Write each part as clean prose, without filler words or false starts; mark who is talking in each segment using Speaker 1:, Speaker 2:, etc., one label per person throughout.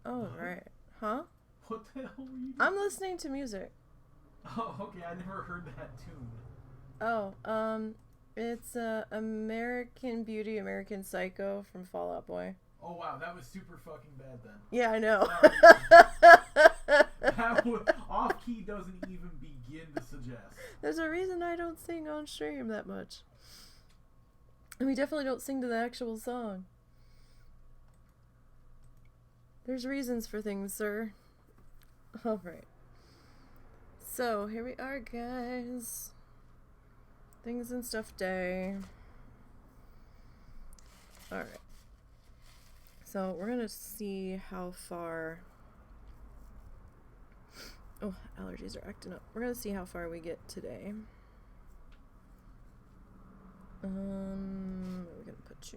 Speaker 1: Oh, right. Huh?
Speaker 2: What the hell were you doing?
Speaker 1: I'm listening to music.
Speaker 2: Oh, okay. I never heard that tune.
Speaker 1: Oh, it's American Beauty, American Psycho from Fall Out Boy.
Speaker 2: Oh, wow. That was super fucking bad then.
Speaker 1: Yeah, I know.
Speaker 2: That was, off-key doesn't even begin to suggest.
Speaker 1: There's a reason I don't sing on stream that much. And we definitely don't sing to the actual song. There's reasons for things, sir. Alright. So, here we are, guys. Things and Stuff Day. Alright. So, we're gonna see how far... Oh, allergies are acting up. We're gonna see how far we get today. We're gonna put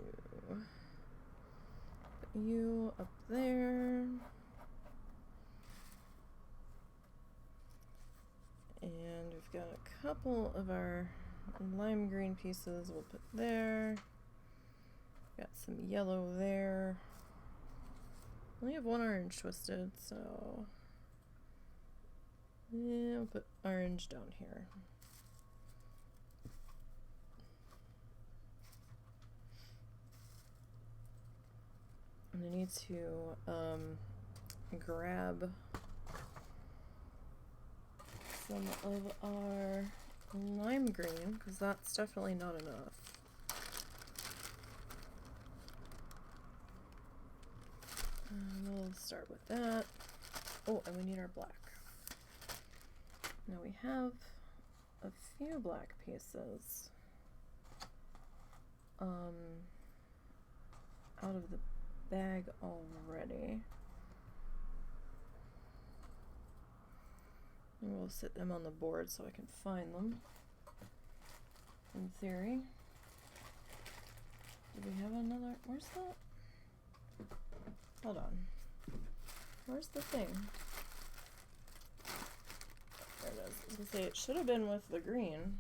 Speaker 1: you up there. And we've got a couple of our lime green pieces we'll put there. Got some yellow there. Only have one orange twisted, so yeah, we'll put orange down here. And I need to grab some of our lime green, because that's definitely not enough. And we'll start with that. Oh, and we need our black. Now we have a few black pieces out of the bag already. And we'll sit them on the board so I can find them, in theory. Do we have another? Where's that? Hold on. Where's the thing? There it is. I was gonna say, it should have been with the green.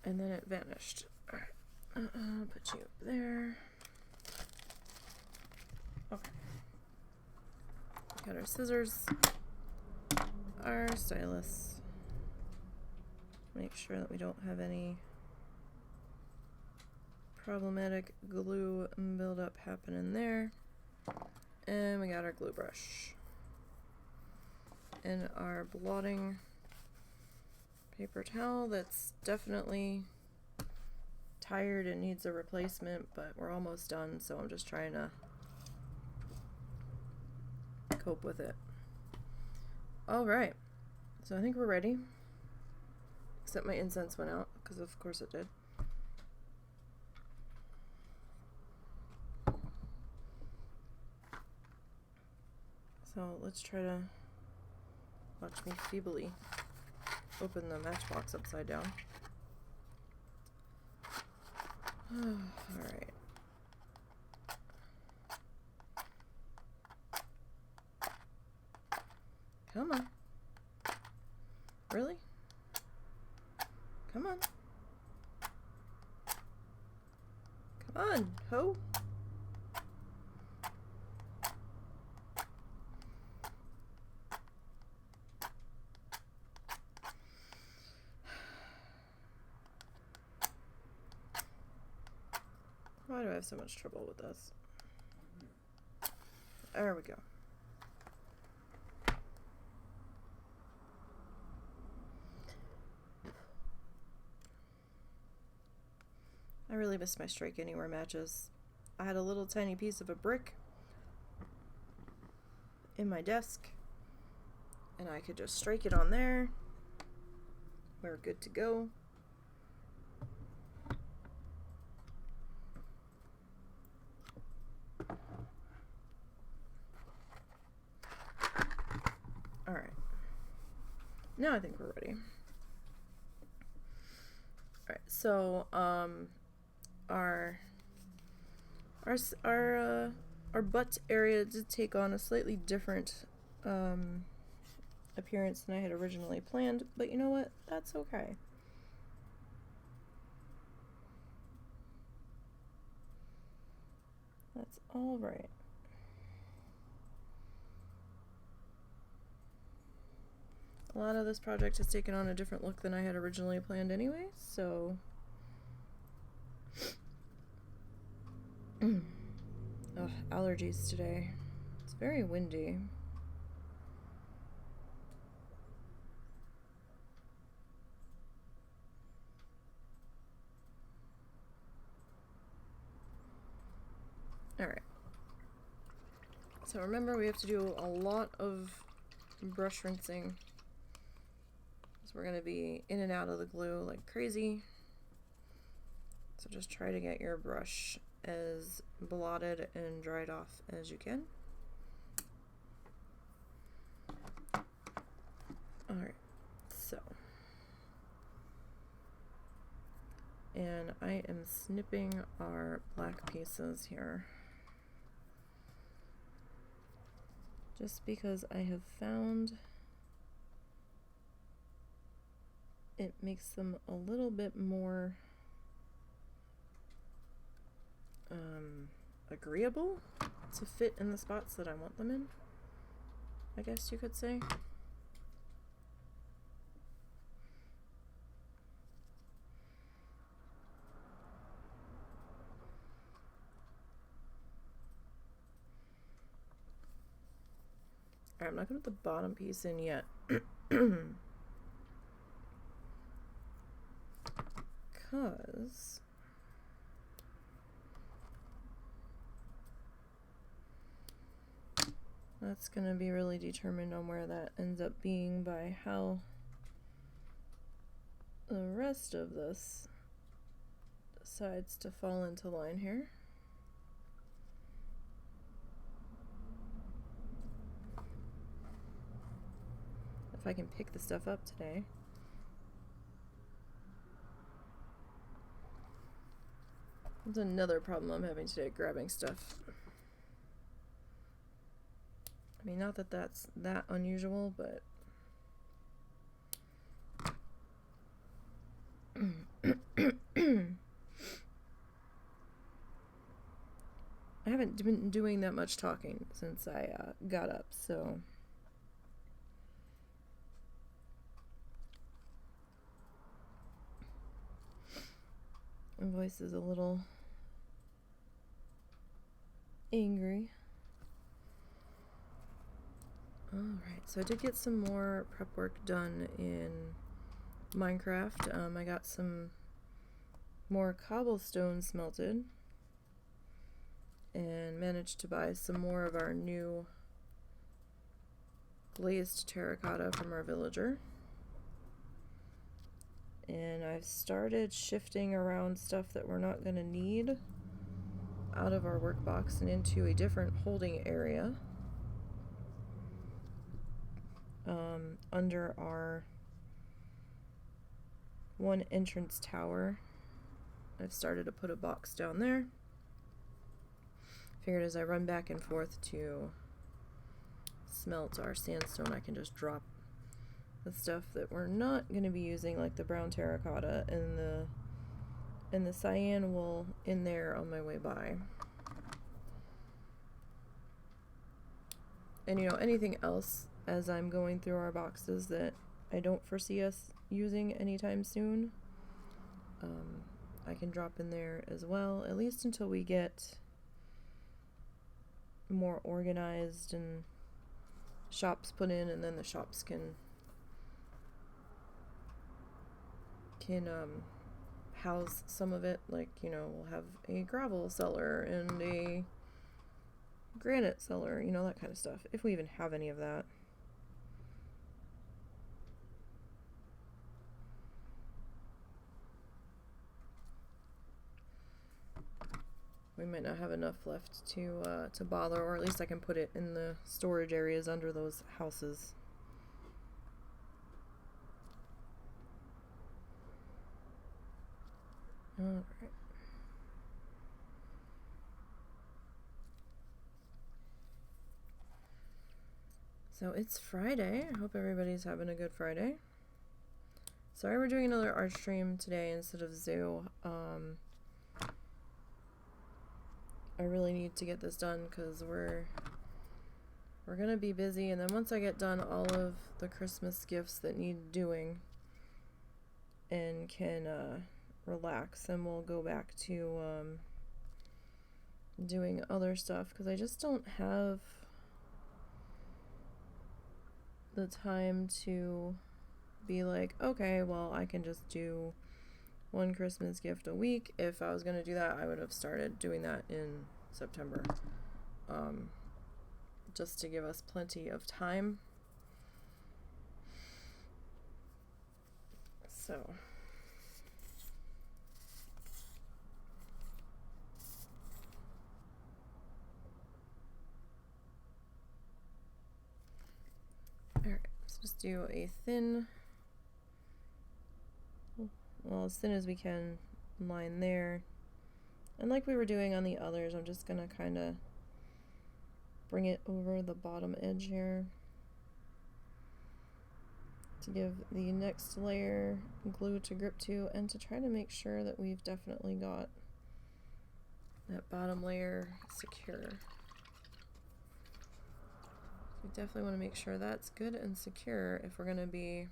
Speaker 1: And then it vanished. Alright. Put you up there. Okay. Got our scissors. Our stylus. Make sure that we don't have any problematic glue buildup happening there. And we got our glue brush. And our blotting paper towel that's definitely tired and needs a replacement, but we're almost done, so I'm just trying to cope with it. Alright, so I think we're ready. Except my incense went out, because of course it did. So let's try to watch me feebly open the matchbox upside down. Alright. Come on. Really? Come on. Come on, ho. Why do I have so much trouble with this? There we go. I really missed my Strike Anywhere matches. I had a little tiny piece of a brick in my desk, and I could just strike it on there. We're good to go. Alright. Now I think we're ready. Alright, so, our butt area did take on a slightly different appearance than I had originally planned, but you know what? That's okay. That's all right. A lot of this project has taken on a different look than I had originally planned anyway, so... Ugh, allergies today. It's very windy. Alright. So remember, we have to do a lot of brush rinsing. So we're going to be in and out of the glue like crazy. So just try to get your brush as blotted and dried off as you can. Alright, so. And I am snipping our black pieces here. Just because I have found it makes them a little bit more agreeable to fit in the spots that I want them in, I guess you could say. Alright, I'm not going to put the bottom piece in yet. Because that's going to be really determined on where that ends up being by how the rest of this decides to fall into line here. If I can pick the stuff up today. That's another problem I'm having today, grabbing stuff. I mean, not that that's that unusual, but I haven't been doing that much talking since I got up, so my voice is a little angry. Alright, so I did get some more prep work done in Minecraft. I got some more cobblestone smelted and managed to buy some more of our new glazed terracotta from our villager. And I've started shifting around stuff that we're not going to need out of our workbox and into a different holding area. Under our one entrance tower, I've started to put a box down there. Figured as I run back and forth to smelt our sandstone, I can just drop the stuff that we're not going to be using, like the brown terracotta and the cyan wool, in there on my way by. And you know, anything else as I'm going through our boxes that I don't foresee us using anytime soon, I can drop in there as well, at least until we get more organized and shops put in, and then the shops can house some of it. Like, you know, we'll have a gravel cellar and a granite cellar, you know, that kind of stuff, if we even have any of that. We might not have enough left to bother, or at least I can put it in the storage areas under those houses. Alright. So it's Friday. I hope everybody's having a good Friday. Sorry we're doing another art stream today instead of Zoo. I really need to get this done because we're gonna be busy, and then once I get done all of the Christmas gifts that need doing and can relax, then we'll go back to doing other stuff because I just don't have the time to be like, okay, well, I can just do one Christmas gift a week. If I was going to do that, I would have started doing that in September, just to give us plenty of time. So alright, let's just do a thin, well, as thin as we can line there. And like we were doing on the others, I'm just gonna kind of bring it over the bottom edge here to give the next layer glue to grip to, and to try to make sure that we've definitely got that bottom layer secure. We definitely want to make sure that's good and secure if we're going to be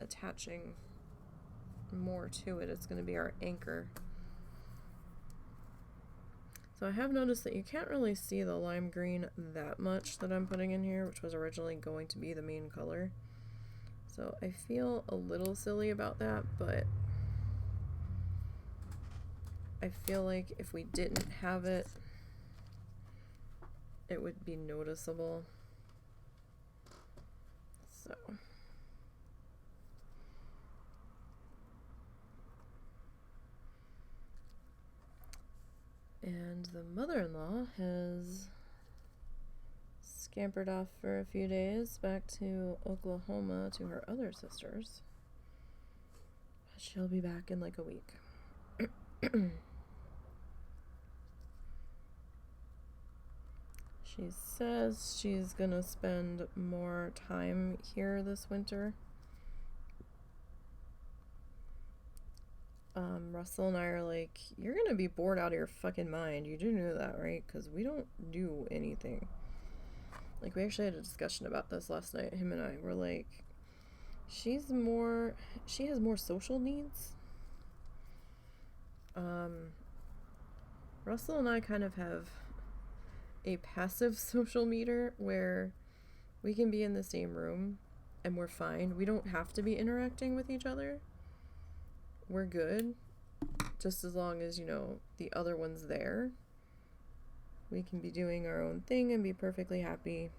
Speaker 1: attaching more to it. It's going to be our anchor. So I have noticed that you can't really see the lime green that much that I'm putting in here, which was originally going to be the main color. So I feel a little silly about that, but I feel like if we didn't have it, it would be noticeable. So and the mother-in-law has scampered off for a few days back to Oklahoma to her other sisters. She'll be back in like a week. She says she's gonna spend more time here this winter. Russell and I are like, you're gonna be bored out of your fucking mind. You do know that, right? Because we don't do anything. Like, we actually had a discussion about this last night. Him and I were like, she has more social needs. Russell and I kind of have a passive social meter where we can be in the same room and we're fine. We don't have to be interacting with each other. We're good. Just as long as, you know, the other one's there. We can be doing our own thing and be perfectly happy.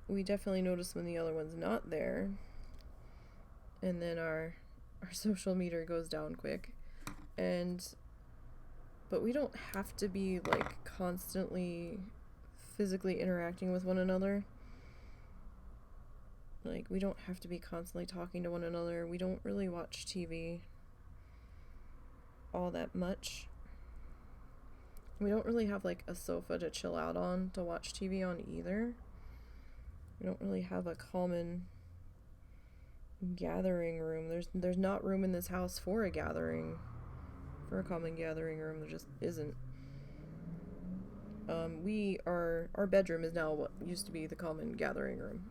Speaker 1: We definitely notice when the other one's not there. And then our social meter goes down quick. But we don't have to be like constantly physically interacting with one another. Like, we don't have to be constantly talking to one another. We don't really watch TV all that much. We don't really have like a sofa to chill out on to watch TV on either. We don't really have a common gathering room. There's not room in this house for a common gathering room. There just isn't. Our bedroom is now what used to be the common gathering room.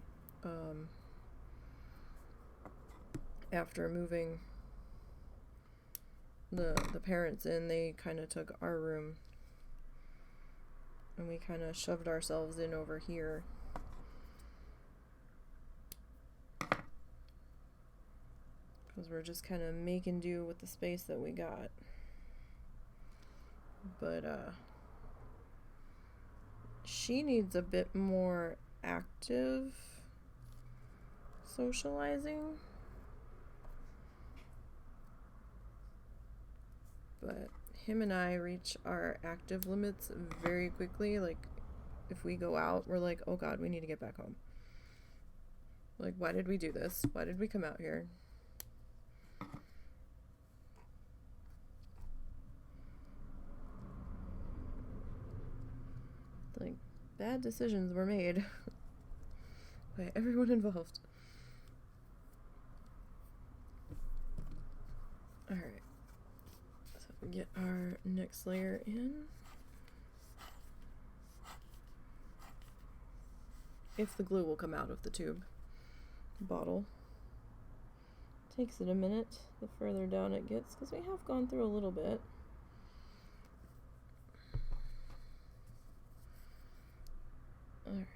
Speaker 1: After moving the parents in, they kind of took our room and we kind of shoved ourselves in over here. Because we're just kind of making do with the space that we got. But she needs a bit more active socializing. But him and I reach our active limits very quickly. Like, if we go out, we're like, oh god, we need to get back home. Like, why did we do this? Why did we come out here? bad decisions were made by everyone involved. Alright. So we get our next layer in. If the glue will come out of the tube bottle. Takes it a minute the further down it gets, because we have gone through a little bit. Alright.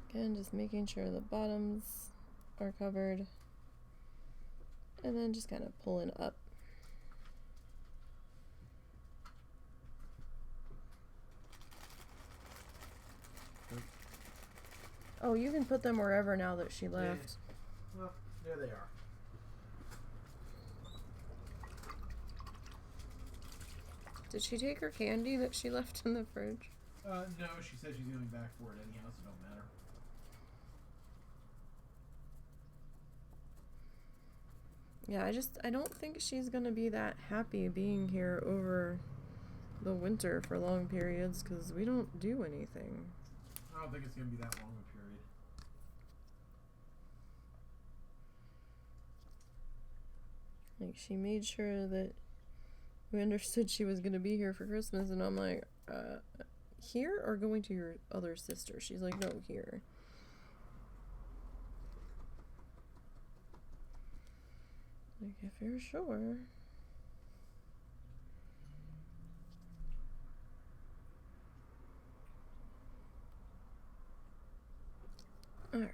Speaker 1: Again, just making sure the bottoms are covered. And then just kind of pulling up. Oh, you can put them wherever now that she left.
Speaker 2: Yeah. Well, there they are.
Speaker 1: Did she take her candy that she left in the fridge?
Speaker 2: No, she said she's going back for it anyhow, so it don't matter.
Speaker 1: Yeah, I don't think she's gonna be that happy being here over the winter for long periods, because we don't do anything.
Speaker 2: I don't think it's gonna be that long a period.
Speaker 1: Like, she made sure that we understood she was gonna be here for Christmas, and I'm like, here or going to your other sister? She's like, no, here. Like, if you're sure. Alright.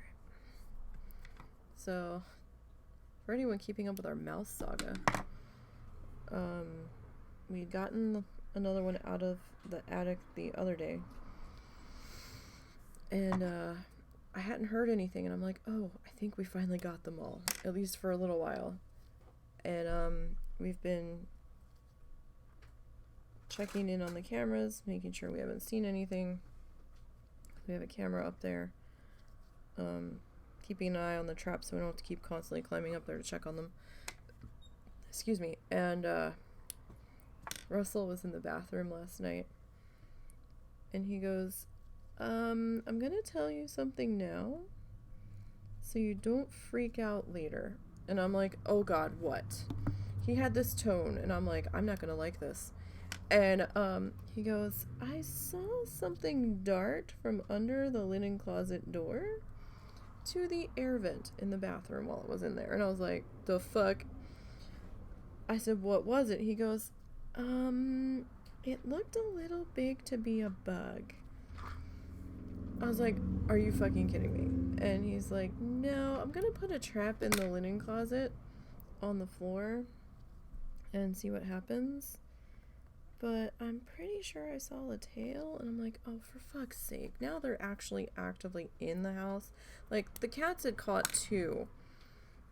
Speaker 1: So, for anyone keeping up with our mouse saga, we'd gotten another one out of the attic the other day. And, I hadn't heard anything, and I'm like, oh, I think we finally got them all, at least for a little while. And, we've been checking in on the cameras, making sure we haven't seen anything. We have a camera up there. Keeping an eye on the traps so we don't have to keep constantly climbing up there to check on them. Excuse me. And Russell was in the bathroom last night, and he goes, I'm gonna tell you something now so you don't freak out later. And I'm like, oh god, what? He had this tone, and I'm like, I'm not gonna like this. And he goes, I saw something dart from under the linen closet door to the air vent in the bathroom while it was in there. And I was like, the fuck? I said, what was it? He goes, it looked a little big to be a bug. I was like, are you fucking kidding me? And he's like, no, I'm gonna put a trap in the linen closet on the floor and see what happens. But I'm pretty sure I saw a tail, and I'm like, oh, for fuck's sake. Now they're actually actively in the house. Like, the cats had caught 2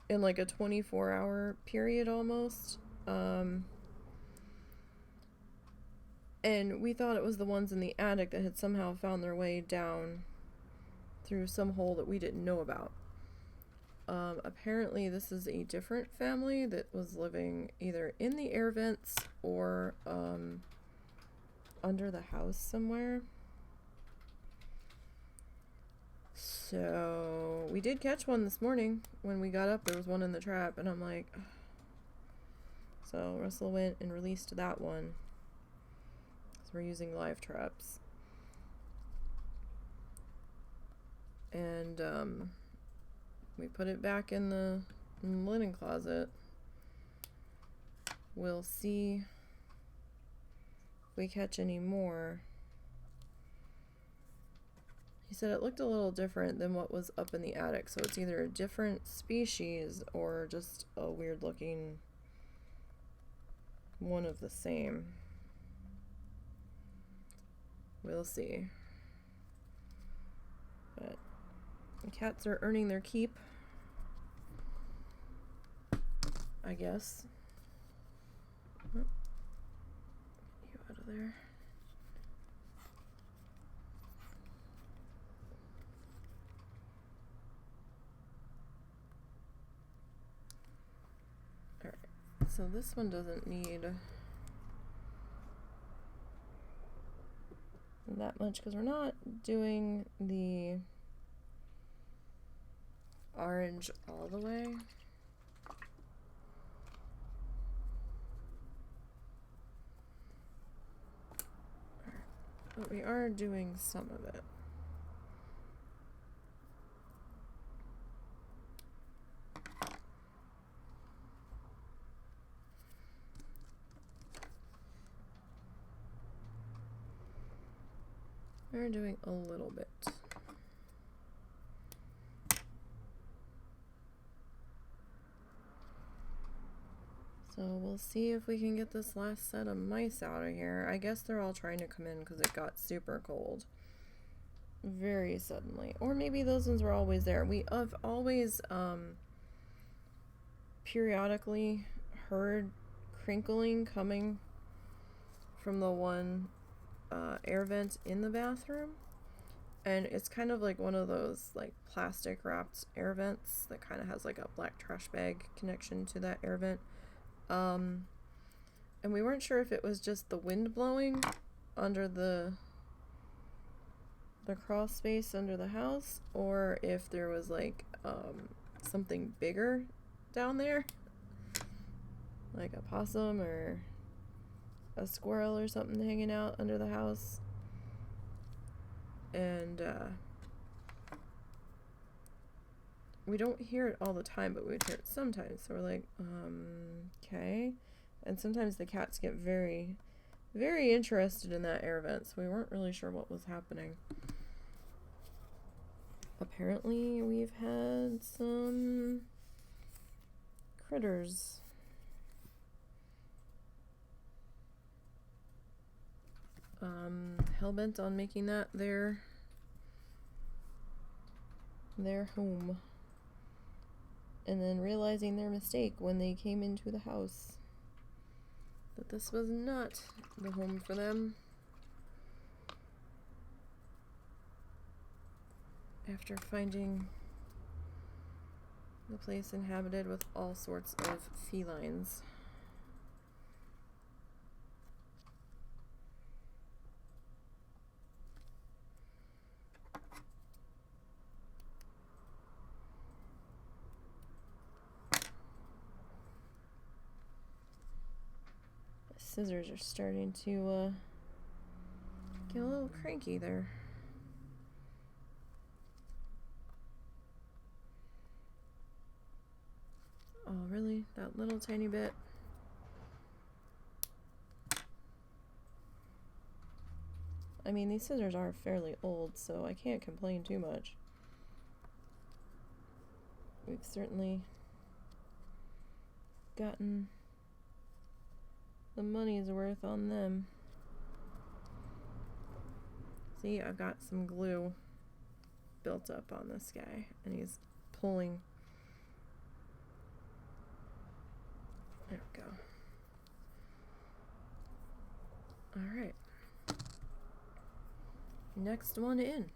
Speaker 1: in like a 24-hour period almost. And we thought it was the ones in the attic that had somehow found their way down through some hole that we didn't know about. Apparently this is a different family that was living either in the air vents or under the house somewhere. So we did catch one this morning. When we got up, there was one in the trap, and I'm like, ugh. So Russell went and released that one. So we're using live traps. And we put it back in the linen closet. We'll see if we catch any more. He said it looked a little different than what was up in the attic, so it's either a different species or just a weird looking one of the same. We'll see. But the cats are earning their keep, I guess. Oh, get you out of there. Alright, so this one doesn't need that much because we're not doing the orange all the way. But we are doing some of it. We're doing a little bit. So we'll see if we can get this last set of mice out of here. I guess they're all trying to come in because it got super cold very suddenly. Or maybe those ones were always there. We have always periodically heard crinkling coming from the one air vent in the bathroom. And it's kind of like one of those like plastic wrapped air vents that kind of has like a black trash bag connection to that air vent. And we weren't sure if it was just the wind blowing under the crawl space under the house, or if there was like something bigger down there, like a possum or a squirrel or something hanging out under the house. And we don't hear it all the time, but we would hear it sometimes. So we're like, okay. And sometimes the cats get very, very interested in that air vent, so we weren't really sure what was happening. Apparently, we've had some critters. Hellbent on making that their home. And then realizing their mistake when they came into the house. That this was not the home for them. After finding the place inhabited with all sorts of felines. Scissors are starting to get a little cranky there. Oh, really? That little tiny bit? I mean, these scissors are fairly old, so I can't complain too much. We've certainly gotten the money's worth on them. See, I've got some glue built up on this guy, and he's pulling. There we go. Alright. Next one in.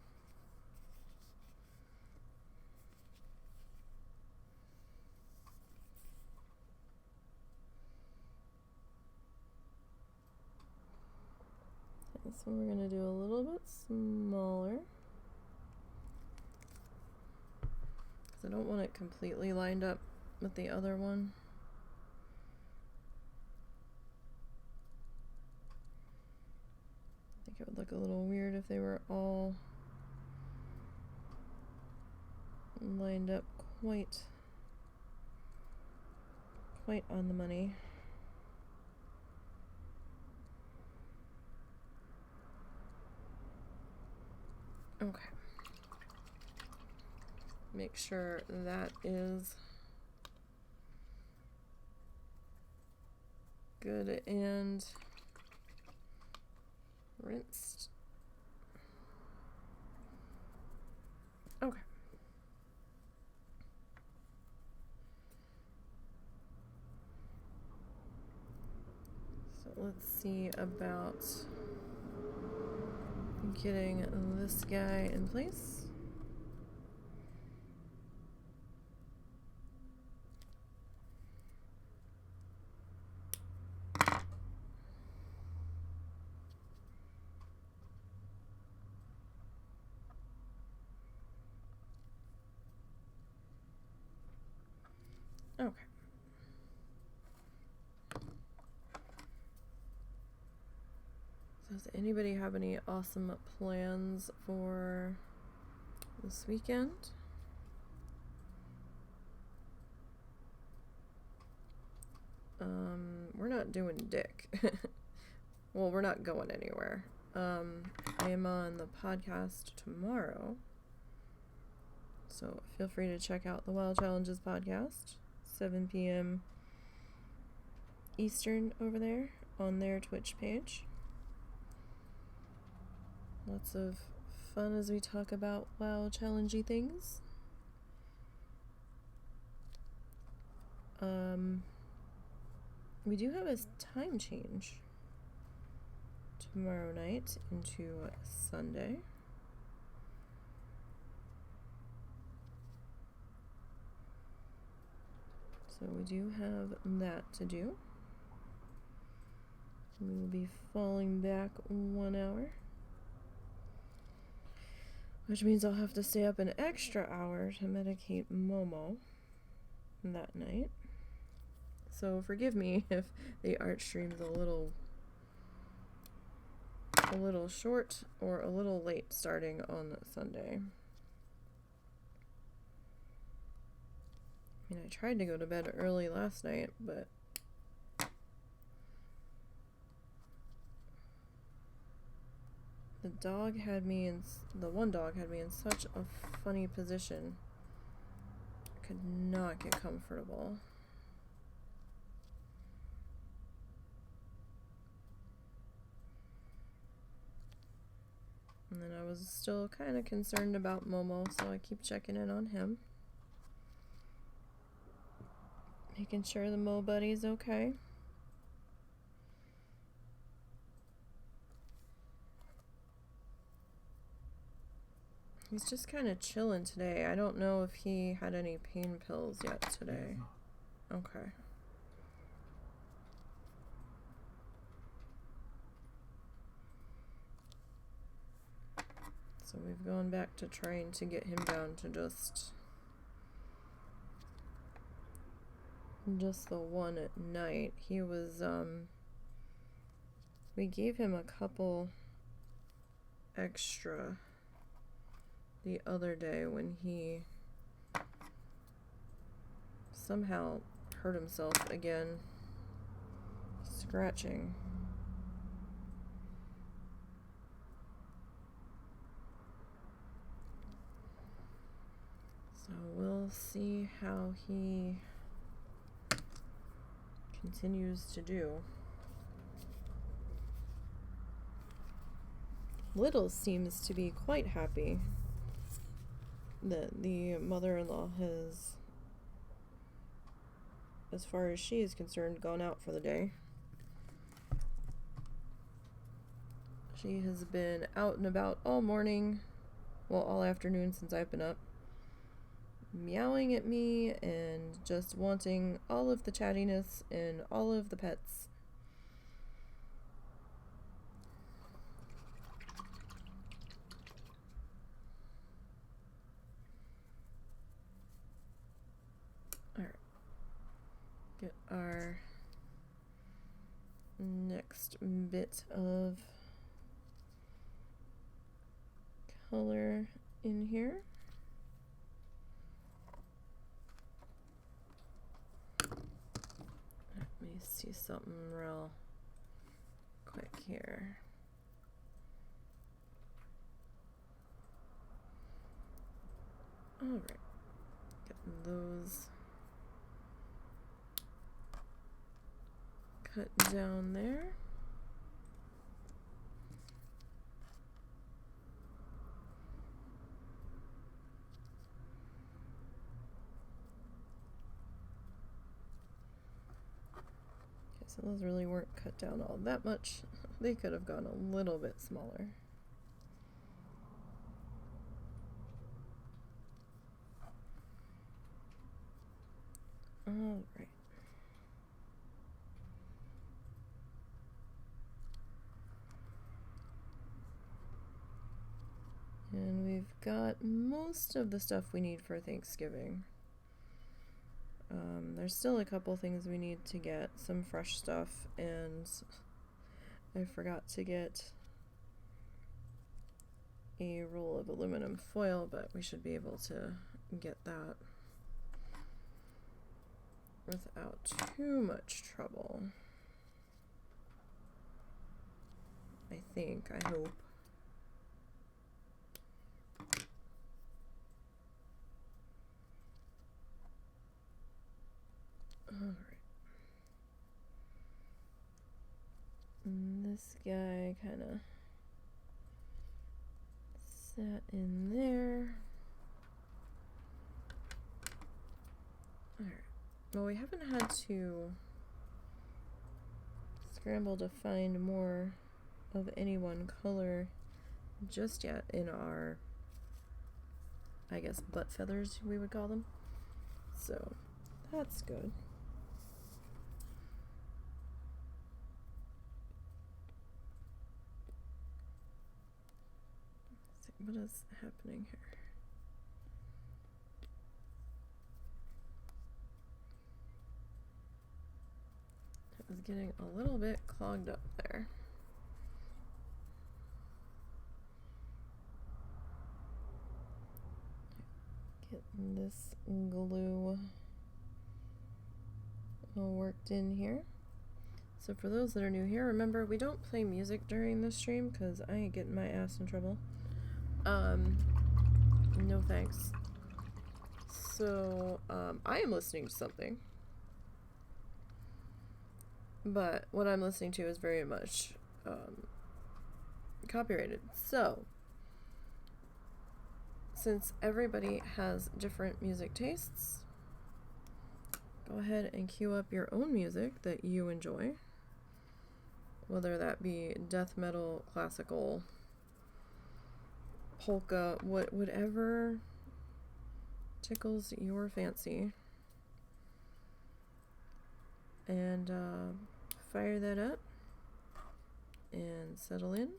Speaker 1: This one we're going to do a little bit smaller, because I don't want it completely lined up with the other one. I think it would look a little weird if they were all lined up quite on the money. Okay. Make sure that is good and rinsed. Okay. So let's see about getting this guy in place. Does anybody have any awesome plans for this weekend? We're not doing dick. Well, we're not going anywhere. I am on the podcast tomorrow, so feel free to check out the Wild Challenges podcast, 7 p.m. Eastern over there on their Twitch page. Lots of fun as we talk about wild, challengey things. We do have a time change tomorrow night into Sunday. So we do have that to do. We will be falling back 1 hour, which means I'll have to stay up an extra hour to medicate Momo that night. So forgive me if the art stream's a little short or a little late starting on Sunday. I mean, I tried to go to bed early last night, but the one dog had me in such a funny position. I could not get comfortable. And then I was still kind of concerned about Momo, so I keep checking in on him. Making sure the Mo Buddy's okay. He's just kind of chilling today. I don't know if he had any pain pills yet today. Okay. So we've gone back to trying to get him down to just the one at night. He was, we gave him a couple extra the other day when he somehow hurt himself again, scratching. So we'll see how he continues to do. Little seems to be quite happy that the mother-in-law has, as far as she is concerned, gone out for the day. She has been out and about all morning, well, all afternoon since I've been up, meowing at me and just wanting all of the chattiness and all of the pets. Alright. Get our next bit of color in here. Let me see something real quick here. Alright, getting those cut down there. So those really weren't cut down all that much. They could have gone a little bit smaller. All right. And we've got most of the stuff we need for Thanksgiving. There's still a couple things we need to get, some fresh stuff, and I forgot to get a roll of aluminum foil, but we should be able to get that without too much trouble. I think, I hope. Alright. This guy kind of sat in there. Alright. Well, we haven't had to scramble to find more of any one color just yet in our, I guess, butt feathers, we would call them. So, that's good. Let's see, what is happening here? It was getting a little bit clogged up there. Get this glue all worked in here. So for those that are new here, remember we don't play music during this stream because I ain't getting my ass in trouble. No thanks. So I am listening to something, but what I'm listening to is very much copyrighted. So since everybody has different music tastes, go ahead and cue up your own music that you enjoy, whether that be death metal, classical, polka, whatever tickles your fancy, and fire that up and settle in.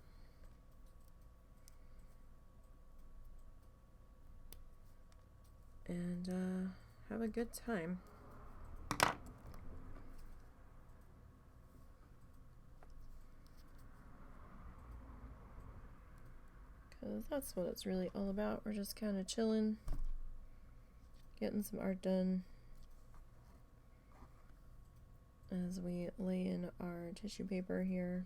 Speaker 1: And have a good time. Because that's what it's really all about. We're just kind of chilling, getting some art done as we lay in our tissue paper here.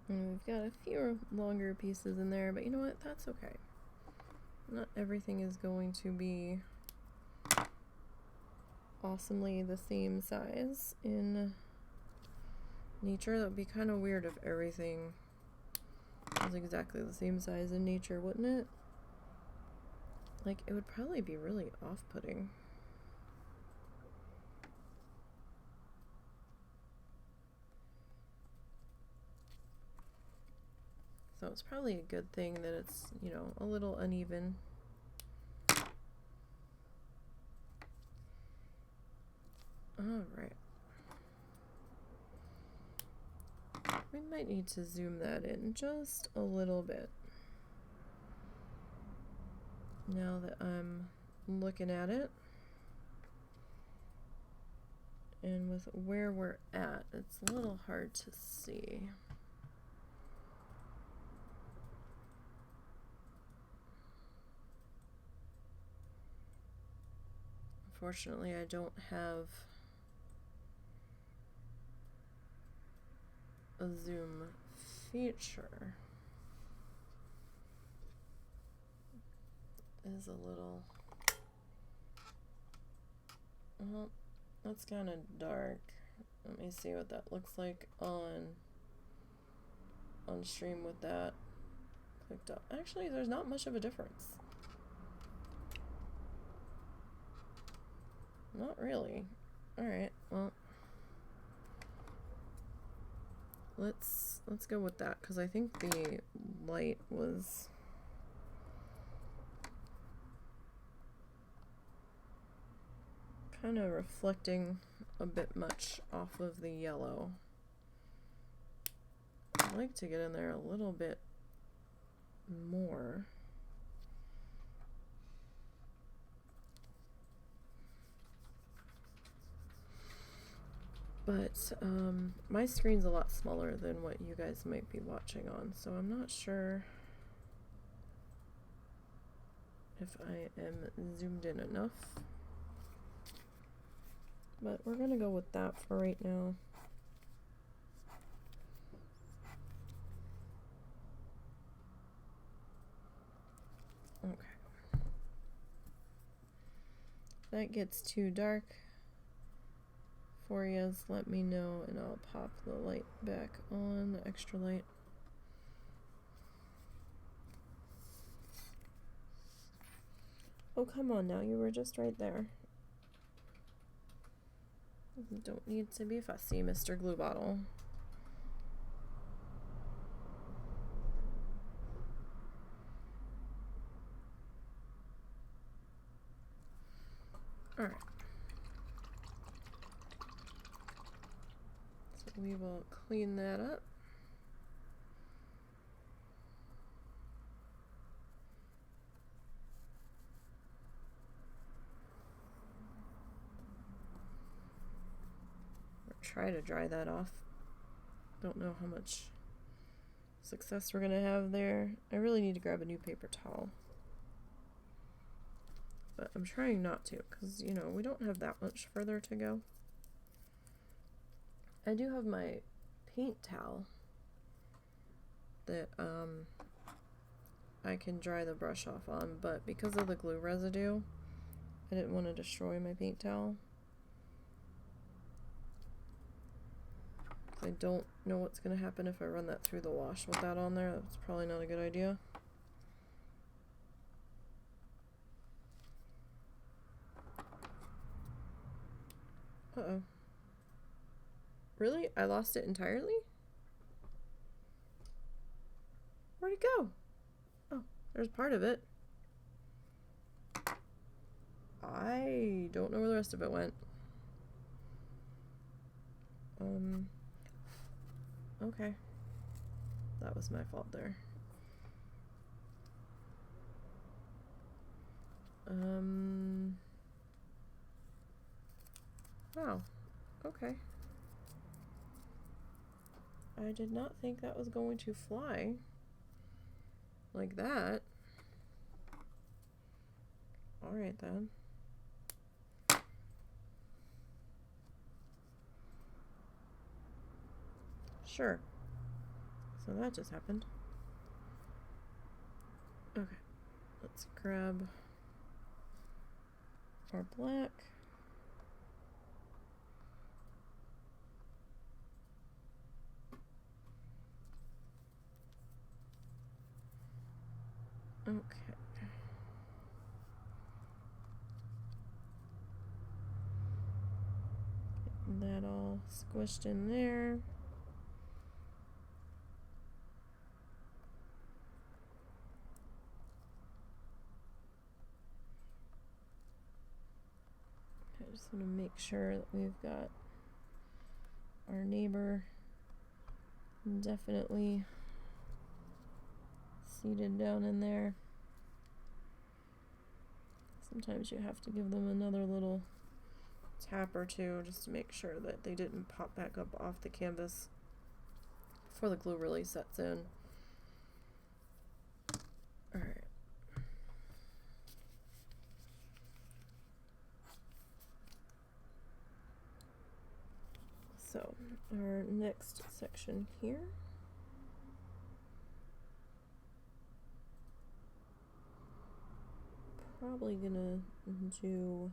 Speaker 1: And we've got a few longer pieces in there, but you know what? That's okay. Not everything is going to be awesomely the same size in nature. That would be kind of weird if everything was exactly the same size in nature, wouldn't it? Like, it would probably be really off-putting. So it's probably a good thing that it's, you know, a little uneven. Alright. We might need to zoom that in just a little bit. Now that I'm looking at it. And with where we're at, it's a little hard to see. Unfortunately, I don't have a zoom feature. It is a little, well, that's kind of dark. Let me see what that looks like on stream with that clicked up. Actually, there's not much of a difference. Not really. Alright, well, let's go with that, because I think the light was kind of reflecting a bit much off of the yellow. I'd like to get in there a little bit more. But my screen's a lot smaller than what you guys might be watching on, so I'm not sure if I am zoomed in enough. But we're gonna go with that for right now. Okay. If that gets too dark for you, let me know and I'll pop the light back on, the extra light. Oh, come on now, you were just right there. You don't need to be fussy, Mr. Glue Bottle. Alright. So we will clean that up. Try to dry that off. Don't know how much success we're gonna have there. I really need to grab a new paper towel, but I'm trying not to because, you know, we don't have that much further to go. I do have my paint towel that I can dry the brush off on, but because of the glue residue, I didn't want to destroy my paint towel. I don't know what's going to happen if I run that through the wash with that on there. That's probably not a good idea. Uh-oh. Really? I lost it entirely? Where'd it go? Oh, there's part of it. I don't know where the rest of it went. Okay. That was my fault there. Wow. Okay. I did not think that was going to fly like that. Alright then. Sure. So that just happened. Okay. Let's grab our black. Okay. Getting that all squished in there. I just want to make sure that we've got our neighbor definitely seated down in there. Sometimes you have to give them another little tap or two just to make sure that they didn't pop back up off the canvas before the glue really sets in. Alright. So, our next section here. Probably gonna do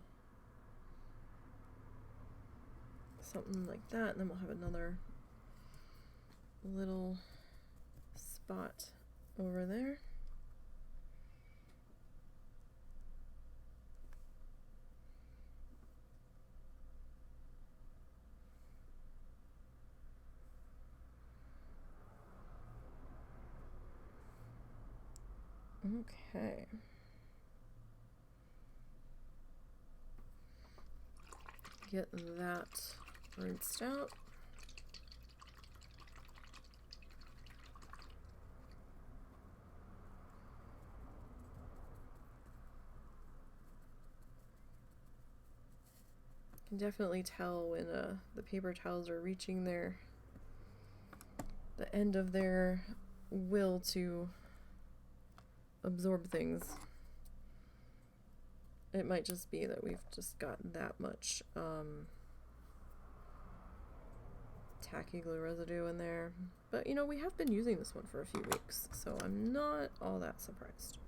Speaker 1: something like that, and then we'll have another little spot over there. Okay. Get that rinsed out. can definitely tell when the paper towels are reaching the end of their will to absorb things. It might just be that we've just got that much tacky glue residue in there. But you know, we have been using this one for a few weeks, so I'm not all that surprised.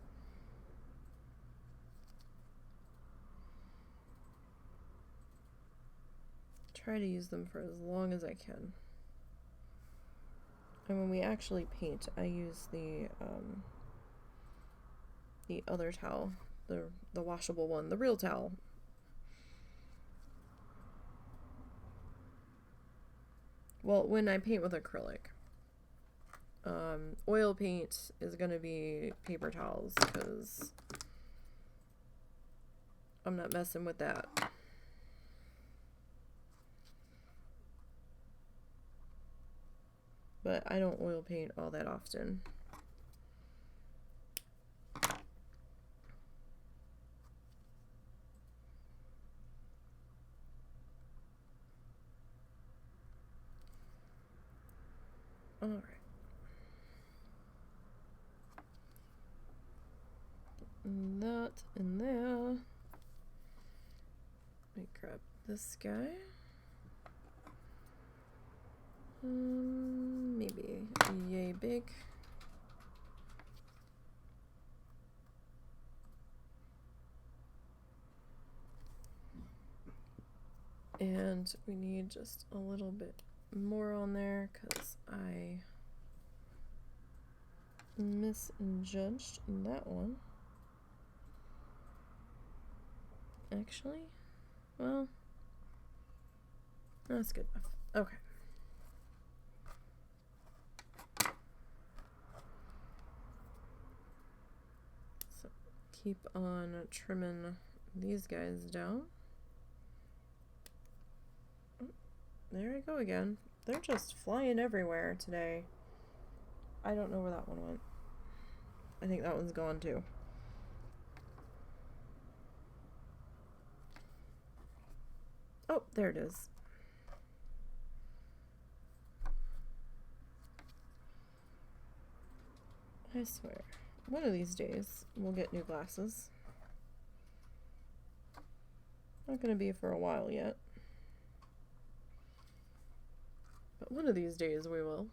Speaker 1: Try to use them for as long as I can. And when we actually paint, I use the other towel, the washable one, the real towel. Well, when I paint with acrylic. Oil paint is going to be paper towels because I'm not messing with that. But I don't oil paint all that often. All right. That in there. Let me grab this guy. Maybe yay big. And we need just a little bit more on there because I misjudged that one. Actually, well, that's good enough. Okay. So keep on trimming these guys down. Oh, there I go again. They're just flying everywhere today. I don't know where that one went. I think that one's gone too. Oh, there it is. I swear, one of these days we'll get new glasses. Not gonna be for a while yet. But one of these days we will.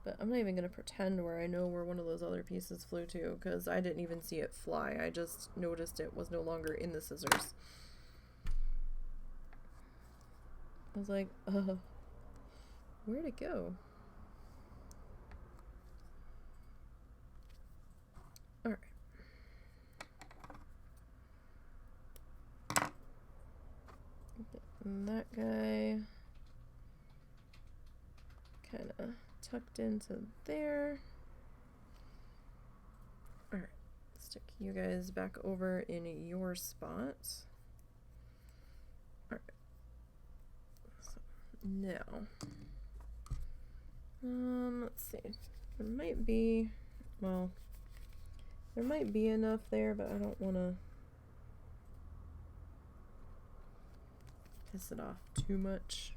Speaker 1: But I'm not even going to pretend where I know where one of those other pieces flew to, because I didn't even see it fly. I just noticed it was no longer in the scissors. I was like, where'd it go? Alright. That guy kind of tucked into there. Alright, stick you guys back over in your spot. Alright, so now, let's see, there might be, well, there might be enough there, but I don't want to piss it off too much.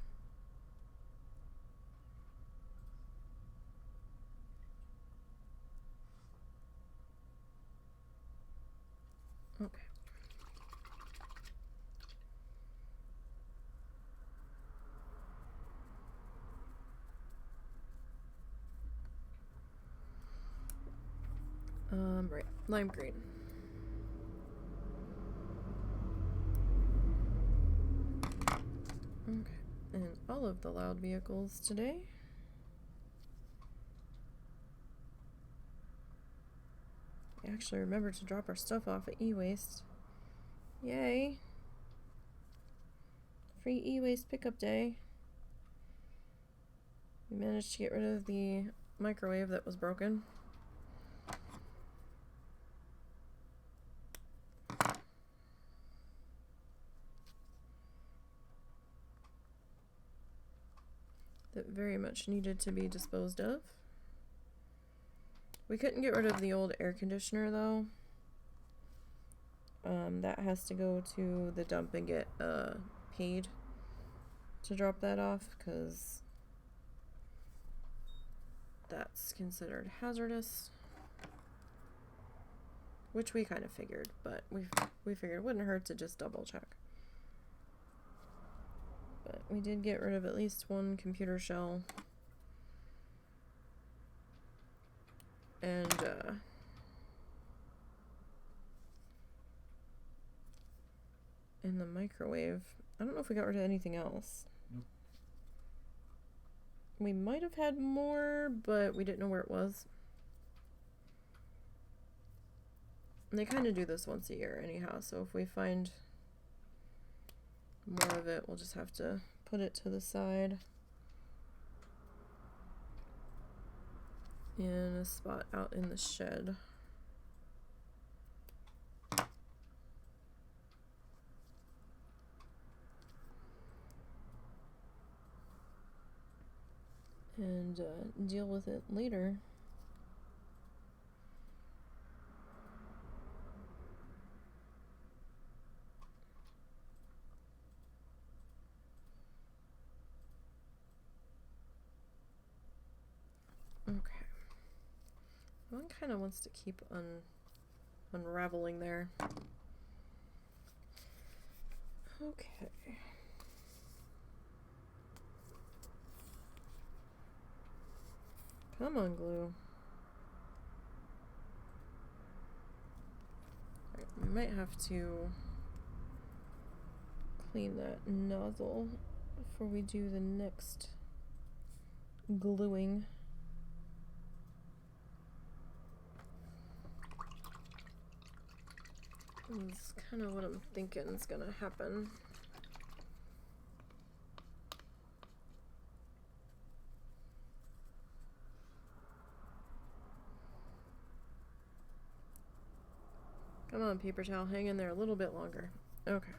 Speaker 1: Okay. Right, lime green. Okay, and all of the loud vehicles today. We actually remembered to drop our stuff off at e-waste. Yay! Free e-waste pickup day. We managed to get rid of the microwave that was broken. That very much needed to be disposed of. We couldn't get rid of the old air conditioner though. That has to go to the dump and get paid to drop that off, because that's considered hazardous. Which we kind of figured, but we figured it wouldn't hurt to just double check. But we did get rid of at least one computer shell. And in the microwave, I don't know if we got rid of anything else.
Speaker 2: Nope.
Speaker 1: We might have had more, but we didn't know where it was. And they kind of do this once a year anyhow, so if we find more of it, we'll just have to put it to the side in a spot out in the shed. And deal with it later. Okay. One kind of wants to keep unraveling there. Okay. Come on, glue. Right, we might have to clean that nozzle before we do the next gluing. That's kind of what I'm thinking is gonna happen. Come on, paper towel, hang in there a little bit longer. Okay.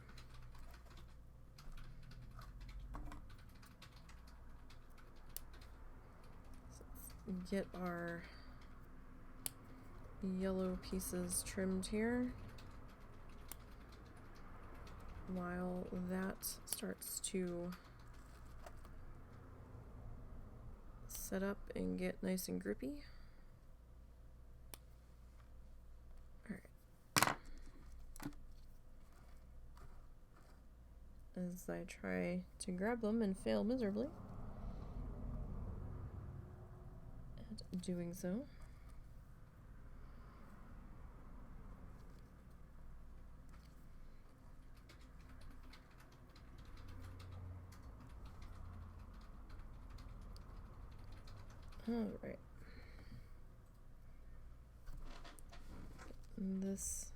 Speaker 1: So let's get our yellow pieces trimmed here while that starts to set up and get nice and grippy. As I try to grab them and fail miserably at doing so. All right. This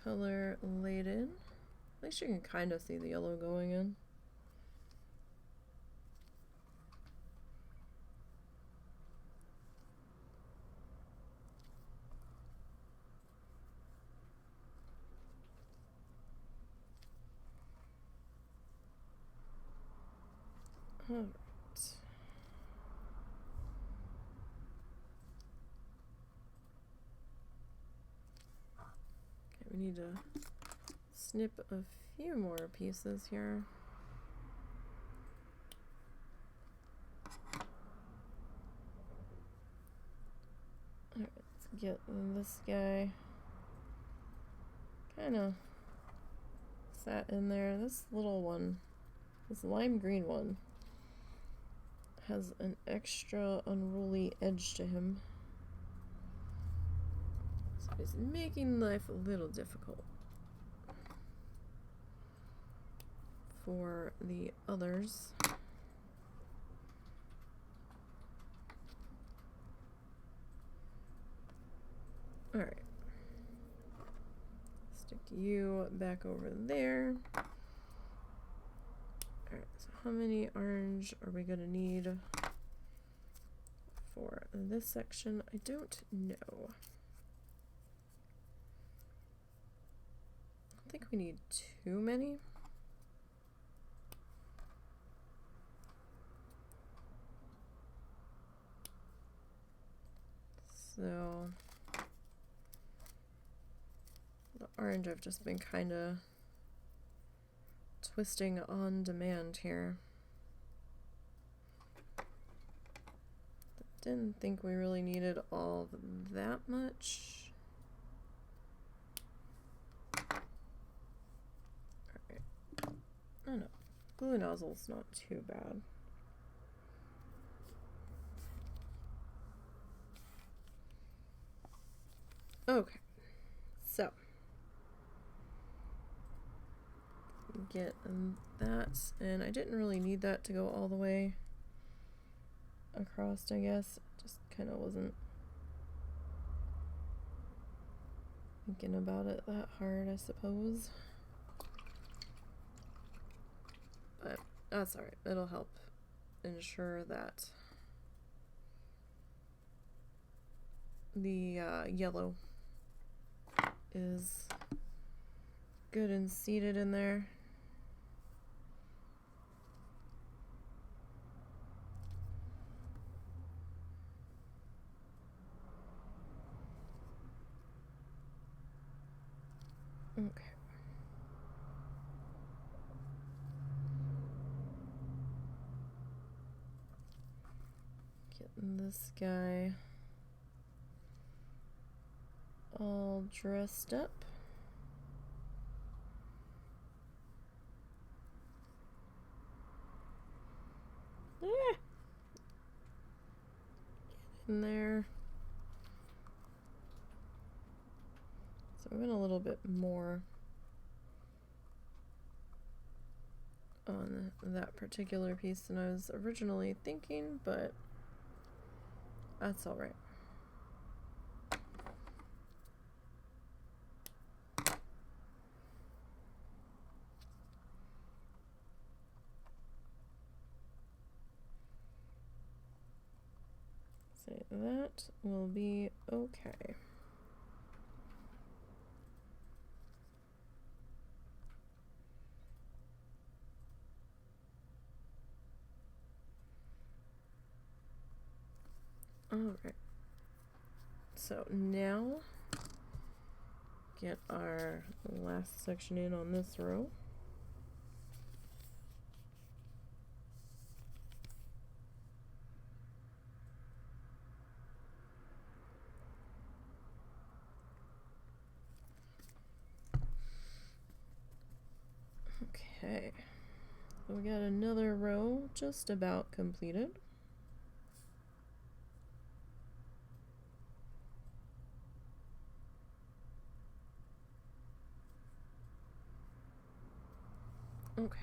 Speaker 1: color laid in. At least you can kind of see the yellow going in. All right. Okay, we need to snip a few more pieces here. Alright, let's get this guy kind of sat in there. This little one, this lime green one, has an extra unruly edge to him. So it's making life a little difficult for the others. All right, stick you back over there. All right, so how many orange are we gonna need for this section? I don't know. I don't think we need too many. So the orange I've just been kind of twisting on demand here. Didn't think we really needed all that much. Alright. Oh no, glue nozzle's not too bad. Okay, so get that, and I didn't really need that to go all the way across, I guess. Just kind of wasn't thinking about it that hard, I suppose. But that's alright, it'll help ensure that the yellow is good and seated in there. Okay. Getting this guy all dressed up. Get in there. So I went a little bit more on that particular piece than I was originally thinking, but that's all right. So that will be okay. Alright, so now get our last section in on this row. Okay, so we got another row just about completed. Okay.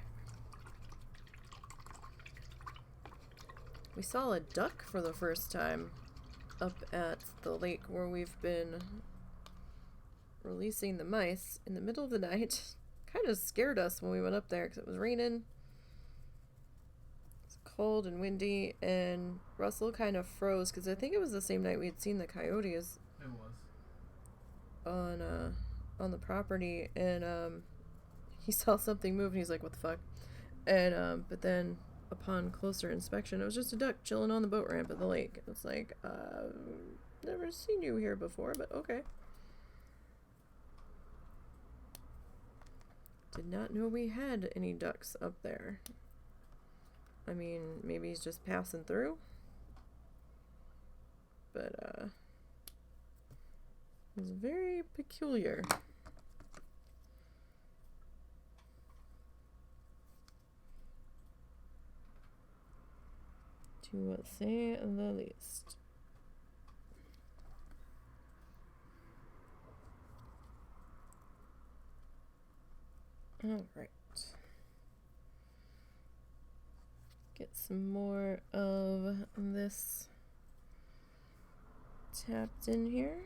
Speaker 1: We saw a duck for the first time up at the lake where we've been releasing the mice in the middle of the night. Kind of scared us when we went up there because it was raining. It's cold and windy, and Russell kind of froze because I think it was the same night we had seen the coyotes.
Speaker 2: It was.
Speaker 1: On the property, and he saw something move and he's like, what the fuck? And but then upon closer inspection, it was just a duck chilling on the boat ramp at the lake. It was like, never seen you here before, but okay. Did not know we had any ducks up there. I mean, maybe he's just passing through. But it was very peculiar. To say the least. All right. Get some more of this tapped in here.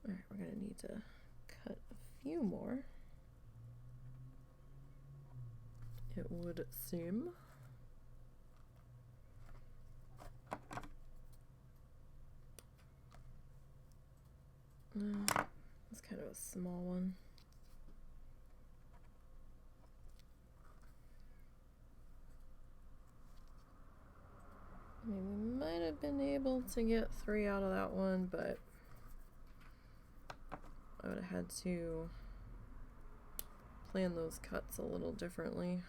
Speaker 1: All right, we're gonna need to cut a few more, it would seem. It's kind of a small one. have been able to get 3 out of that one, but I would have had to plan those cuts a little differently.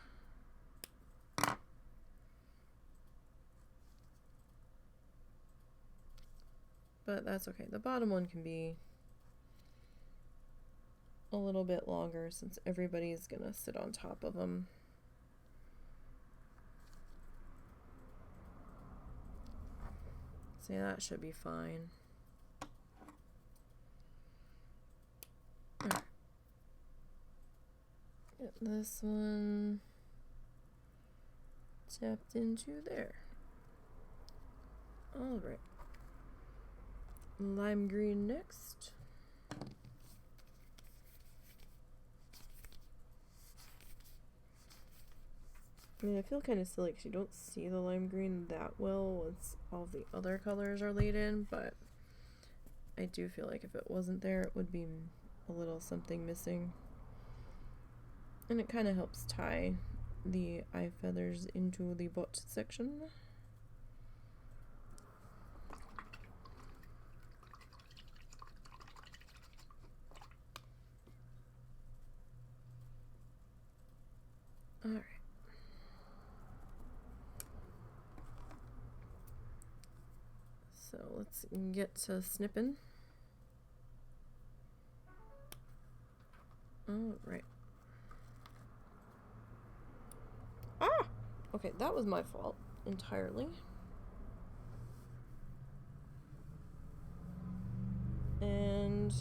Speaker 1: But that's okay. The bottom one can be a little bit longer since everybody's gonna sit on top of them. So yeah, that should be fine. Right. Get this one tapped into there. All right. Lime green next. I mean, I feel kind of silly because you don't see the lime green that well once all the other colors are laid in, but I do feel like if it wasn't there, it would be a little something missing. And it kind of helps tie the eye feathers into the butt section. Alright. So let's get to snipping. Alright. Ah! Okay, that was my fault entirely. And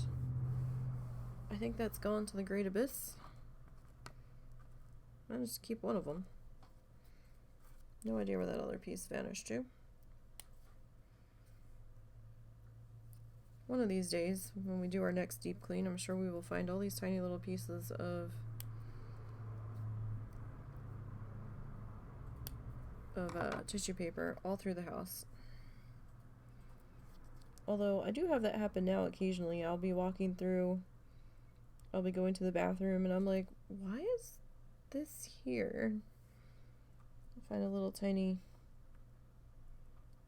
Speaker 1: I think that's gone to the Great Abyss. I'll just keep one of them. No idea where that other piece vanished to. One of these days, when we do our next deep clean, I'm sure we will find all these tiny little pieces of tissue paper all through the house. Although I do have that happen now occasionally. I'll be walking through, I'll be going to the bathroom, and I'm like, why is this here? I'll find a little tiny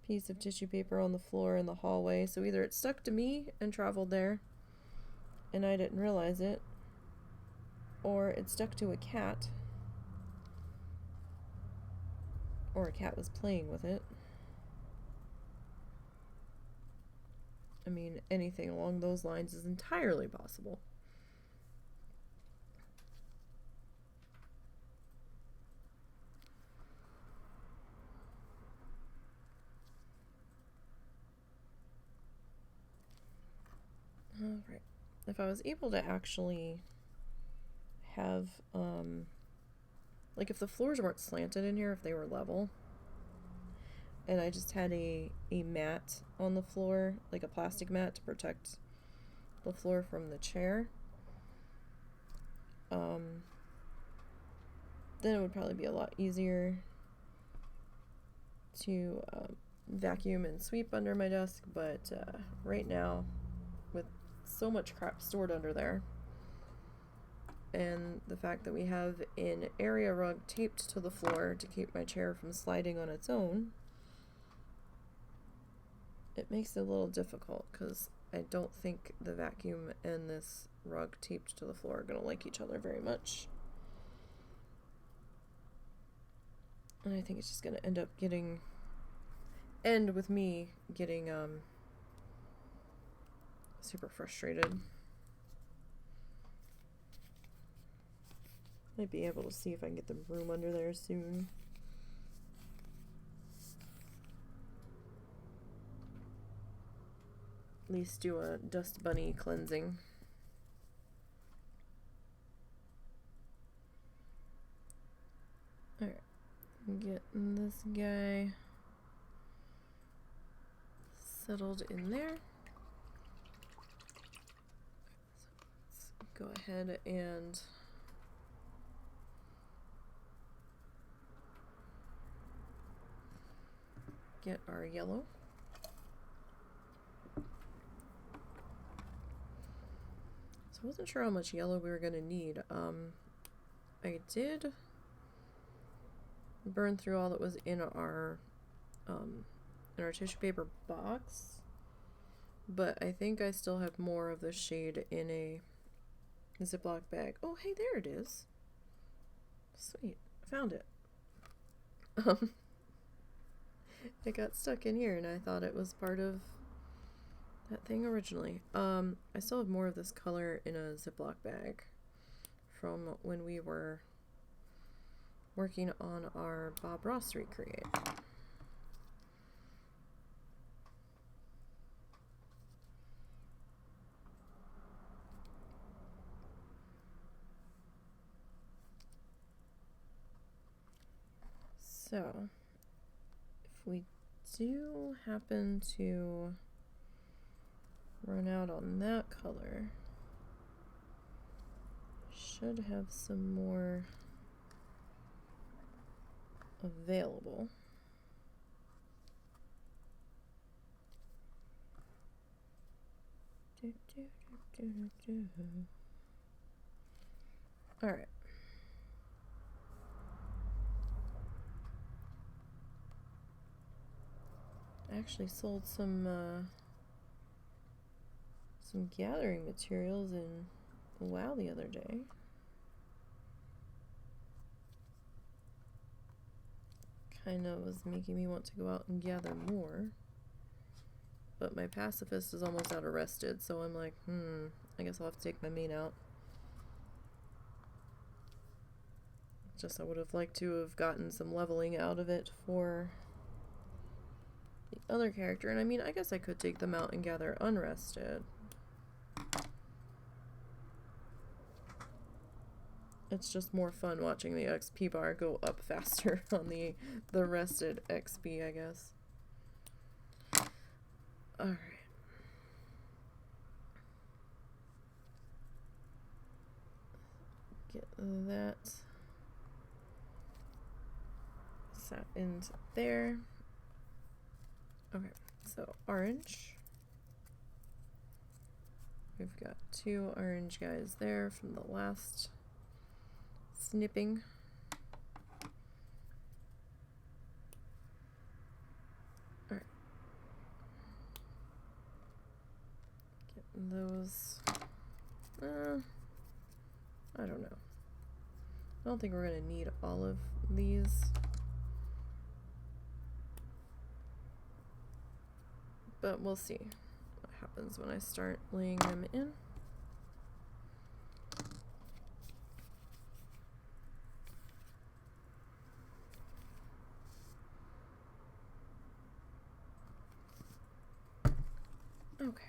Speaker 1: piece of tissue paper on the floor in the hallway. So either it stuck to me and traveled there and I didn't realize it, or it stuck to a cat, or a cat was playing with it. I mean, anything along those lines is entirely possible. Alright, if I was able to actually have, like if the floors weren't slanted in here, if they were level, and I just had a mat on the floor, like a plastic mat to protect the floor from the chair, then it would probably be a lot easier to vacuum and sweep under my desk, but right now, with so much crap stored under there, and the fact that we have an area rug taped to the floor to keep my chair from sliding on its own, it makes it a little difficult because I don't think the vacuum and this rug taped to the floor are going to like each other very much. And I think it's just going to end with me getting super frustrated. Might be able to see if I can get the broom under there soon. At least do a dust bunny cleansing. Alright, getting this guy settled in there. So let's go ahead and get our yellow. So I wasn't sure how much yellow we were going to need. I did burn through all that was in our in our tissue paper box, but I think I still have more of the shade in a Ziploc bag. Oh, hey, there it is. Sweet, I found it. It got stuck in here and I thought it was part of that thing originally. I still have more of this color in a Ziploc bag from when we were working on our Bob Ross recreate. So, if we do happen to run out on that color, should have some more available. All right. I actually sold some gathering materials in WoW the other day. Kind of was making me want to go out and gather more. But my pacifist is almost out of rested, so I'm like, I guess I'll have to take my main out. Just I would have liked to have gotten some leveling out of it for the other character. And I mean, I guess I could take them out and gather unrested. It's just more fun watching the XP bar go up faster on the rested XP, I guess. Alright. Get that set into there. Okay, so orange. We've got 2 orange guys there from the last snipping. Alright. Getting those. I don't know. I don't think we're going to need all of these. But we'll see what happens when I start laying them in. Okay.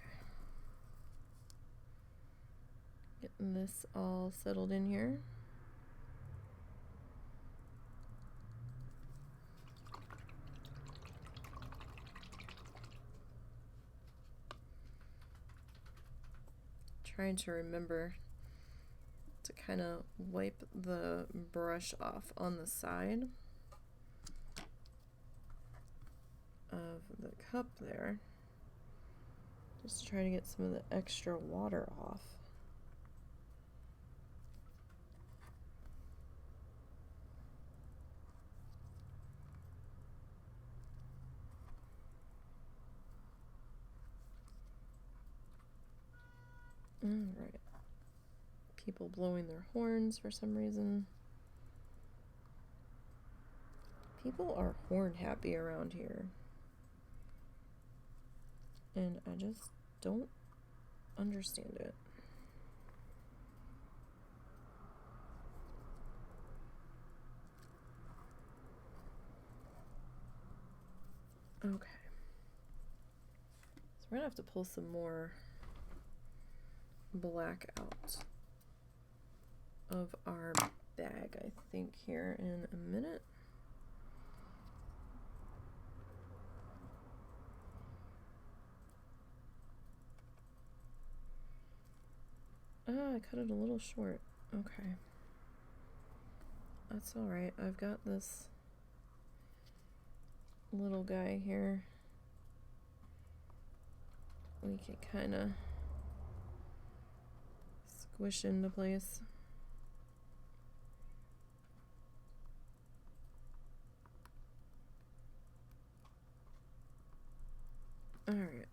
Speaker 1: Getting this all settled in here. Trying to remember to kind of wipe the brush off on the side of the cup there. Just trying to get some of the extra water off. Alright. People blowing their horns for some reason. People are horn happy around here. And I just don't understand it. Okay. So we're gonna have to pull some more black out of our bag, I think, here in a minute. Ah, I cut it a little short. Okay. That's alright. I've got this little guy here. We can kind of squish into place. Alright.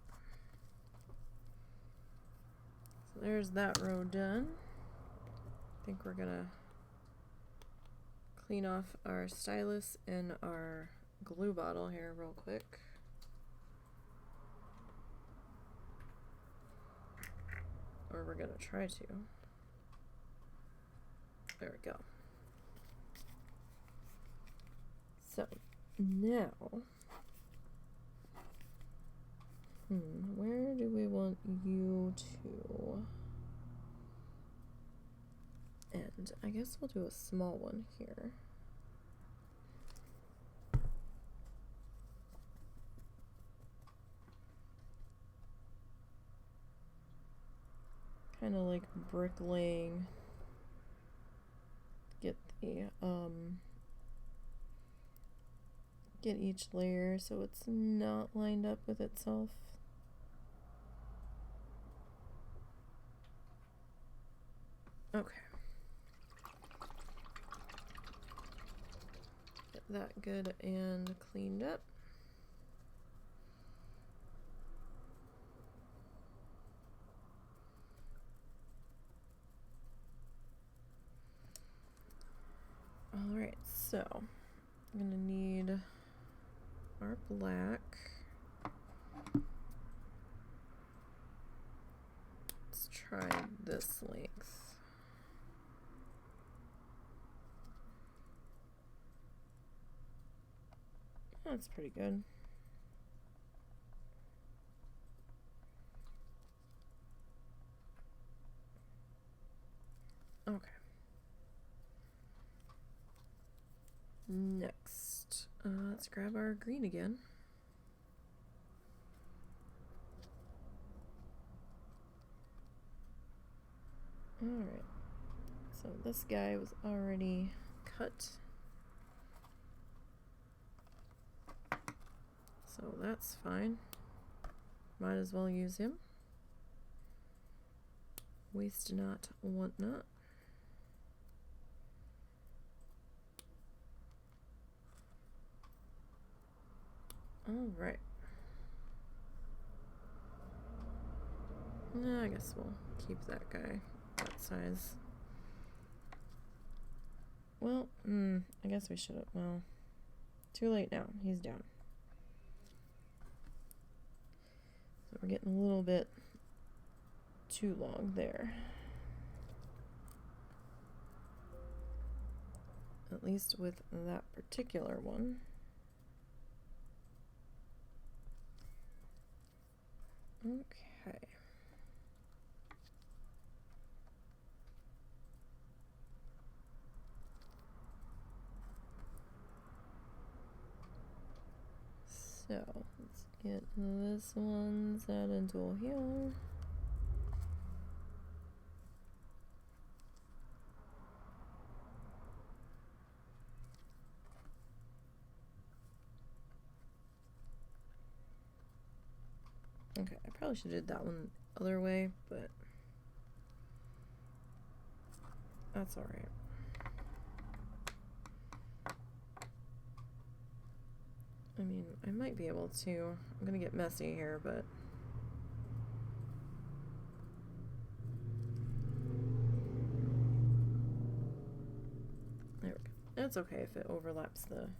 Speaker 1: So there's that row done. I think we're gonna clean off our stylus and our glue bottle here real quick. Or we're gonna try to. There we go. So now, where do we want you to end? I guess we'll do a small one here. Kind of like bricklaying. Get the get each layer so it's not lined up with itself. Okay. Get that good and cleaned up. Alright, so I'm gonna need our black. Let's try this length. That's pretty good. Okay. Next, let's grab our green again. Alright, so this guy was already cut. So that's fine. Might as well use him. Waste not, want not. Alright. I guess we'll keep that guy that size. Well, I guess we should have. Well, too late now. He's down. So we're getting a little bit too long there. At least with that particular one. Okay. So let's get this one set into here. Okay, I probably should have did that one the other way, but that's alright. I mean, I might be able to. I'm gonna get messy here, but there we go. It's okay if it overlaps the.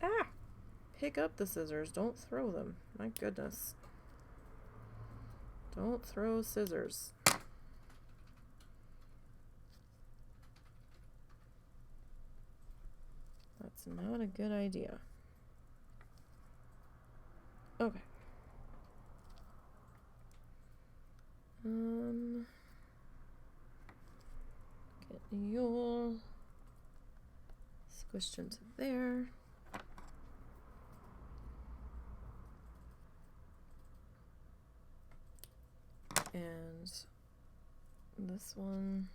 Speaker 1: Ah! Pick up the scissors. Don't throw them. My goodness. Don't throw scissors. That's not a good idea. Okay. Get your squished into there. And this one.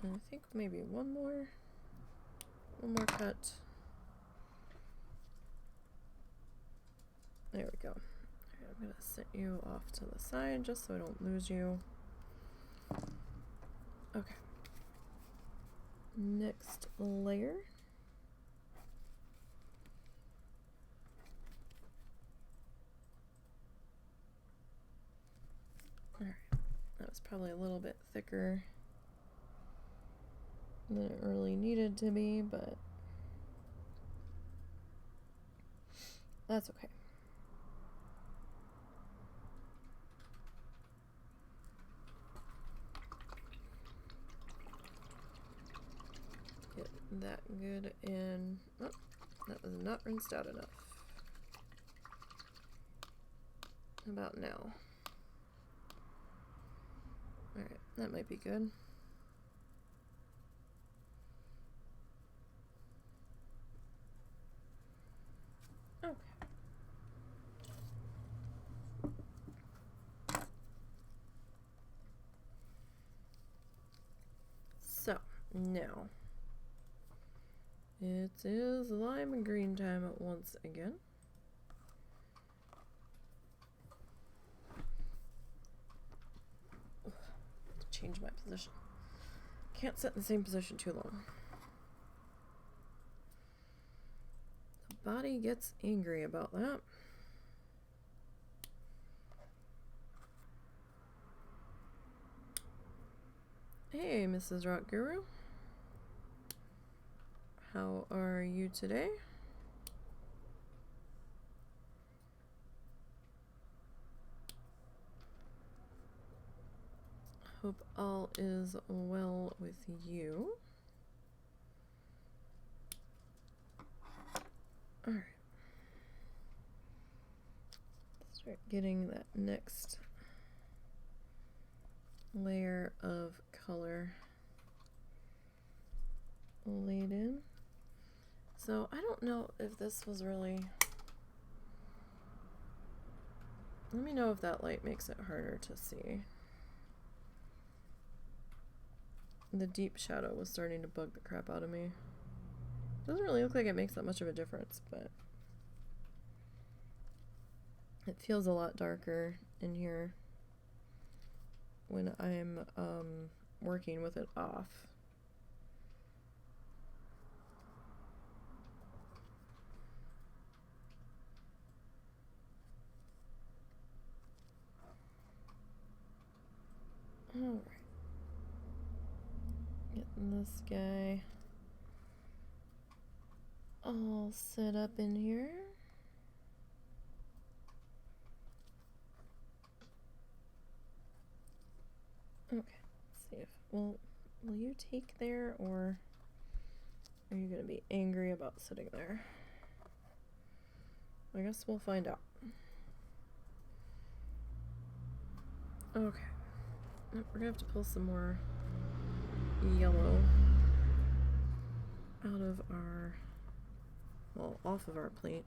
Speaker 1: And I think maybe one more cut. There we go. Okay, I'm gonna set you off to the side just so I don't lose you. Okay. Next layer. probably a little bit thicker than it really needed to be, but that's okay. Get that good in. Oh, that was not rinsed out enough. About now. Alright, that might be good. Okay. So, now it is lime and green time at once again. Change my position. Can't sit in the same position too long. The body gets angry about that. Hey, Mrs. Rock Guru. How are you today? Hope all is well with you. Alright. Start getting that next layer of color laid in. So I don't know if this was really... Let me know if that light makes it harder to see. The deep shadow was starting to bug the crap out of me. Doesn't really look like it makes that much of a difference, but it feels a lot darker in here when I'm working with it off. Alright. Getting this guy all set up in here. Okay, let's see if will you take there, or are you gonna be angry about sitting there? I guess we'll find out. Okay. We're gonna have to pull some more yellow out of our, well, off of our plate.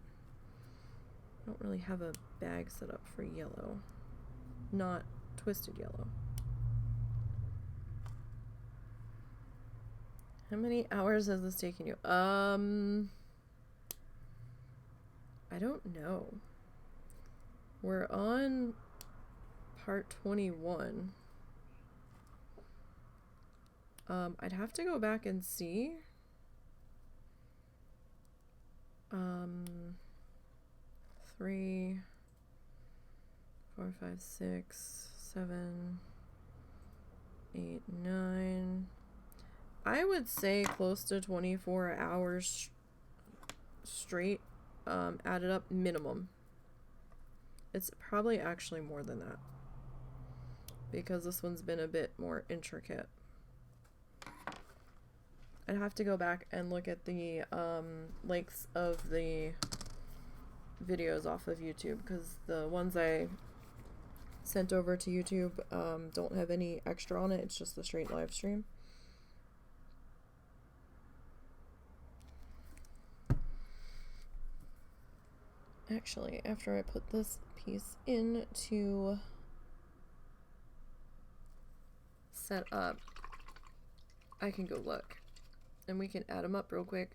Speaker 1: I don't really have a bag set up for yellow, not twisted yellow. How many hours has this taken you? I don't know. We're on part 21. I'd have to go back and see. 3, 4, 5, 6, 7, 8, 9. I would say close to 24 hours straight, added up minimum. It's probably actually more than that, because this one's been a bit more intricate. I'd have to go back and look at the lengths of the videos off of YouTube, because the ones I sent over to YouTube don't have any extra on it. It's just the straight live stream. Actually, after I put this piece in to set up, I can go look and we can add them up real quick.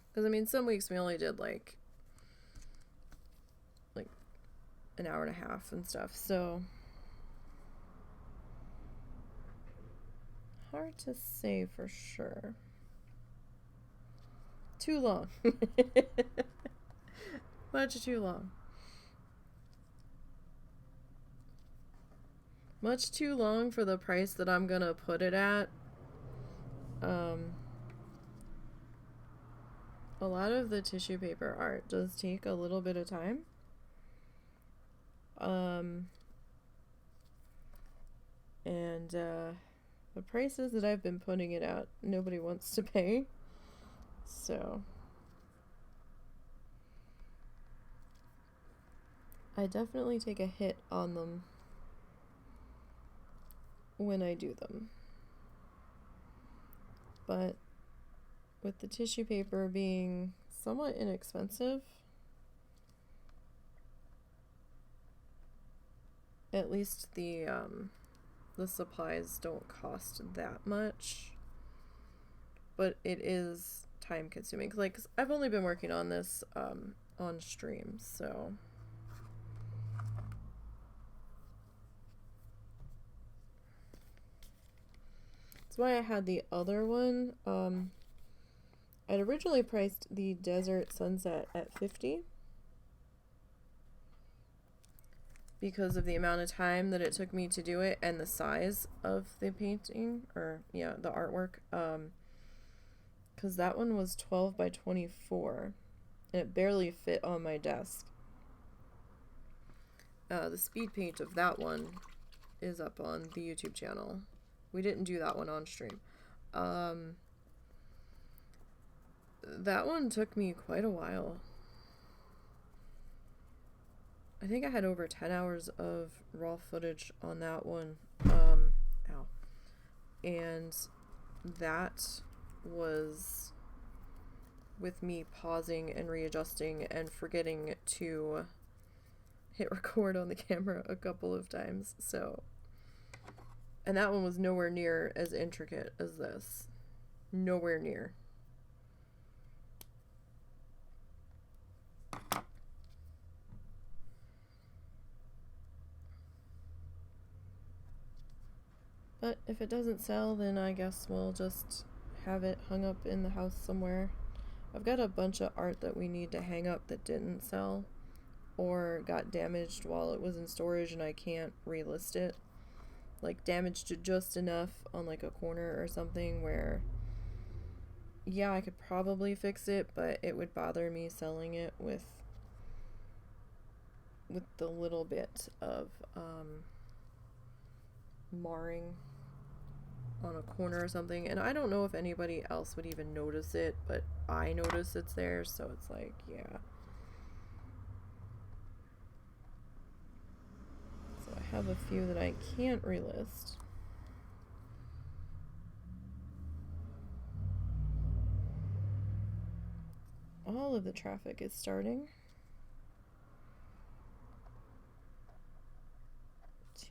Speaker 1: Because I mean, some weeks we only did like an hour and a half and stuff, so hard to say for sure. too long. Much too long. Much too long for the price that I'm gonna put it at. A lot of the tissue paper art does take a little bit of time. The prices that I've been putting it at, nobody wants to pay. So I definitely take a hit on them when I do them. But with the tissue paper being somewhat inexpensive, at least the supplies don't cost that much, but it is time consuming. Like, 'cause I've only been working on this on stream, so that's why I had the other one. I'd originally priced the Desert Sunset at $50 because of the amount of time that it took me to do it and the size of the painting, or yeah, the artwork. Because that one was 12 by 24 and it barely fit on my desk. The speed paint of that one is up on the YouTube channel. We didn't do that one on stream. That one took me quite a while. I think I had over 10 hours of raw footage on that one. Ow. And that was with me pausing and readjusting and forgetting to hit record on the camera a couple of times. So, and that one was nowhere near as intricate as this. Nowhere near. But if it doesn't sell, then I guess we'll just have it hung up in the house somewhere. I've got a bunch of art that we need to hang up that didn't sell or got damaged while it was in storage and I can't relist it. Like, damaged just enough on like a corner or something where, yeah, I could probably fix it, but it would bother me selling it with the little bit of marring on a corner or something. And I don't know if anybody else would even notice it, but I notice it's there, so it's like, yeah. So I have a few that I can't relist. All of the traffic is starting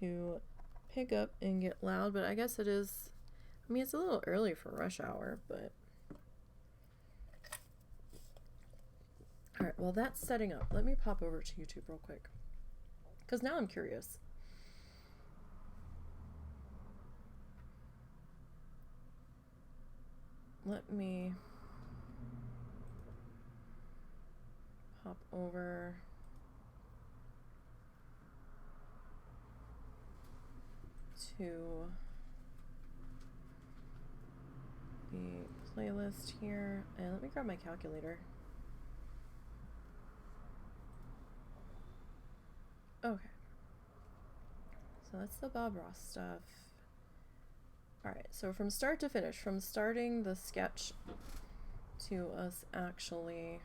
Speaker 1: to pick up and get loud, but I guess it is, I mean, it's a little early for rush hour, but all right, well, that's setting up. Let me pop over to YouTube real quick because now I'm curious. Let me hop over to the playlist here, and let me grab my calculator. Okay, so that's the Bob Ross stuff. Alright, so from start to finish, from starting the sketch to us actually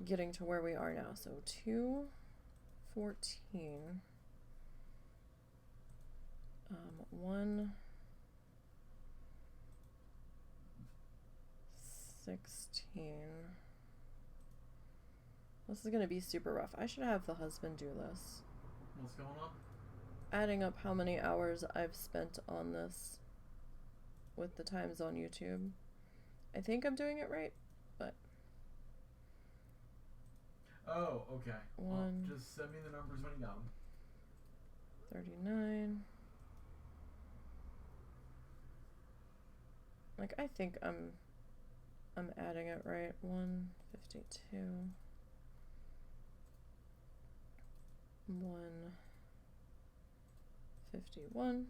Speaker 1: getting to where we are now. So 214, 116. This is gonna be super rough. I should have the husband do this.
Speaker 2: What's going on?
Speaker 1: Adding up how many hours I've spent on this with the times on YouTube. I think I'm doing it right, but
Speaker 2: oh, okay. Well, just send me the numbers when you got them.
Speaker 1: 39. Like, I think I'm adding it right. 152. 151.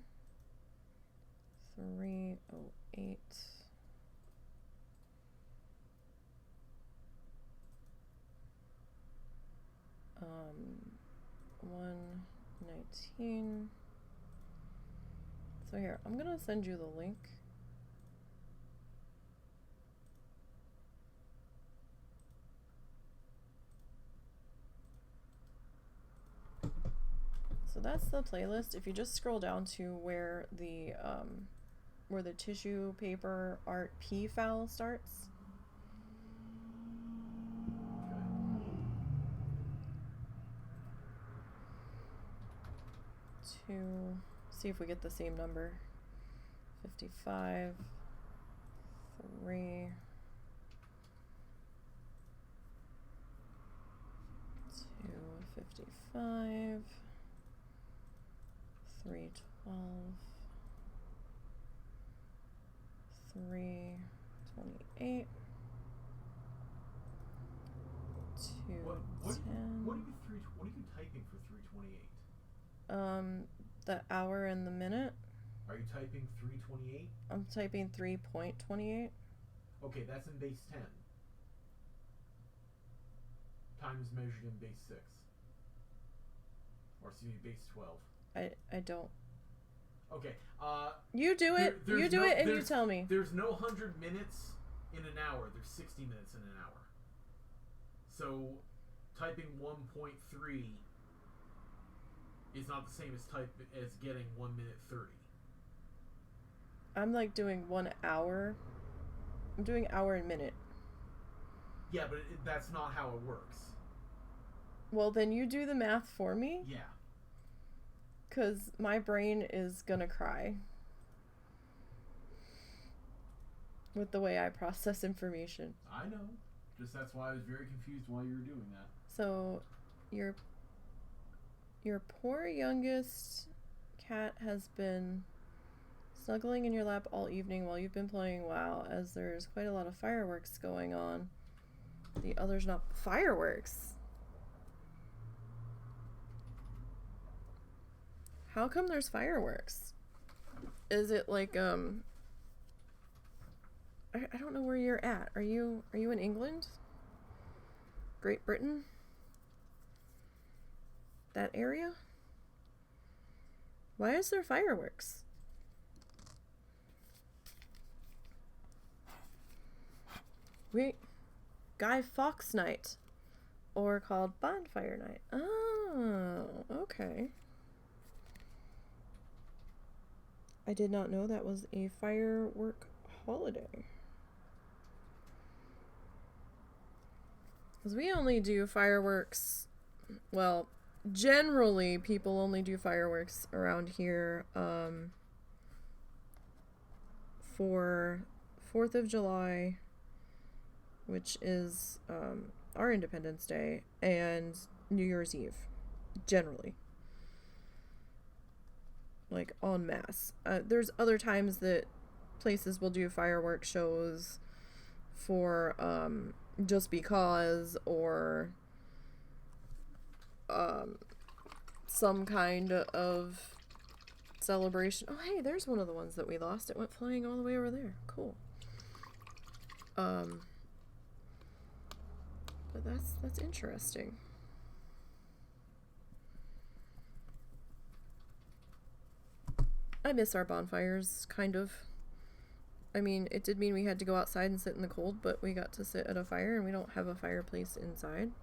Speaker 1: 308. 119. So here, I'm gonna send you the link. So that's the playlist. If you just scroll down to where the tissue paper art Peafowl starts. To see if we get the same number. 55, 3, 255, 312, 328, 210.
Speaker 2: What are you typing for 328?
Speaker 1: The hour and the minute.
Speaker 2: Are you typing 328?
Speaker 1: I'm typing 3.28.
Speaker 2: Okay, that's in base 10. Time is measured in base 6. Or excuse me, base 12.
Speaker 1: I don't.
Speaker 2: Okay.
Speaker 1: You do it. You do it and you tell me.
Speaker 2: There's no 100 minutes in an hour. There's 60 minutes in an hour. So typing 1.3 is not the same as getting 1 minute 30.
Speaker 1: I'm like doing 1 hour. I'm doing hour and minute.
Speaker 2: Yeah, but that's not how it works.
Speaker 1: Well, then you do the math for me.
Speaker 2: Yeah.
Speaker 1: Because my brain is gonna cry with the way I process information.
Speaker 2: I know. Just that's why I was very confused while you were doing that.
Speaker 1: So, your poor youngest cat has been snuggling in your lap all evening while you've been playing WoW, as there's quite a lot of fireworks going on. The other's not fireworks. How come there's fireworks? Is it like I don't know where you're at. Are you in England? Great Britain? That area? Why is there fireworks? Wait, Guy Fawkes Night, or called Bonfire Night. Oh, okay. I did not know that was a firework holiday. Because we only do fireworks, well, generally people only do fireworks around here for 4th of July, which is our Independence Day, and New Year's Eve, generally. Like, en masse. There's other times that places will do fireworks shows for just because, or some kind of celebration. Oh, hey, there's one of the ones that we lost. It went flying all the way over there. Cool. But that's interesting. I miss our bonfires, kind of. I mean, it did mean we had to go outside and sit in the cold, but we got to sit at a fire, and we don't have a fireplace inside.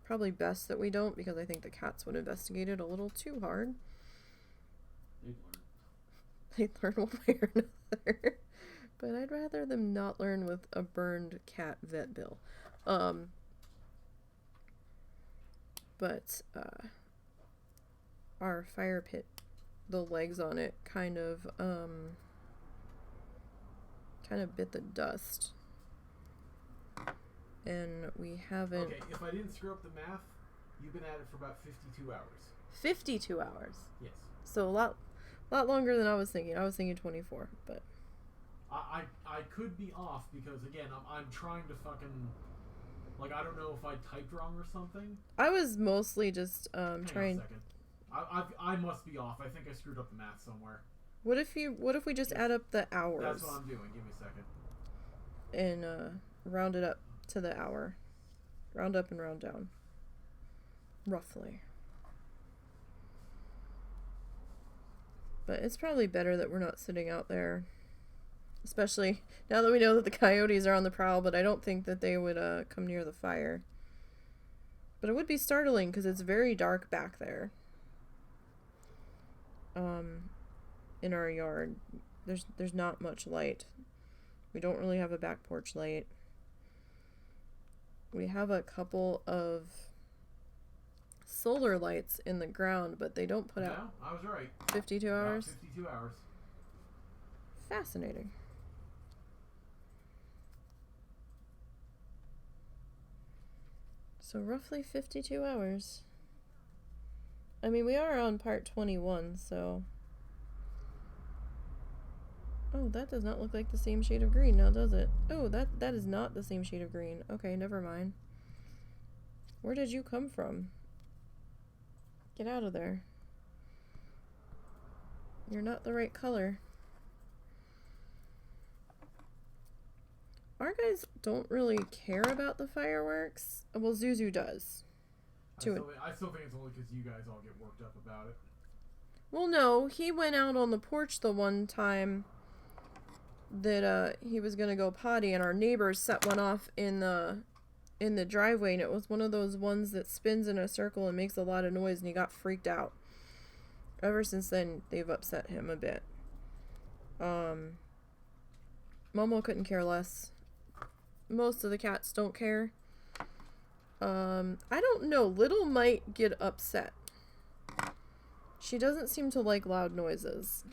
Speaker 1: Probably best that we don't, because I think the cats would investigate it a little too hard. They'd learn one way or another. But I'd rather them not learn with a burned cat vet bill. But our fire pit, the legs on it kind of bit the dust, and we haven't.
Speaker 2: Okay, if I didn't screw up the math, you've been at it for about 52 hours.
Speaker 1: 52 hours.
Speaker 2: Yes.
Speaker 1: So a A lot longer than I was thinking. I was thinking 24, but...
Speaker 2: I could be off because, again, I'm trying to fucking... Like, I don't know if I typed wrong or something.
Speaker 1: I was mostly just
Speaker 2: Hang on
Speaker 1: trying...
Speaker 2: a second. I must be off. I think I screwed up the math somewhere.
Speaker 1: What if we just add up the hours?
Speaker 2: That's what I'm doing. Give me a second.
Speaker 1: And round it up to the hour. Round up and round down. Roughly. But it's probably better that we're not sitting out there. Especially now that we know that the coyotes are on the prowl, but I don't think that they would come near the fire. But it would be startling because it's very dark back there. In our yard. There's not much light. We don't really have a back porch light. We have a couple of solar lights in the ground, but they don't put out...
Speaker 2: I was right.
Speaker 1: 52 hours?
Speaker 2: 52 hours.
Speaker 1: Fascinating. So roughly 52 hours. I mean, we are on part 21, so... Oh, that does not look like the same shade of green now, does it? Oh, that is not the same shade of green. Okay, never mind. Where did you come from? Get out of there. You're not the right color. Our guys don't really care about the fireworks. Well, Zuzu does.
Speaker 2: I still think it's only because you guys all get worked up about it. Well,
Speaker 1: no, he went out on the porch the one time that he was gonna go potty, and our neighbors set one off in the driveway, and it was one of those ones that spins in a circle and makes a lot of noise, and he got freaked out. Ever since then, they've upset him a bit. Momo couldn't care less. Most of the cats don't care. I don't know. Little might get upset. She doesn't seem to like loud noises.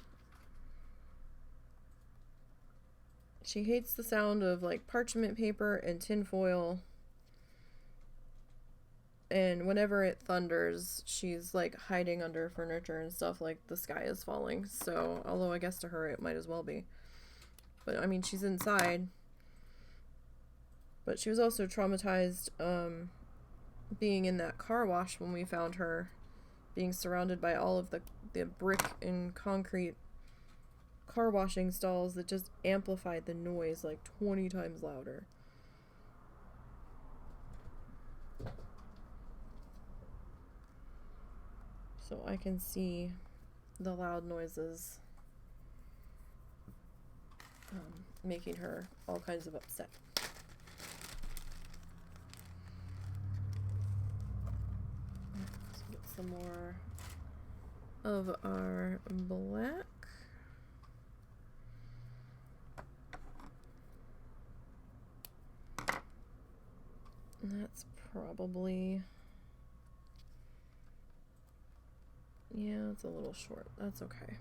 Speaker 1: She hates the sound of, like, parchment paper and tinfoil. And whenever it thunders, she's, like, hiding under furniture and stuff like the sky is falling. So, although I guess to her it might as well be. But, I mean, she's inside. But she was also traumatized being in that car wash when we found her. Being surrounded by all of the brick and concrete car washing stalls that just amplified the noise like 20 times louder. So I can see the loud noises making her all kinds of upset. Let's get some more of our black. That's probably... Yeah, it's a little short. That's okay.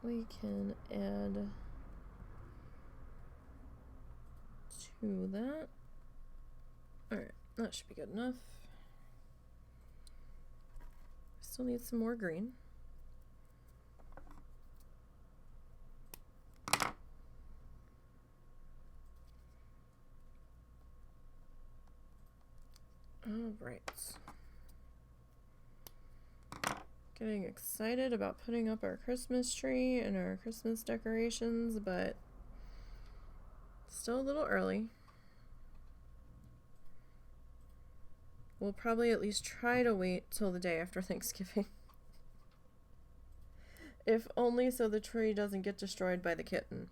Speaker 1: We can add to that. Alright, that should be good enough. Still need some more green. Alright. Getting excited about putting up our Christmas tree and our Christmas decorations, but still a little early. We'll probably at least try to wait till the day after Thanksgiving. If only so the tree doesn't get destroyed by the kitten.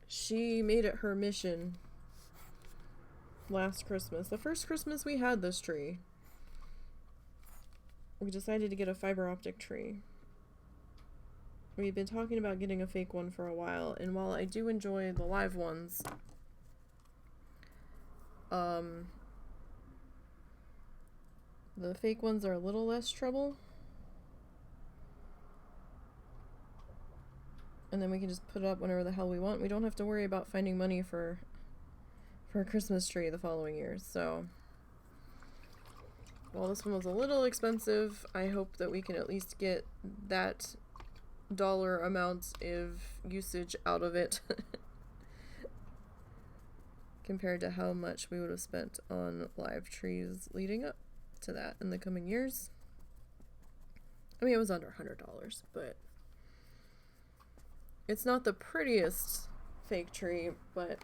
Speaker 1: She made it her mission last Christmas. The first Christmas we had this tree, we decided to get a fiber optic tree. We've been talking about getting a fake one for a while, and while I do enjoy the live ones, the fake ones are a little less trouble. And then we can just put it up whenever the hell we want. We don't have to worry about finding money for a Christmas tree the following year, so. while this one was a little expensive, I hope that we can at least get that dollar amount of usage out of it compared to how much we would have spent on live trees leading up to that in the coming years. I mean, it was under $100, but it's not the prettiest fake tree, but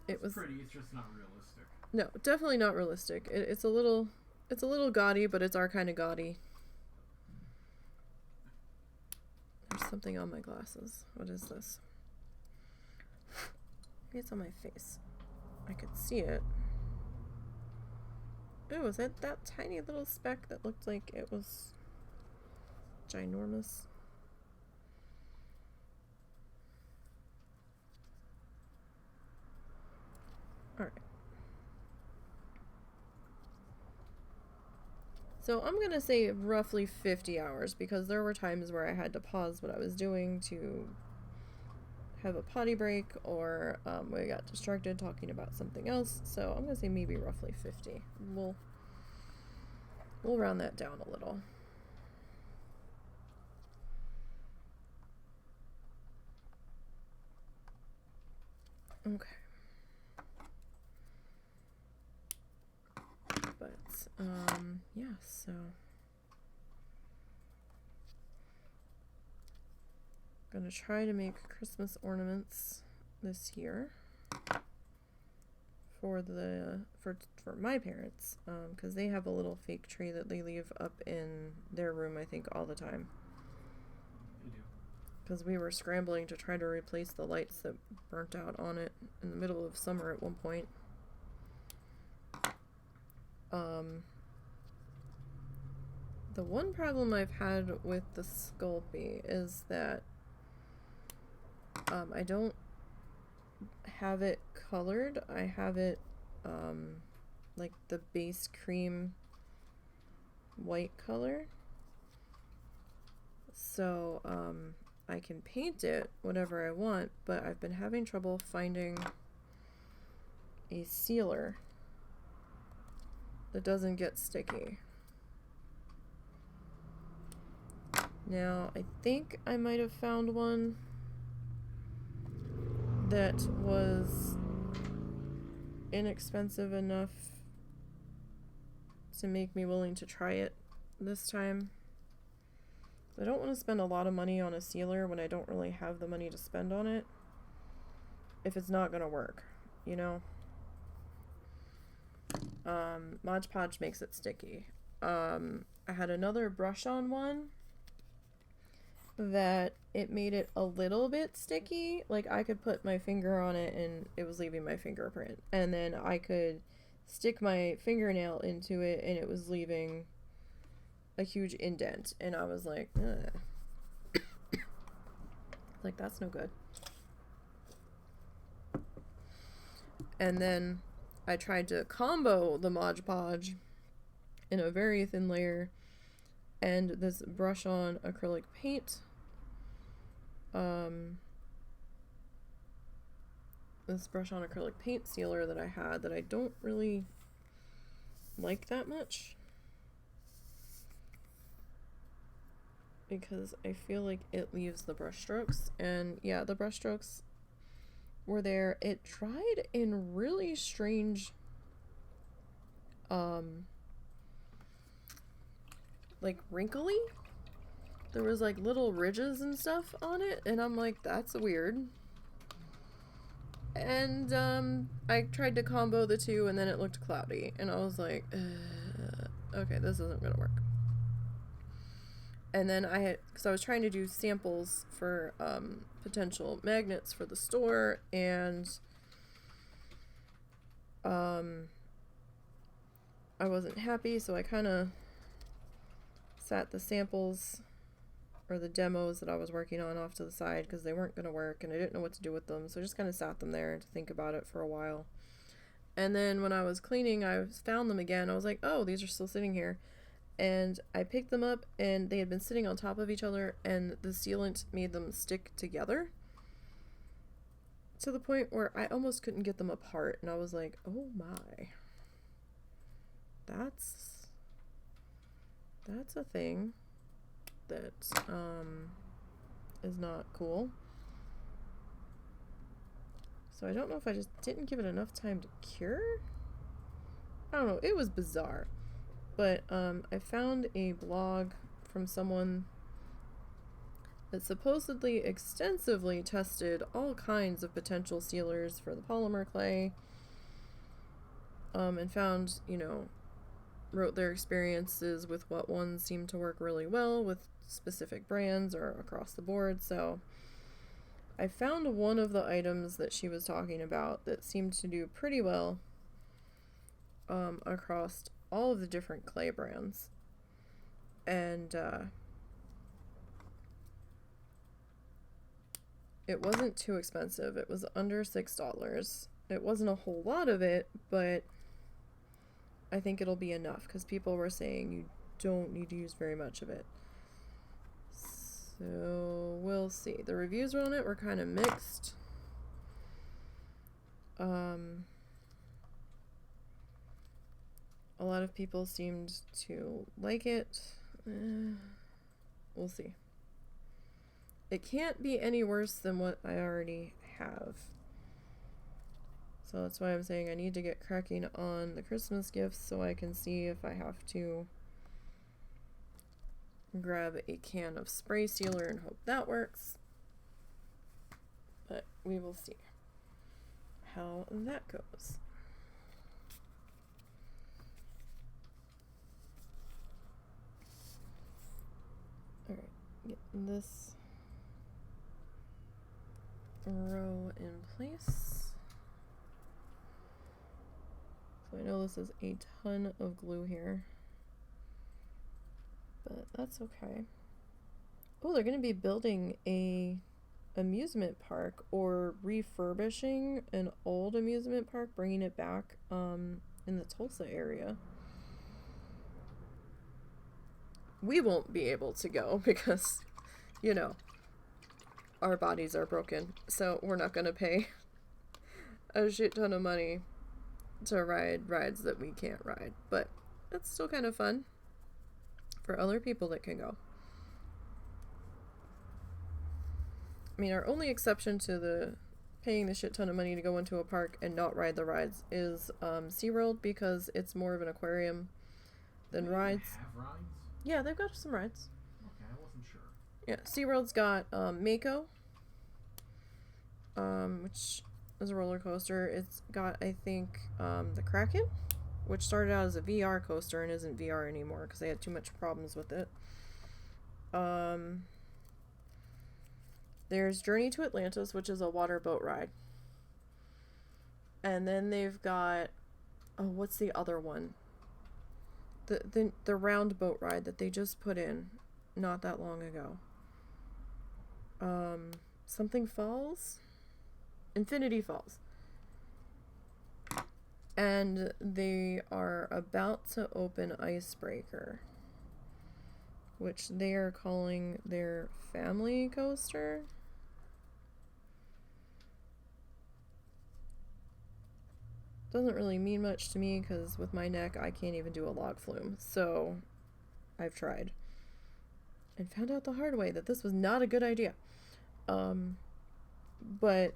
Speaker 1: it was
Speaker 2: pretty. It's just not realistic.
Speaker 1: No, definitely not realistic. It's a little gaudy, but it's our kind of gaudy. There's something on my glasses. What is this? Maybe it's on my face. I could see it. Oh, is it that tiny little speck that looked like it was ginormous? Alright. So I'm going to say roughly 50 hours because there were times where I had to pause what I was doing to have a potty break or we got distracted talking about something else. So I'm going to say maybe roughly 50. We'll round that down a little. Okay. But, yeah, so I'm gonna try to make Christmas ornaments this year for my parents, because they have a little fake tree that they leave up in their room, I think, all the time.
Speaker 2: They do.
Speaker 1: Because we were scrambling to try to replace the lights that burnt out on it in the middle of summer at one point. The one problem I've had with the Sculpey is that I don't have it colored. I have it like the base cream white color. So I can paint it whatever I want, but I've been having trouble finding a sealer that doesn't get sticky. Now, I think I might have found one that was inexpensive enough to make me willing to try it this time. I don't want to spend a lot of money on a sealer when I don't really have the money to spend on it if it's not going to work, you know? Mod Podge makes it sticky. I had another brush on one that it made it a little bit sticky. Like I could put my finger on it and it was leaving my fingerprint. And then I could stick my fingernail into it and it was leaving a huge indent. And I was like, ugh. Like that's no good. And then I tried to combo the Mod Podge in a very thin layer and this brush on acrylic paint. This brush on acrylic paint sealer that I had that I don't really like that much because I feel like it leaves the brush strokes, and yeah, the brush strokes were there. It dried in really strange like wrinkly. There was like little ridges and stuff on it, and I'm like, that's weird. And I tried to combo the two and then it looked cloudy and I was like, okay, this isn't gonna work. And then because I was trying to do samples for potential magnets for the store, and I wasn't happy, so I kind of sat the samples or the demos that I was working on off to the side because they weren't going to work and I didn't know what to do with them, so I just kind of sat them there to think about it for a while. And then when I was cleaning, I found them again. I was like, oh, these are still sitting here. And I picked them up and they had been sitting on top of each other and the sealant made them stick together to the point where I almost couldn't get them apart. And I was like, oh my, that's that's a thing that is not cool. So I don't know if I just didn't give it enough time to cure. I don't know. It was bizarre. But I found a blog from someone that supposedly extensively tested all kinds of potential sealers for the polymer clay. And found, you know, wrote their experiences with what ones seemed to work really well with specific brands or across the board. So I found one of the items that she was talking about that seemed to do pretty well across all of the different clay brands. And it wasn't too expensive. It was under $6. It wasn't a whole lot of it, but I think it'll be enough because people were saying you don't need to use very much of it. So we'll see. The reviews on it were kind of mixed. A lot of people seemed to like it. We'll see. It can't be any worse than what I already have. So that's why I'm saying I need to get cracking on the Christmas gifts so I can see if I have to grab a can of spray sealer and hope that works. But we will see how that goes. Alright, get this row in place. So I know this is a ton of glue here, but that's okay. Oh, they're going to be building a amusement park or refurbishing an old amusement park, bringing it back in the Tulsa area. We won't be able to go because, you know, our bodies are broken, so we're not going to pay a shit ton of money to ride rides that we can't ride, but it's still kind of fun for other people that can go. I mean, our only exception to the paying the shit ton of money to go into a park and not ride the rides is SeaWorld, because it's more of an aquarium than rides.
Speaker 2: Have rides?
Speaker 1: Yeah, they've got some rides.
Speaker 2: Okay, I wasn't sure.
Speaker 1: Yeah, SeaWorld's got Mako, which is a roller coaster. It's got, I think, the Kraken, which started out as a VR coaster and isn't VR anymore because they had too much problems with it. There's Journey to Atlantis, which is a water boat ride. And then they've got, oh, what's the other one? The round boat ride that they just put in not that long ago. Something Falls? Infinity Falls. And they are about to open Icebreaker, which they are calling their family coaster. Doesn't really mean much to me because with my neck I can't even do a log flume, so I've tried and found out the hard way that this was not a good idea. But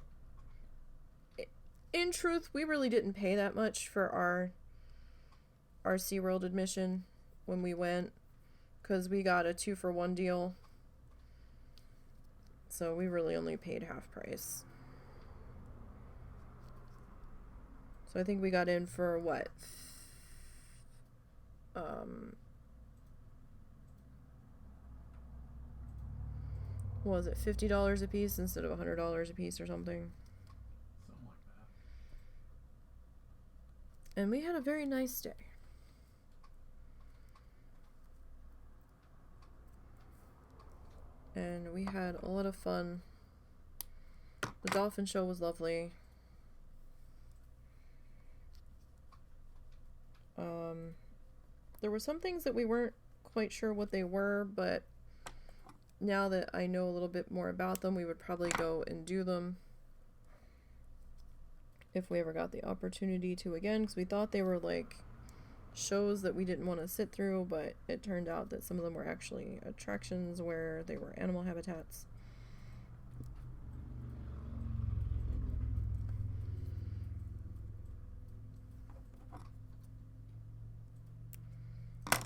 Speaker 1: in truth, we really didn't pay that much for our SeaWorld admission when we went, because we got a 2-for-1 deal, so we really only paid half price. So I think we got in for what? What was it, $50 a piece instead of $100 a piece or something?
Speaker 2: Something like that.
Speaker 1: And we had a very nice day. And we had a lot of fun. The dolphin show was lovely. There were some things that we weren't quite sure what they were, but now that I know a little bit more about them, we would probably go and do them if we ever got the opportunity to again, because we thought they were like shows that we didn't want to sit through, but it turned out that some of them were actually attractions where they were animal habitats.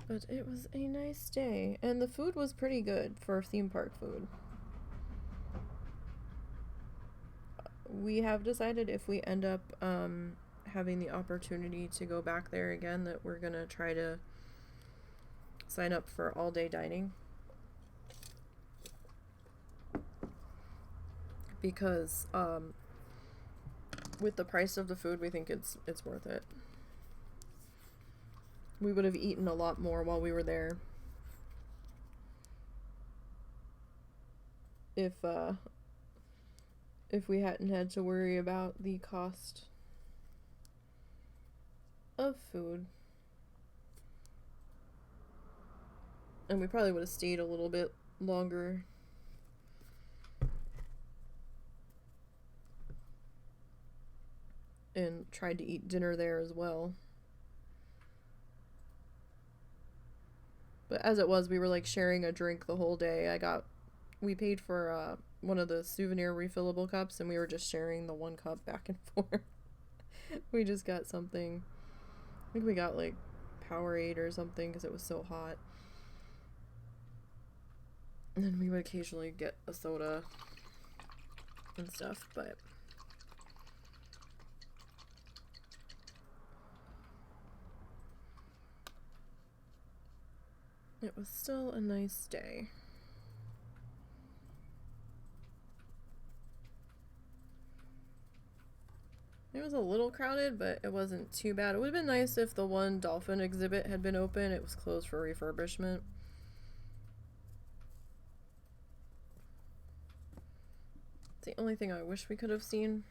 Speaker 1: But it was a nice day, and the food was pretty good for theme park food. We have decided if we end up having the opportunity to go back there again that we're gonna try to sign up for all-day dining, because with the price of the food, we think it's worth it. We would have eaten a lot more while we were there if we hadn't had to worry about the cost of food. And we probably would have stayed a little bit longer. And tried to eat dinner there as well. But as it was, we were like sharing a drink the whole day. We paid for one of the souvenir refillable cups, and we were just sharing the one cup back and forth. We just got something. I think we got like Powerade or something because it was so hot. And then we would occasionally get a soda and stuff, but it was still a nice day. It was a little crowded, but it wasn't too bad. It would have been nice if the one dolphin exhibit had been open. It was closed for refurbishment. It's the only thing I wish we could have seen.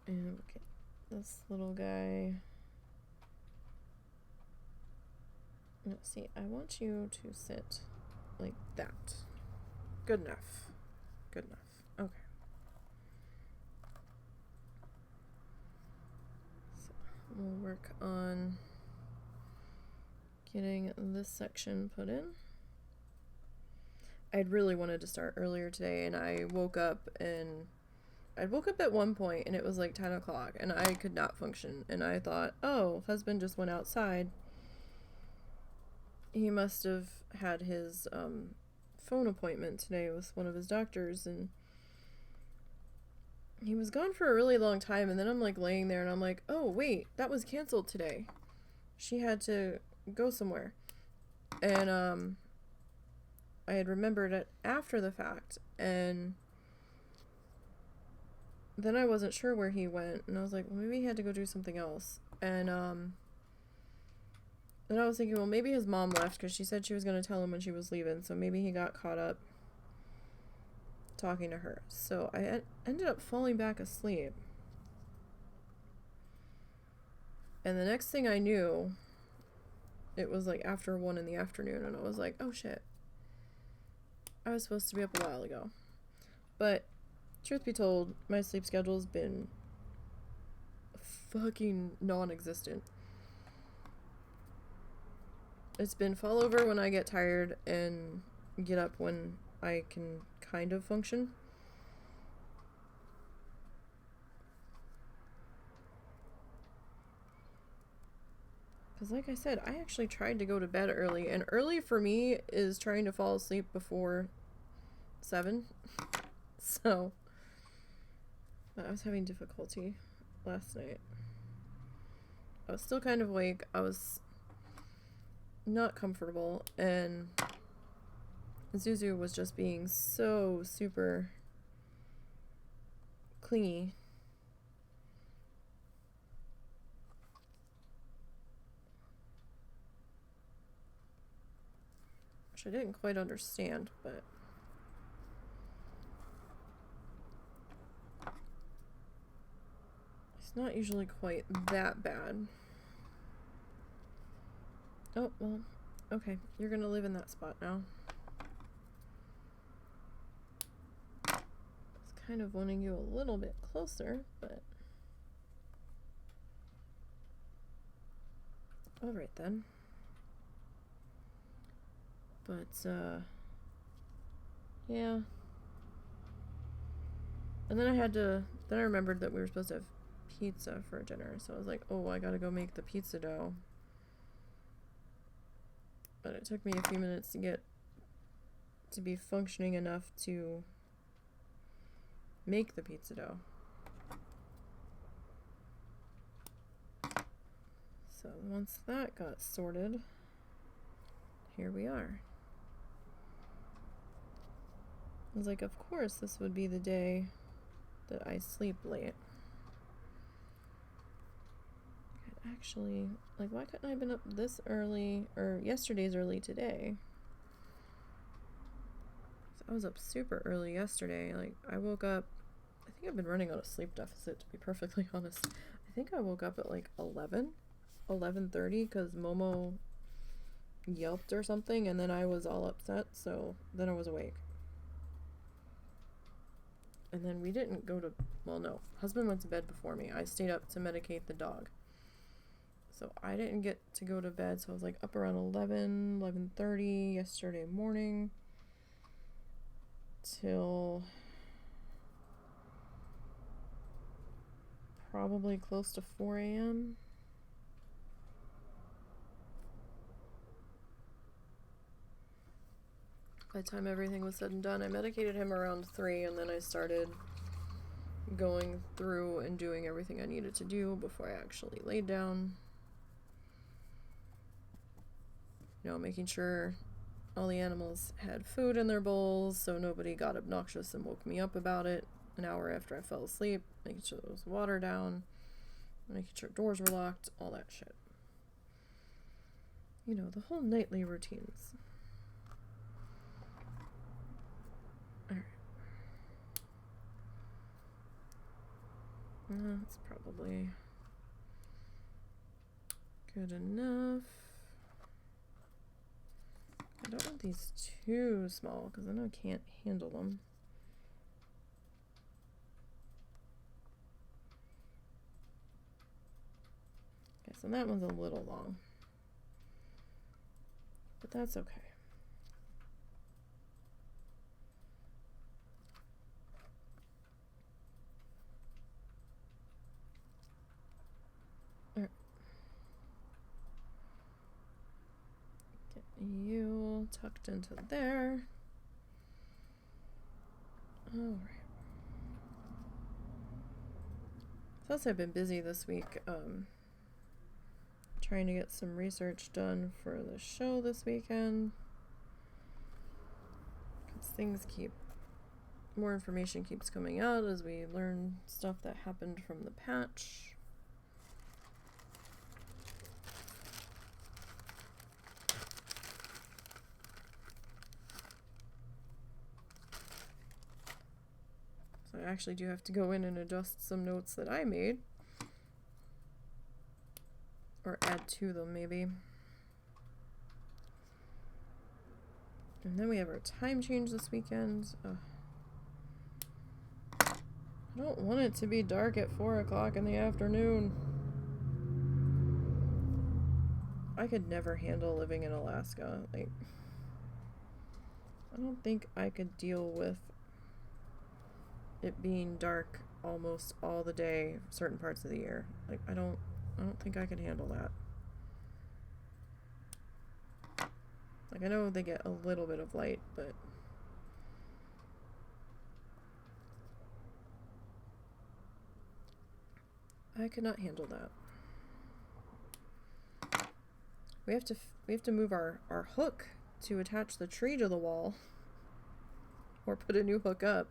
Speaker 1: And look at this little guy. Let's see, I want you to sit like that. Good enough. Good enough. Okay. So we'll work on getting this section put in. I'd really wanted to start earlier today, and I woke up at one point and it was like 10 o'clock and I could not function, and I thought, oh, husband just went outside. He must have had his phone appointment today with one of his doctors, and he was gone for a really long time. And then I'm like laying there and I'm like, oh wait, that was canceled today. She had to go somewhere. And I had remembered it after the fact, and then I wasn't sure where he went, and I was like, well, maybe he had to go do something else. And then I was thinking, well, maybe his mom left because she said she was going to tell him when she was leaving, so maybe he got caught up talking to her. So I ended up falling back asleep. And the next thing I knew, it was like after 1 in the afternoon, and I was like, oh shit, I was supposed to be up a while ago. But truth be told, my sleep schedule's been fucking non-existent. It's been fall over when I get tired and get up when I can kind of function. Because like I said, I actually tried to go to bed early, and early for me is trying to fall asleep before 7. So I was having difficulty last night. I was still kind of awake. I was not comfortable, and Zuzu was just being so super clingy. Which I didn't quite understand, but I It's not usually quite that bad. Oh, well, okay. You're gonna live in that spot now. I was kind of wanting you a little bit closer, but... Alright then. But, yeah. And then I remembered that we were supposed to have pizza for dinner, so I was like, oh, I gotta go make the pizza dough. But it took me a few minutes to be functioning enough to make the pizza dough. So once that got sorted, here we are. I was like, of course this would be the day that I sleep late. Actually, like, why couldn't I have been up this early, or yesterday's early today? I was up super early yesterday. Like, I woke up, I think I've been running on a sleep deficit, to be perfectly honest. I think I woke up at like 11:30, because Momo yelped or something, and then I was all upset, so then I was awake. And then we didn't go to, well, no, husband went to bed before me. I stayed up to medicate the dog. So I didn't get to go to bed, so I was like up around 11:30 yesterday morning till probably close to 4 a.m. By the time everything was said and done, I medicated him around 3, and then I started going through and doing everything I needed to do before I actually laid down. You know, making sure all the animals had food in their bowls so nobody got obnoxious and woke me up about it an hour after I fell asleep, making sure there was water down, making sure doors were locked, all that shit. You know, the whole nightly routines. Alright. That's probably good enough. I don't want these too small because I know I can't handle them. Okay, so that one's a little long, but that's okay. All right. Get you tucked into there. All right. Plus, I've been busy this week, trying to get some research done for the show this weekend. Because more information keeps coming out as we learn stuff that happened from the patch. So I actually do have to go in and adjust some notes that I made. Or add to them, maybe. And then we have our time change this weekend. I don't want it to be dark at 4 o'clock in the afternoon. I could never handle living in Alaska. Like, I don't think I could deal with it being dark almost all the day, certain parts of the year. Like, I don't think I can handle that. Like, I know they get a little bit of light, but I could not handle that. We have to move our hook to attach the tree to the wall, or put a new hook up,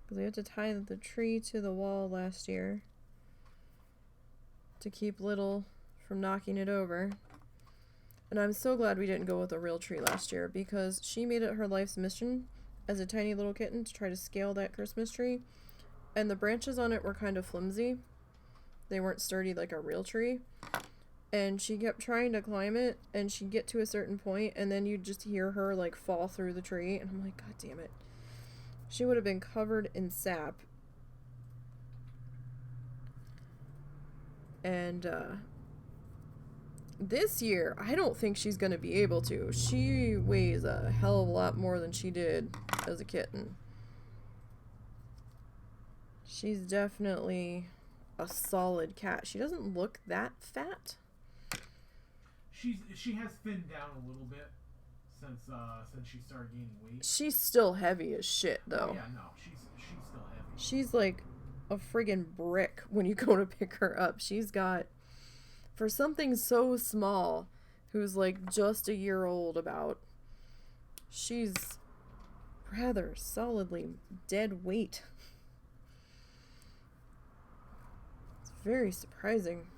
Speaker 1: because we had to tie the tree to the wall last year to keep Little from knocking it over. And I'm so glad we didn't go with a real tree last year, because she made it her life's mission as a tiny little kitten to try to scale that Christmas tree, and the branches on it were kind of flimsy, They weren't sturdy like a real tree. And she kept trying to climb it, and she'd get to a certain point, and then you'd just hear her, like, fall through the tree. And I'm like, God damn it. She would have been covered in sap. And, this year, I don't think she's going to be able to. She weighs a hell of a lot more than she did as a kitten. She's definitely a solid cat. She doesn't look that fat.
Speaker 2: She has thinned down a little bit since she started gaining weight.
Speaker 1: She's still heavy as shit, though.
Speaker 2: Oh, yeah, no, she's still heavy.
Speaker 1: She's like a friggin' brick when you go to pick her up. She's got, for something so small, who's like just a year old about, she's rather solidly dead weight. It's very surprising.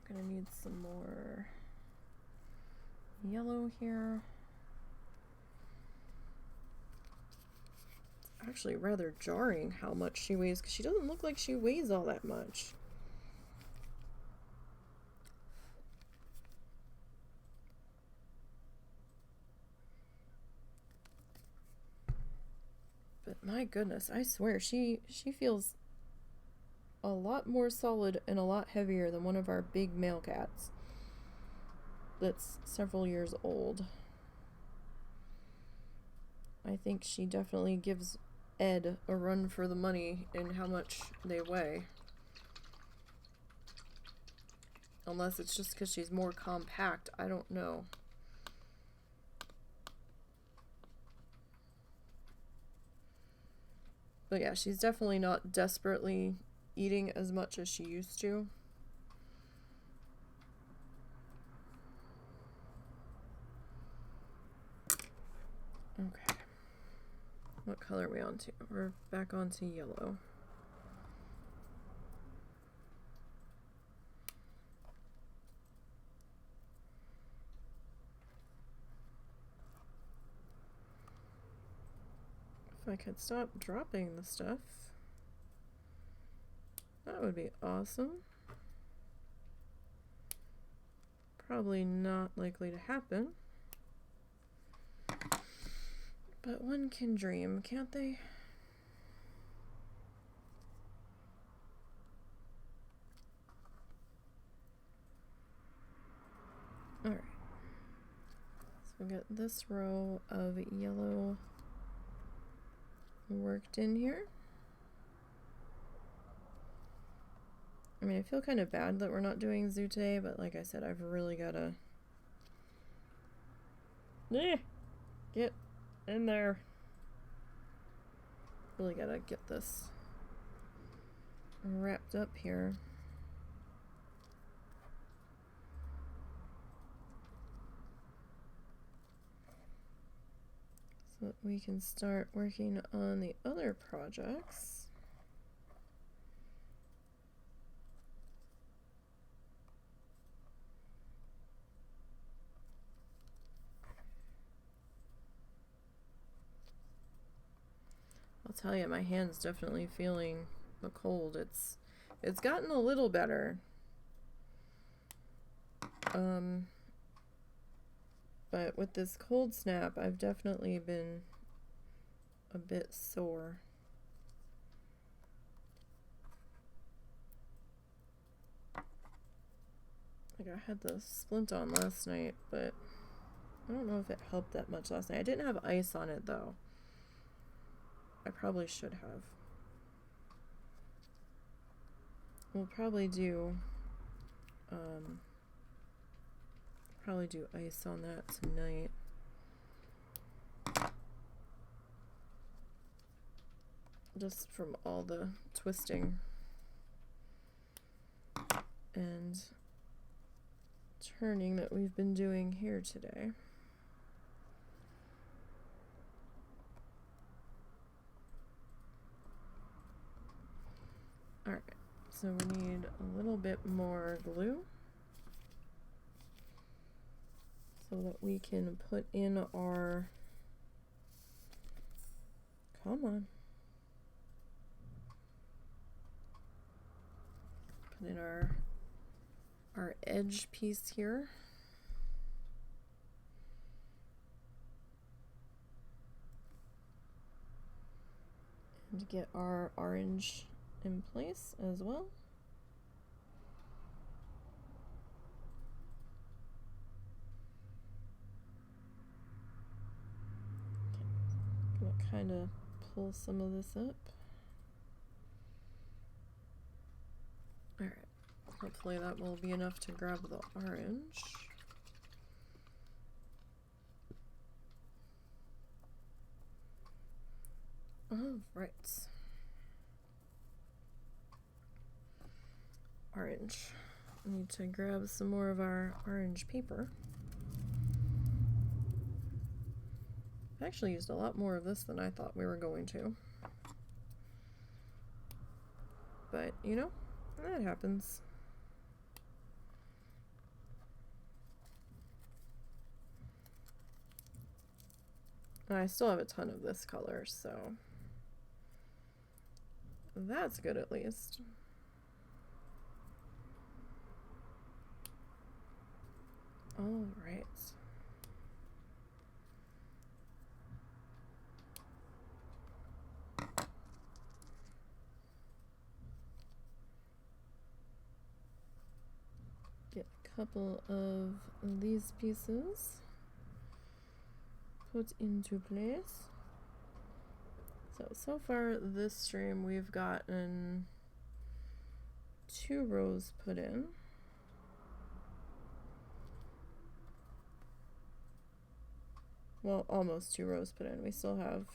Speaker 1: I'm gonna need some more yellow here. It's actually rather jarring how much she weighs, because she doesn't look like she weighs all that much. But my goodness, I swear, she feels a lot more solid and a lot heavier than one of our big male cats that's several years old. I think she definitely gives Ed a run for the money in how much they weigh. Unless it's just because she's more compact, I don't know. But yeah, she's definitely not desperately eating as much as she used to. Okay. What color are we on to? We're back on to yellow. If I could stop dropping the stuff, that would be awesome. Probably not likely to happen. But one can dream, can't they? Alright. So we got this row of yellow worked in here. I mean, I feel kind of bad that we're not doing zoo today, but like I said, I've really gotta get in there. Really gotta get this wrapped up here. So that we can start working on the other projects. I'll tell you, my hand's definitely feeling the cold. It's gotten a little better. But with this cold snap, I've definitely been a bit sore. Like, I had the splint on last night, but I don't know if it helped that much last night. I didn't have ice on it, though. I probably should have. We'll probably do ice on that tonight. Just from all the twisting and turning that we've been doing here today. Alright, so we need a little bit more glue so that we can put in our, come on, put in our edge piece here. And get our orange in place as well. Okay. Gonna kind of pull some of this up. Alright, hopefully that will be enough to grab the orange. Alright. Orange. We need to grab some more of our orange paper. I actually used a lot more of this than I thought we were going to. But, you know, that happens. I still have a ton of this color, so that's good at least. All right. Get a couple of these pieces put into place. So far this stream we've gotten 2 rows put in. Well, almost 2 rows put in. We still have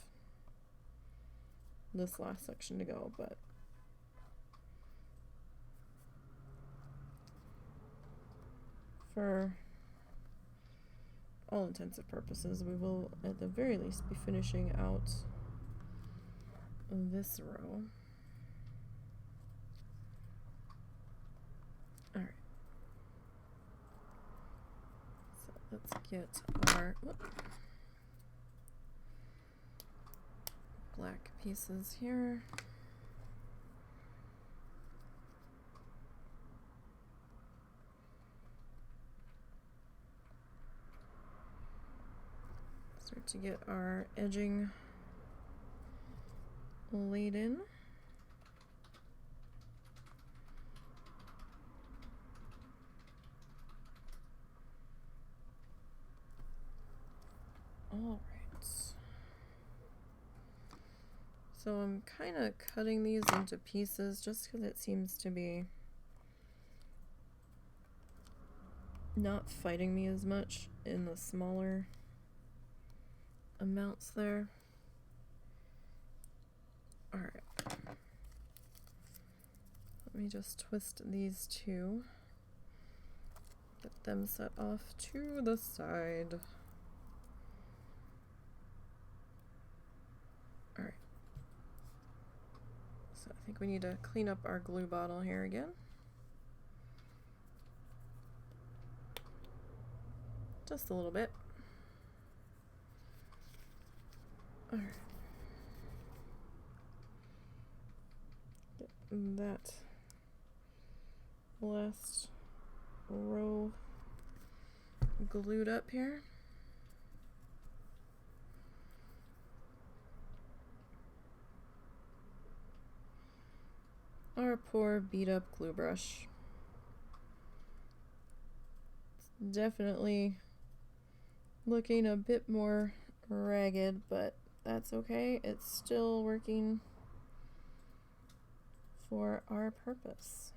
Speaker 1: this last section to go, but for all intents and purposes, we will at the very least be finishing out this row. All right. So let's get our black pieces here. Start to get our edging laid in. All right. So I'm kind of cutting these into pieces just because it seems to be not fighting me as much in the smaller amounts there. All right. Let me just twist these 2. Get them set off to the side. All right. So I think we need to clean up our glue bottle here again. Just a little bit. All right. Get that last row glued up here. Our poor beat up glue brush. It's definitely looking a bit more ragged, but that's okay. It's still working for our purpose.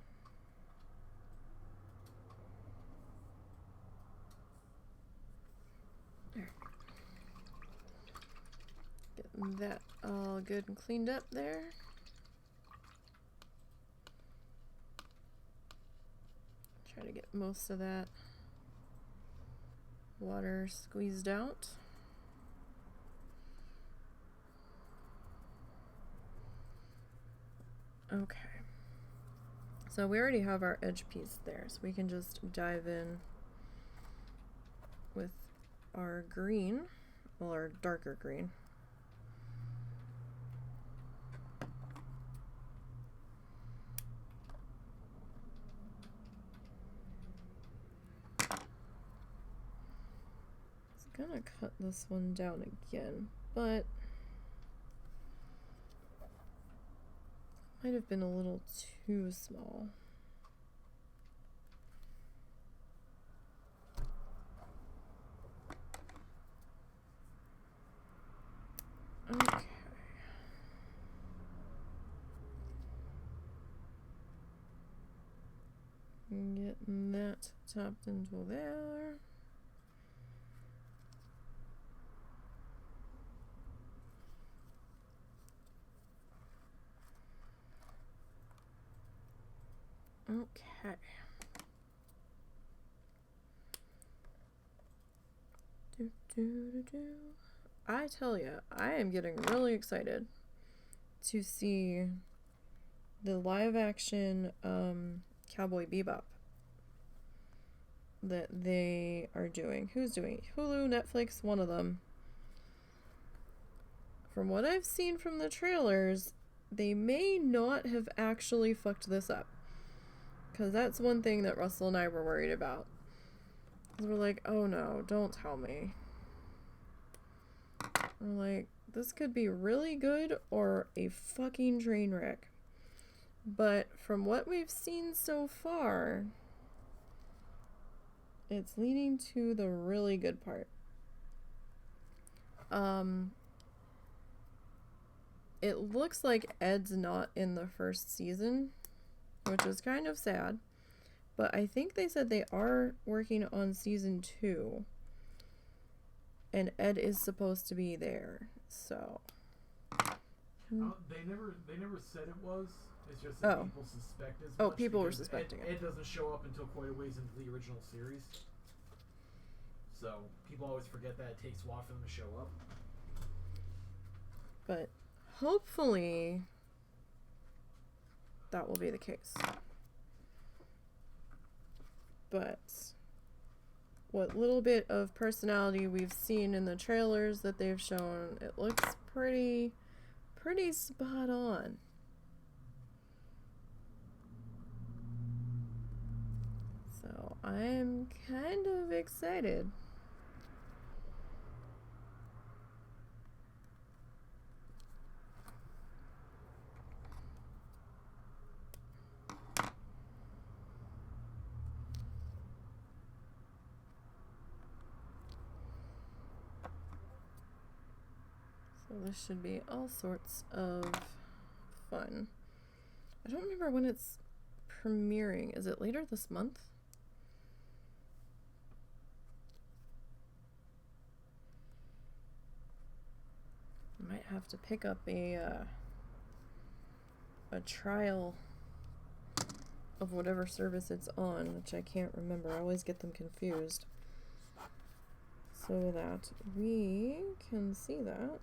Speaker 1: Getting that all good and cleaned up there. Try to get most of that water squeezed out. Okay, so we already have our edge piece there, so we can just dive in with our green, well, our darker green. gonna cut this one down again, but might have been a little too small. Okay. Getting that tapped into there. Okay. I tell you, I am getting really excited to see the live action Cowboy Bebop that they are doing. Who's doing it? Hulu, Netflix, one of them. From what I've seen from the trailers, they may not have actually fucked this up. Because that's one thing that Russell and I were worried about. We're like, oh no, don't tell me. We're like, this could be really good or a fucking train wreck. But from what we've seen so far, it's leading to the really good part. It looks like Ed's not in the first season, which is kind of sad. But I think they said they are working on season 2. And Ed is supposed to be there. So
Speaker 2: they never said it was. It's just that people suspect as much.
Speaker 1: Oh, people were suspecting it.
Speaker 2: Ed doesn't show up until quite a ways into the original series. So people always forget that it takes a while for them to show up.
Speaker 1: But hopefully that will be the case. But what little bit of personality we've seen in the trailers that they've shown, it looks pretty spot on. So I'm kind of excited. So this should be all sorts of fun. I don't remember when it's premiering. Is it later this month? Might have to pick up a trial of whatever service it's on, which I can't remember. I always get them confused. So that we can see that.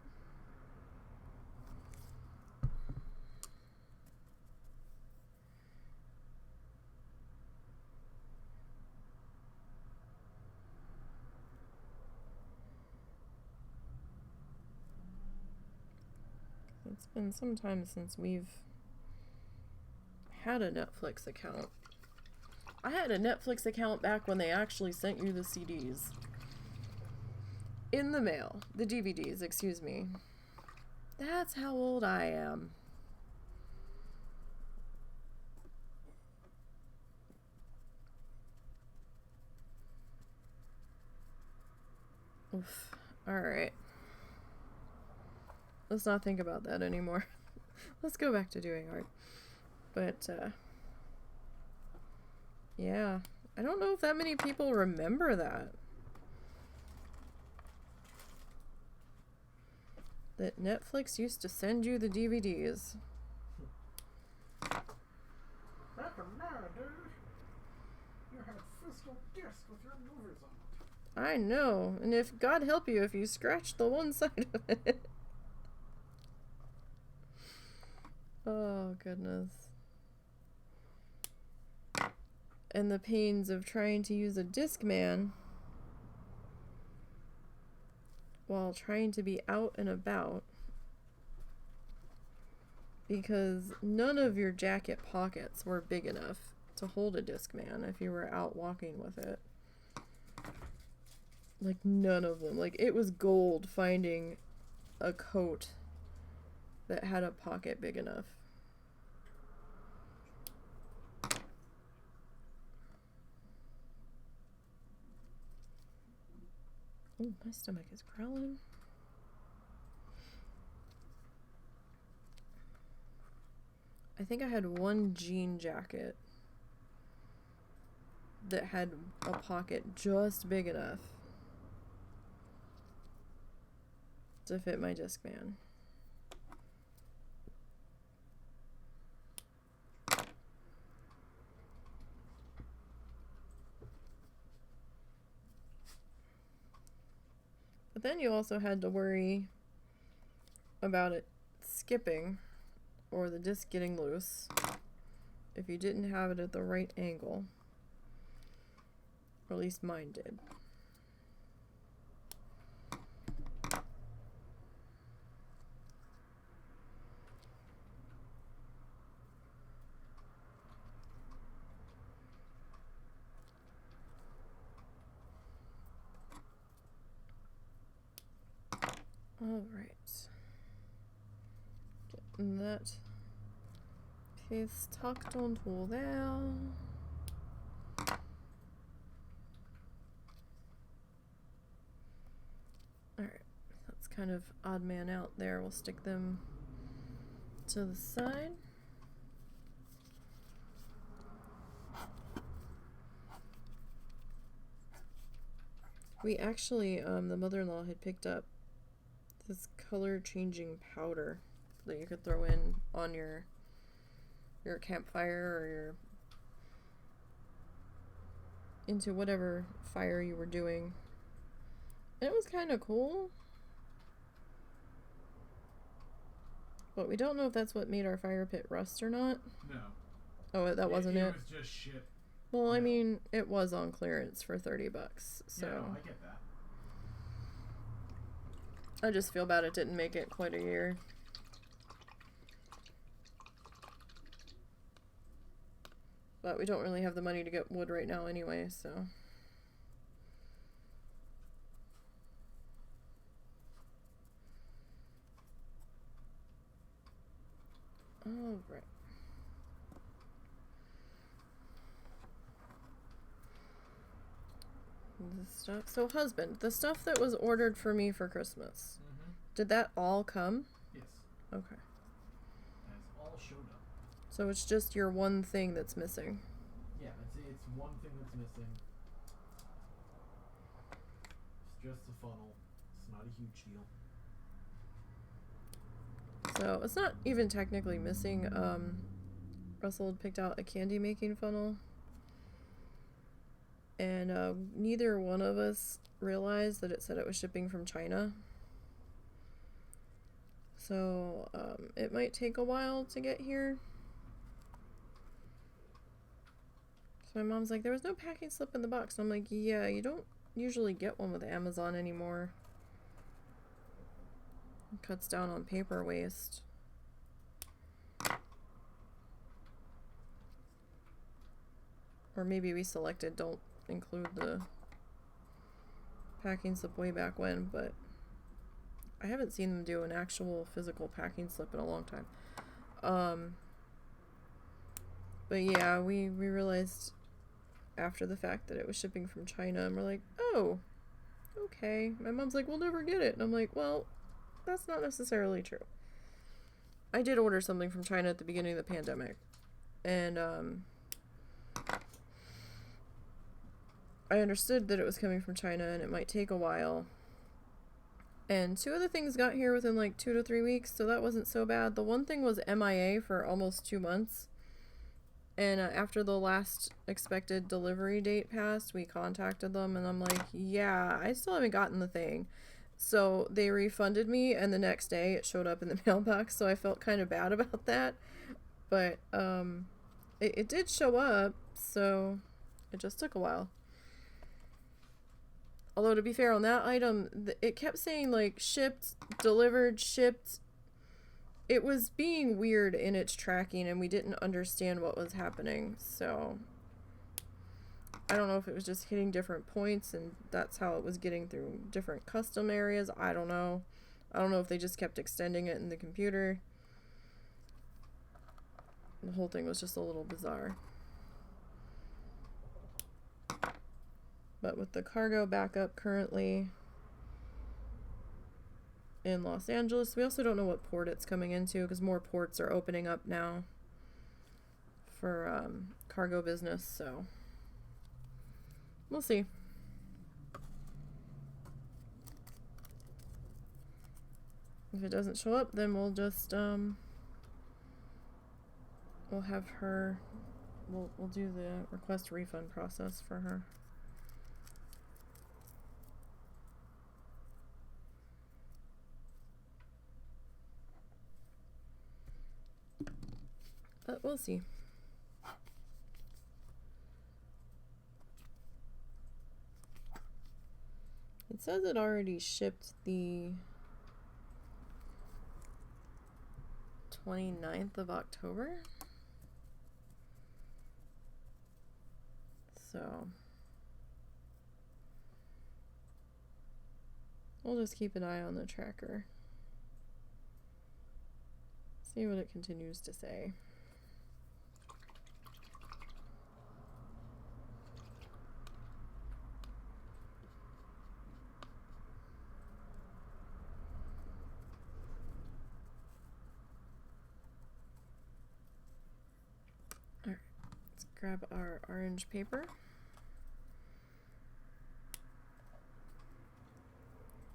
Speaker 1: It's been some time since we've had a Netflix account. I had a Netflix account back when they actually sent you the CDs. In the mail. The DVDs, excuse me. That's how old I am. Oof. Alright. Let's not think about that anymore. Let's go back to doing art. But, yeah. I don't know if that many people remember that. That Netflix used to send you the DVDs.
Speaker 2: Back in there, dude. You had a physical disc with your movies on it.
Speaker 1: I know. And if God help you if you scratch the one side of it. Oh, goodness. And the pains of trying to use a Discman while trying to be out and about. Because none of your jacket pockets were big enough to hold a Discman if you were out walking with it. Like, none of them. Like, it was gold finding a coat that had a pocket big enough. Oh, my stomach is growling. I think I had one jean jacket that had a pocket just big enough to fit my Discman. But then you also had to worry about it skipping or the disc getting loose if you didn't have it at the right angle. Or at least mine did. All right. Getting that piece tucked onto there. Alright, that's kind of odd man out there. We'll stick them to the side. We actually, the mother-in-law had picked up this color changing powder that you could throw in on your campfire or your into whatever fire you were doing. It was kind of cool, but we don't know if that's what made our fire pit rust or not.
Speaker 2: No.
Speaker 1: Oh, that wasn't it?
Speaker 2: It was just shit.
Speaker 1: Well,
Speaker 2: No.
Speaker 1: I mean, it was on clearance for $30, so
Speaker 2: Yeah, no, I get that.
Speaker 1: I just feel bad it didn't make it quite a year. But we don't really have the money to get wood right now anyway, so. All right. The stuff. So, husband, the stuff that was ordered for me for Christmas, did that all come?
Speaker 2: Yes.
Speaker 1: Okay.
Speaker 2: That's all showed up.
Speaker 1: So it's just your one thing that's missing.
Speaker 2: Yeah, it's one thing that's missing. It's just a funnel. It's not a huge deal.
Speaker 1: So it's not even technically missing. Russell had picked out a candy making funnel. And neither one of us realized that it said it was shipping from China. So it might take a while to get here. So my mom's like, there was no packing slip in the box. And I'm like, yeah, you don't usually get one with Amazon anymore. It cuts down on paper waste. Or maybe we selected don't include the packing slip way back when, but I haven't seen them do an actual physical packing slip in a long time. But yeah, we realized after the fact that it was shipping from China, and we're like, oh, okay. My mom's like, we'll never get it. And I'm like, well, that's not necessarily true. I did order something from China at the beginning of the pandemic, and I understood that it was coming from China and it might take a while. And 2 of the things got here within like 2 to 3 weeks, so that wasn't so bad. The one thing was MIA for almost 2 months. And after the last expected delivery date passed, we contacted them and I'm like, yeah, I still haven't gotten the thing. So they refunded me, and the next day it showed up in the mailbox, so I felt kind of bad about that. But it did show up, so it just took a while. Although, to be fair, on that item, it kept saying, like, shipped, delivered, shipped. It was being weird in its tracking, and we didn't understand what was happening, so I don't know if it was just hitting different points and that's how it was getting through different custom areas. I don't know. I don't know if they just kept extending it in the computer. The whole thing was just a little bizarre. But with the cargo backup currently in Los Angeles, we also don't know what port it's coming into because more ports are opening up now for cargo business, so we'll see. If it doesn't show up, then we'll just we'll have her, we'll do the request refund process for her. But we'll see. It says it already shipped the 29th of October. So we'll just keep an eye on the tracker. See what it continues to say. Alright, let's grab our orange paper.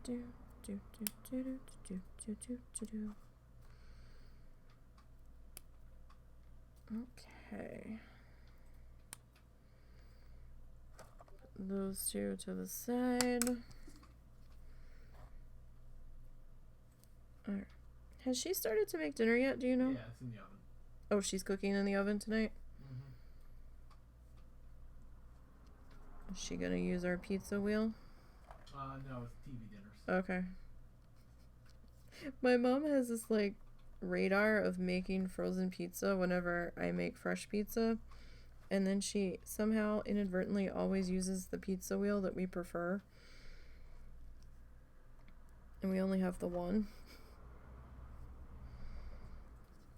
Speaker 1: Do, do, do, do, do, do, do, do, do, do. Okay. Put those two to the side. Alright. Has she started to make dinner yet? Do you know?
Speaker 2: Yeah, it's in the oven.
Speaker 1: Oh, she's cooking in the oven tonight? Is she gonna use our pizza wheel?
Speaker 2: No, it's TV dinners.
Speaker 1: Okay. My mom has this like radar of making frozen pizza whenever I make fresh pizza, and then she somehow inadvertently always uses the pizza wheel that we prefer, and we only have the one.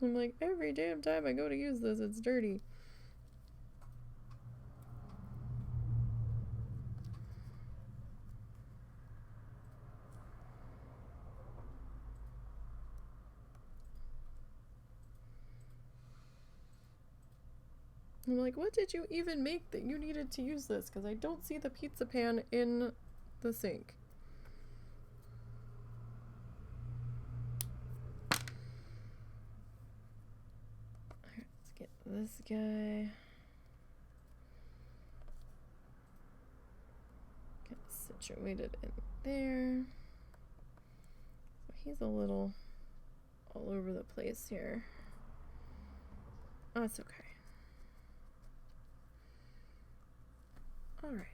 Speaker 1: I'm like, every damn time I go to use this, it's dirty. I'm like, what did you even make that you needed to use this? Because I don't see the pizza pan in the sink. Alright, let's get this guy. Get situated in there. So he's a little all over the place here. Oh, it's okay. Alright.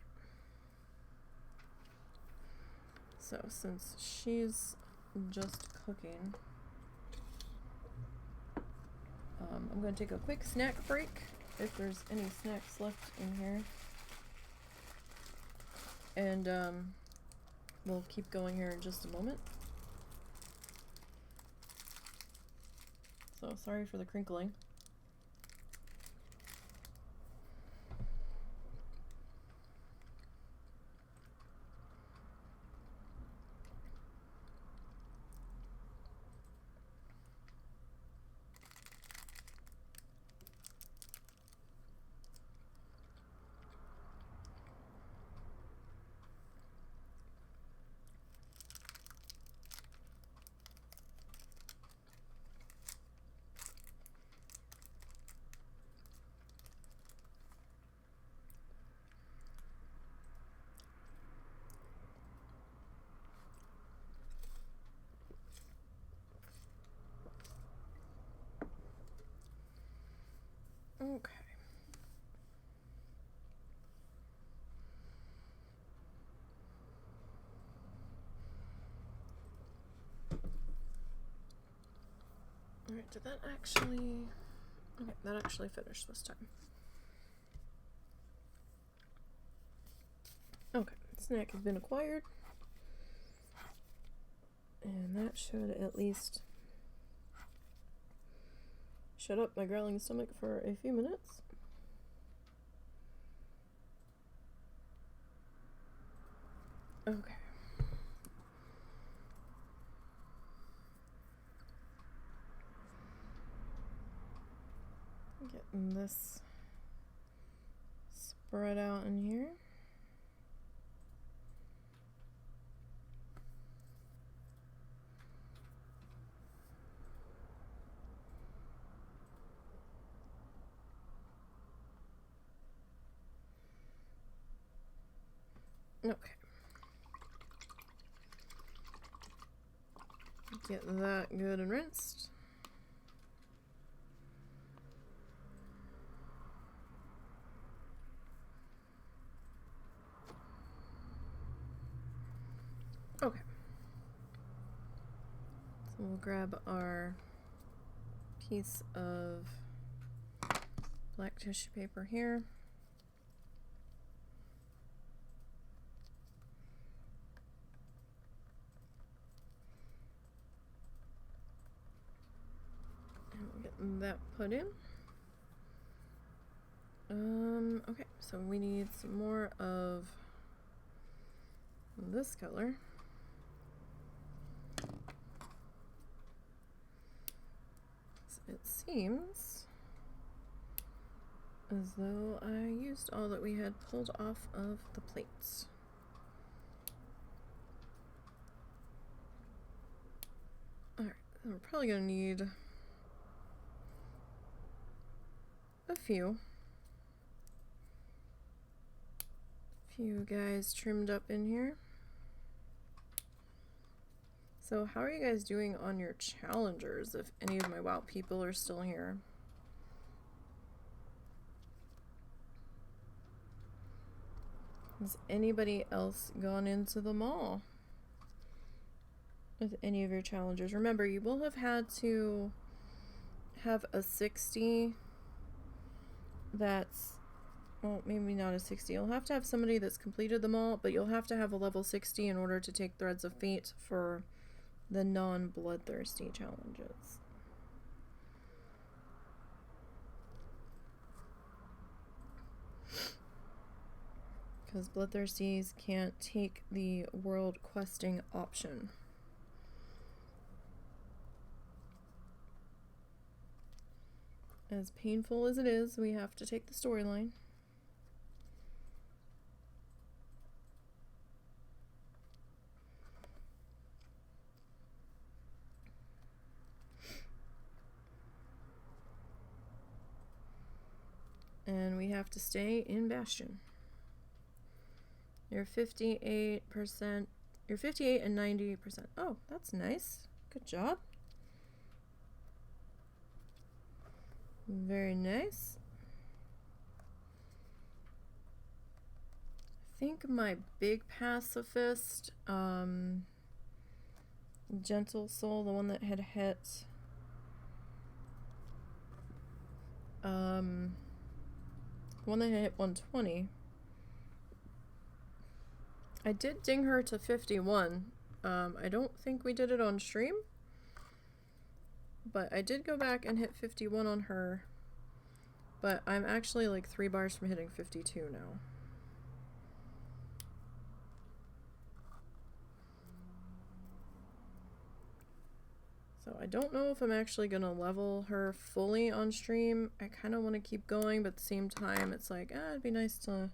Speaker 1: So, since she's just cooking, I'm going to take a quick snack break, if there's any snacks left in here. And, we'll keep going here in just a moment. So, sorry for the crinkling. Okay. Alright, did that actually... Okay, that actually finished this time. snack has been acquired. And that should at least shut up my growling stomach for a few minutes. Okay. Getting this spread out in here. Okay. Get that good and rinsed. Okay. So we'll grab our piece of black tissue paper here. And we'll get that put in. Okay, so we need some more of this color. It seems as though I used all that we had pulled off of the plates. Alright, we're probably going to need a few guys trimmed up in here. So how are you guys doing on your challengers, if any of my WoW people are still here? Has anybody else gone into the mall with any of your challengers? Remember, you will have had to have a 60 that's, well, maybe not a 60. You'll have to have somebody that's completed them all, but you'll have to have a level 60 in order to take Threads of Fate for the non-bloodthirsty challenges. Because bloodthirsties can't take the world questing option. As painful as it is, we have to take the storyline. And we have to stay in Bastion. You're 58%. You're 58 and 90%. Oh, that's nice. Good job. Very nice. I think my big pacifist, Gentle Soul, the one that had hit one that hit 120. I did ding her to 51. I don't think we did it on stream, but I did go back and hit 51 on her, but I'm actually like 3 bars from hitting 52 now. So I don't know if I'm actually gonna level her fully on stream. I kind of want to keep going, but at the same time it's like, it'd be nice to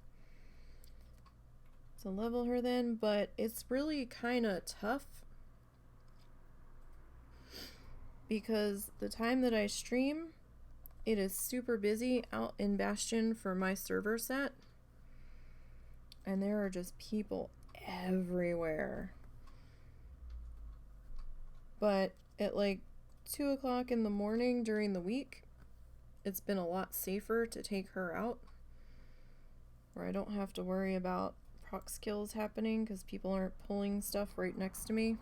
Speaker 1: level her then, but it's really kind of tough because the time that I stream, it is super busy out in Bastion for my server set, and there are just people everywhere. But at like 2 o'clock in the morning during the week, it's been a lot safer to take her out, where I don't have to worry about proc skills happening because people aren't pulling stuff right next to me.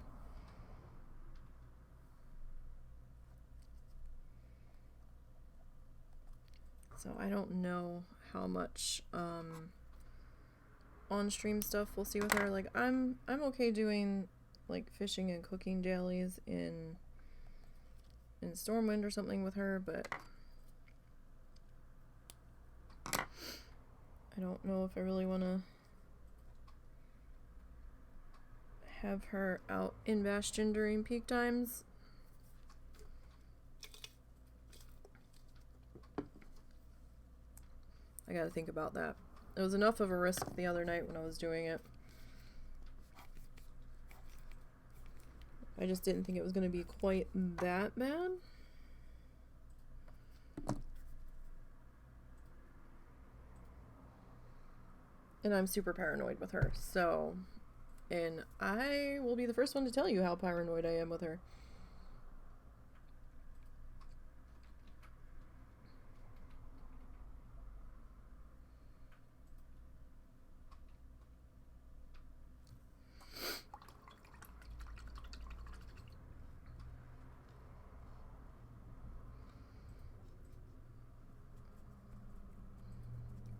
Speaker 1: So I don't know how much on-stream stuff we'll see with her. Like, I'm okay doing, like, fishing and cooking dailies in Stormwind or something with her, but I don't know if I really want to have her out in Bastion during peak times. I gotta think about that. It was enough of a risk the other night when I was doing it. I just didn't think it was gonna be quite that bad. And I'm super paranoid with her, so... And I will be the first one to tell you how paranoid I am with her.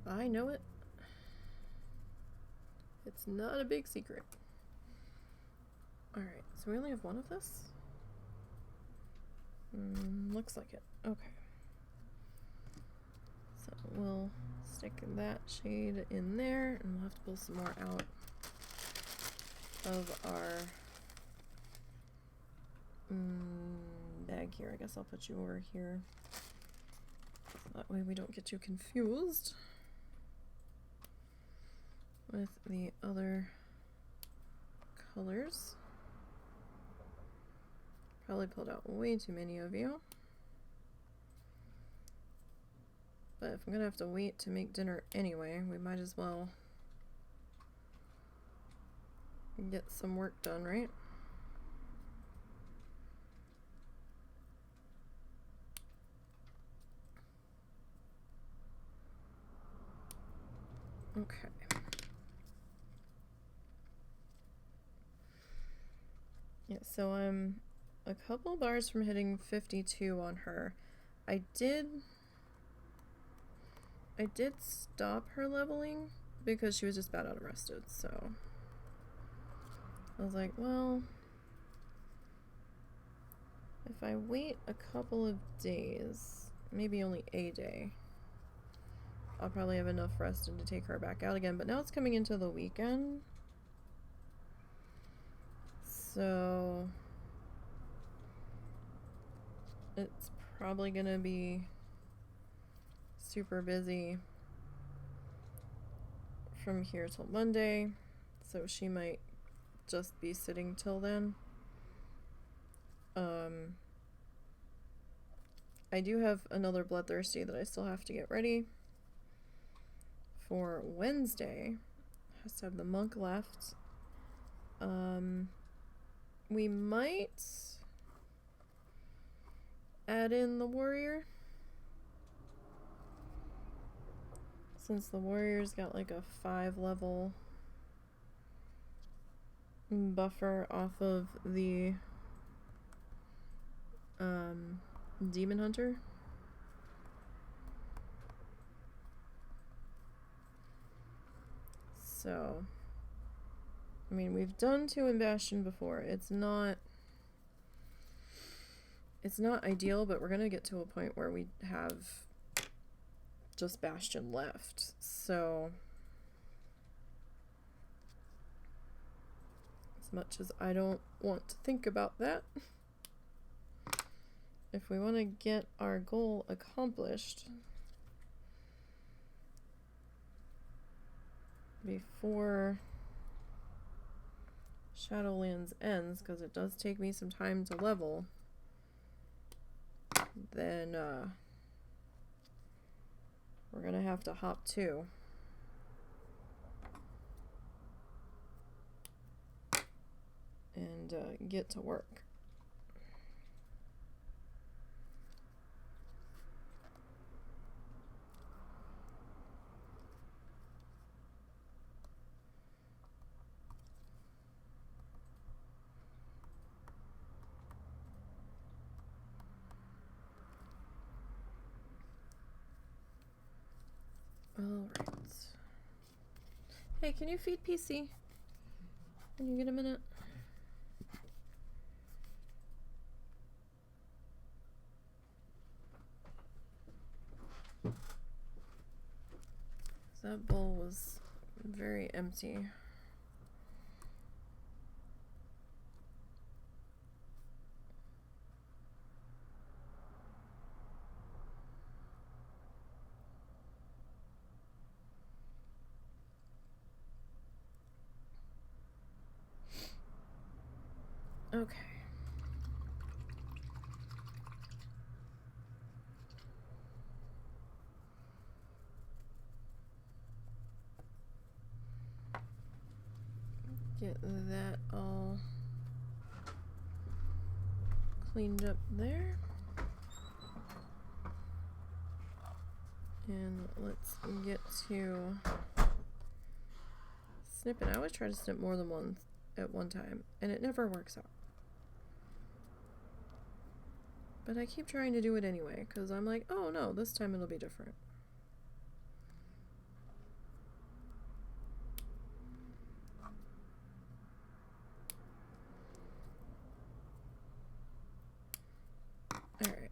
Speaker 1: I know it. It's not a big secret. Alright, so we only have one of this? Looks like it. Okay. So we'll stick that shade in there, and we'll have to pull some more out of our bag here. I guess I'll put you over here. That way we don't get too confused with the other colors. Probably pulled out way too many of you. But if I'm gonna have to wait to make dinner anyway, we might as well get some work done, right? Okay. Yeah, so I'm a couple bars from hitting 52 on her. I did stop her leveling because she was just bad out of rested, so I was like, well, if I wait a couple of days, maybe only a day, I'll probably have enough rested to take her back out again. But now it's coming into the weekend, so it's probably gonna be super busy from here till Monday, so she might just be sitting till then. I do have another Bloodthirsty that I still have to get ready for Wednesday. Has to have the monk left. We might add in the warrior, since the warrior's got like a 5-level buffer off of the demon hunter. So, I mean, we've done 2 in Bastion before. It's not ideal, but we're gonna get to a point where we have just Bastion left. So, as much as I don't want to think about that, if we want to get our goal accomplished before Shadowlands ends, because it does take me some time to level, then we're gonna have to hop 2 and get to work. Alright. Hey, can you feed PC? Can you get a minute? That bowl was very empty. Okay. Get that all cleaned up there. And let's get to snipping. I always try to snip more than one at one time, and it never works out. But I keep trying to do it anyway, because I'm like, oh no, this time it'll be different. Alright.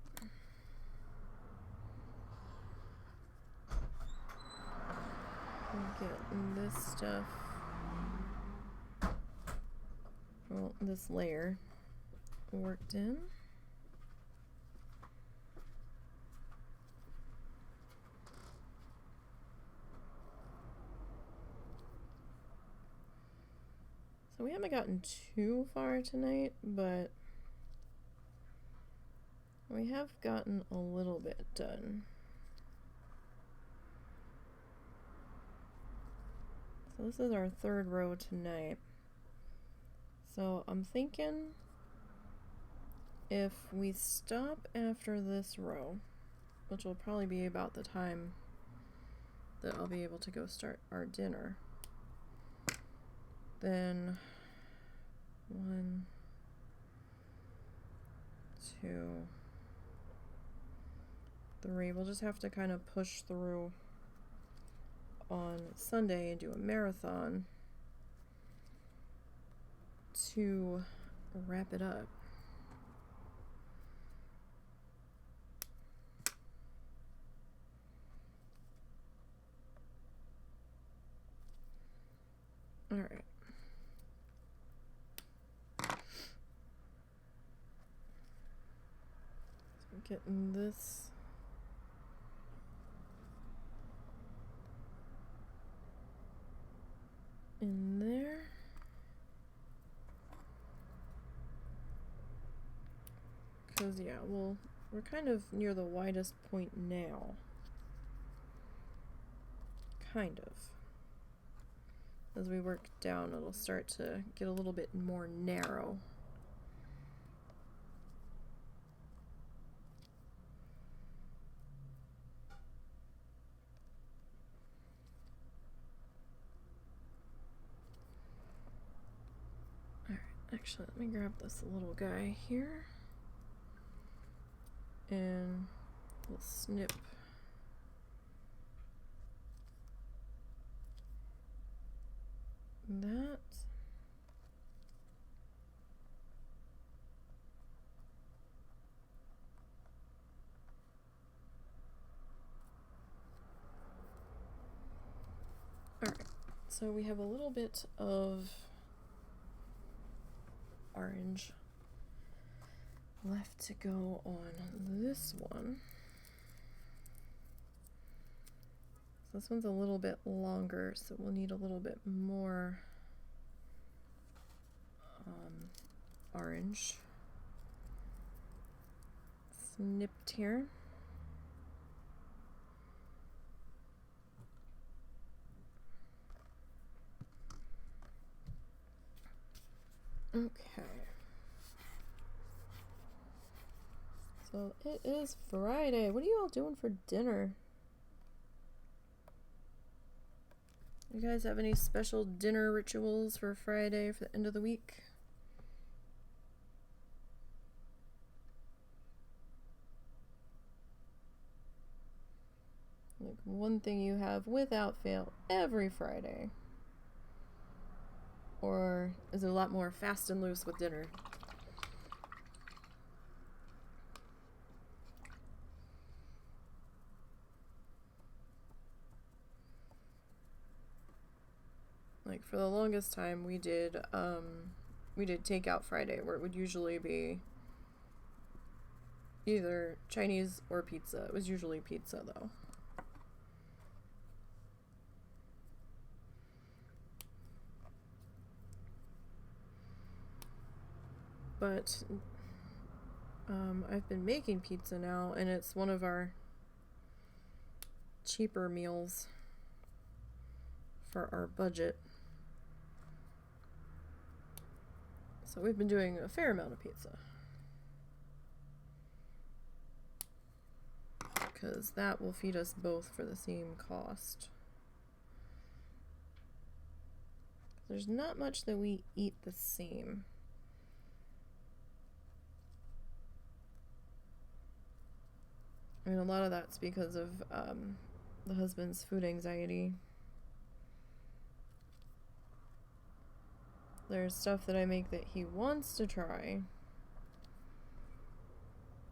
Speaker 1: Get this stuff, well, this layer worked in. So we haven't gotten too far tonight, but we have gotten a little bit done. So this is our third row tonight. So I'm thinking if we stop after this row, which will probably be about the time that I'll be able to go start our dinner, then 1, 2, 3. We'll just have to kind of push through on Sunday and do a marathon to wrap it up. All right. So getting this in there. Because, yeah, we're kind of near the widest point now. Kind of. As we work down, it'll start to get a little bit more narrow. Alright, actually, let me grab this little guy here. And we'll snip that. Alright, so we have a little bit of orange left to go on this one. So this one's a little bit longer, so we'll need a little bit more orange snipped here. Okay. So it is Friday. What are you all doing for dinner? You guys have any special dinner rituals for Friday for the end of the week? Like one thing you have without fail every Friday. Or is it a lot more fast and loose with dinner? Like for the longest time we did takeout Friday, where it would usually be either Chinese or pizza. It was usually pizza though. But I've been making pizza now, and it's one of our cheaper meals for our budget. So we've been doing a fair amount of pizza, because that will feed us both for the same cost. There's not much that we eat the same. I mean, a lot of that's because of the husband's food anxiety. There's stuff that I make that he wants to try,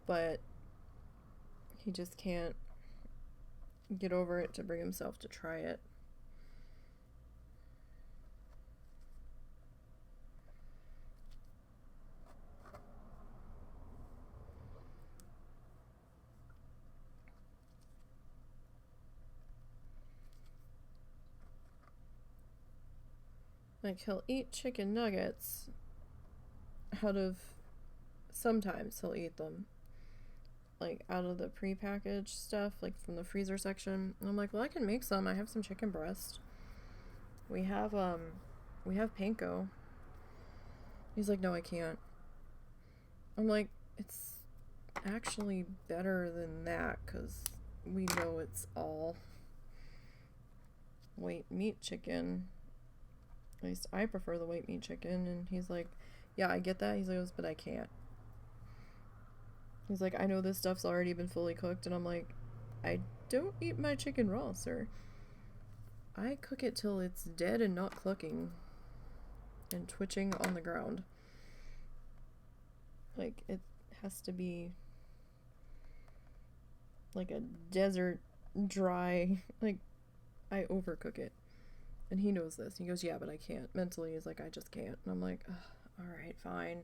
Speaker 1: but he just can't get over it to bring himself to try it. Like, he'll eat chicken nuggets sometimes he'll eat them, like, out of the pre-packaged stuff, like, from the freezer section. And I'm like, well, I can make some. I have some chicken breast. We have panko. He's like, no, I can't. I'm like, it's actually better than that, because we know it's all white meat chicken. At least I prefer the white meat chicken. And he's like, yeah, I get that. He's like, but I can't. He's like, I know this stuff's already been fully cooked. And I'm like, I don't eat my chicken raw, sir. I cook it till it's dead and not clucking and twitching on the ground. Like, it has to be like a desert dry, like, I overcook it. And he knows this. He goes, yeah, but I can't. Mentally, he's like, I just can't. And I'm like, alright, fine.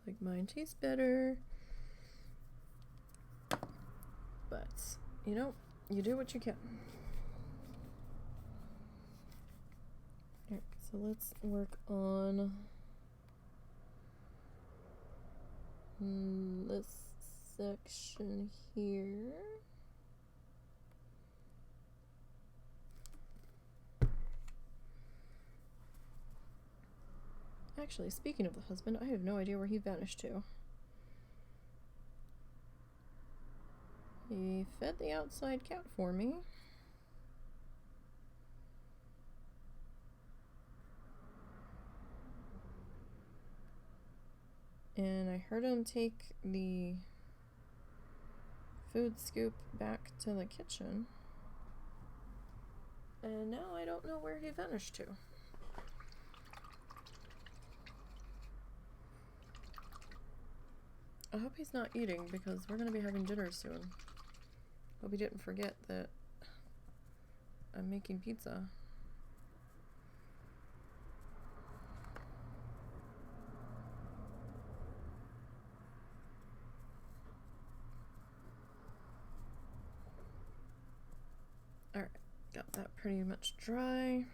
Speaker 1: Like, mine tastes better. But, you know, you do what you can. Alright, so let's work on this section here. Actually, speaking of the husband, I have no idea where he vanished to. He fed the outside cat for me. And I heard him take the food scoop back to the kitchen. And now I don't know where he vanished to. I hope he's not eating, because we're going to be having dinner soon. Hope he didn't forget that I'm making pizza. Alright, got that pretty much dry.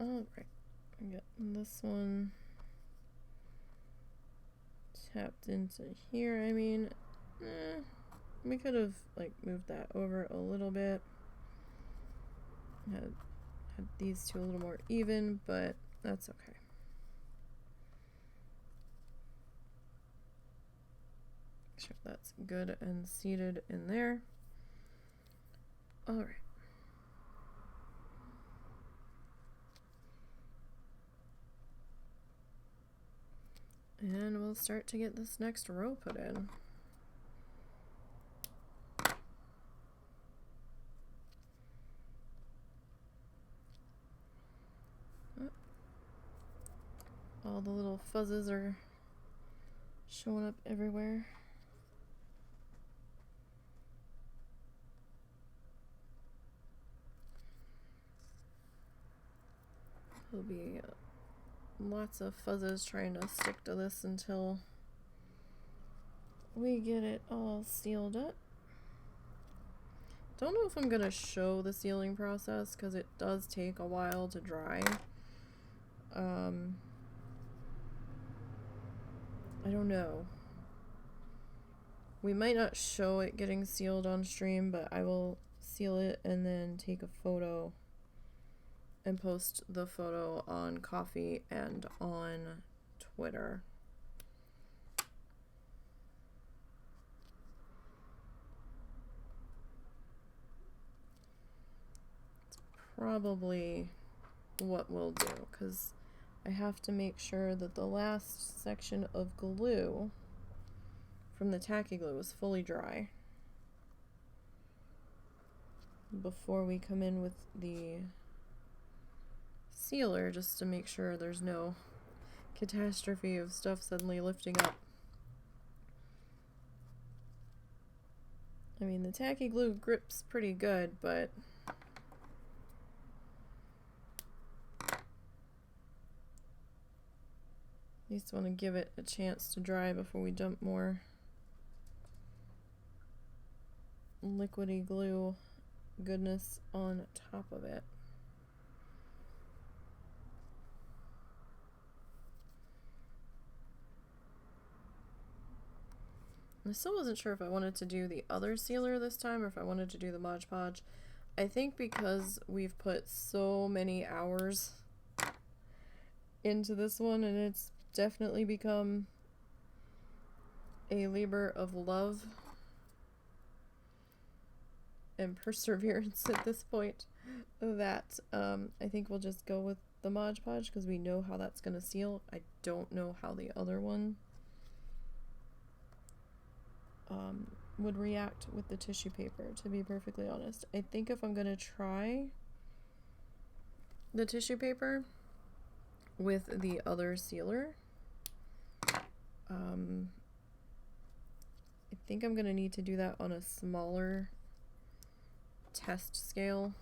Speaker 1: Alright, I got this one tapped into here. I mean, we could have, like, moved that over a little bit. Had these two a little more even, but that's okay. Make sure that's good and seated in there. Alright. And we'll start to get this next row put in. All the little fuzzes are showing up everywhere. There'll be lots of fuzzes trying to stick to this until we get it all sealed up. Don't know if I'm gonna show the sealing process because it does take a while to dry. I don't know. We might not show it getting sealed on stream, but I will seal it and then take a photo and post the photo on Kofi and on Twitter. It's probably what we'll do, because I have to make sure that the last section of glue from the Tacky Glue is fully dry before we come in with the sealer, just to make sure there's no catastrophe of stuff suddenly lifting up. I mean, the Tacky Glue grips pretty good, but at least want to give it a chance to dry before we dump more liquidy glue goodness on top of it. I still wasn't sure if I wanted to do the other sealer this time or if I wanted to do the Mod Podge. I think because we've put so many hours into this one and it's definitely become a labor of love and perseverance at this point, that I think we'll just go with the Mod Podge because we know how that's going to seal. I don't know how the other one would react with the tissue paper, to be perfectly honest. I think if I'm going to try the tissue paper with the other sealer, I think I'm going to need to do that on a smaller test scale,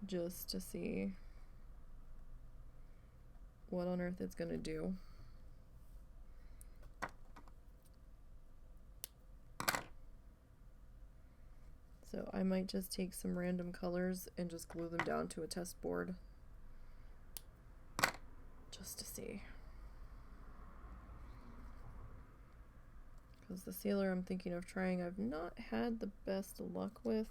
Speaker 1: just to see what on earth it's going to do. So I might just take some random colors and just glue them down to a test board just to see. Because the sealer I'm thinking of trying, I've not had the best luck with.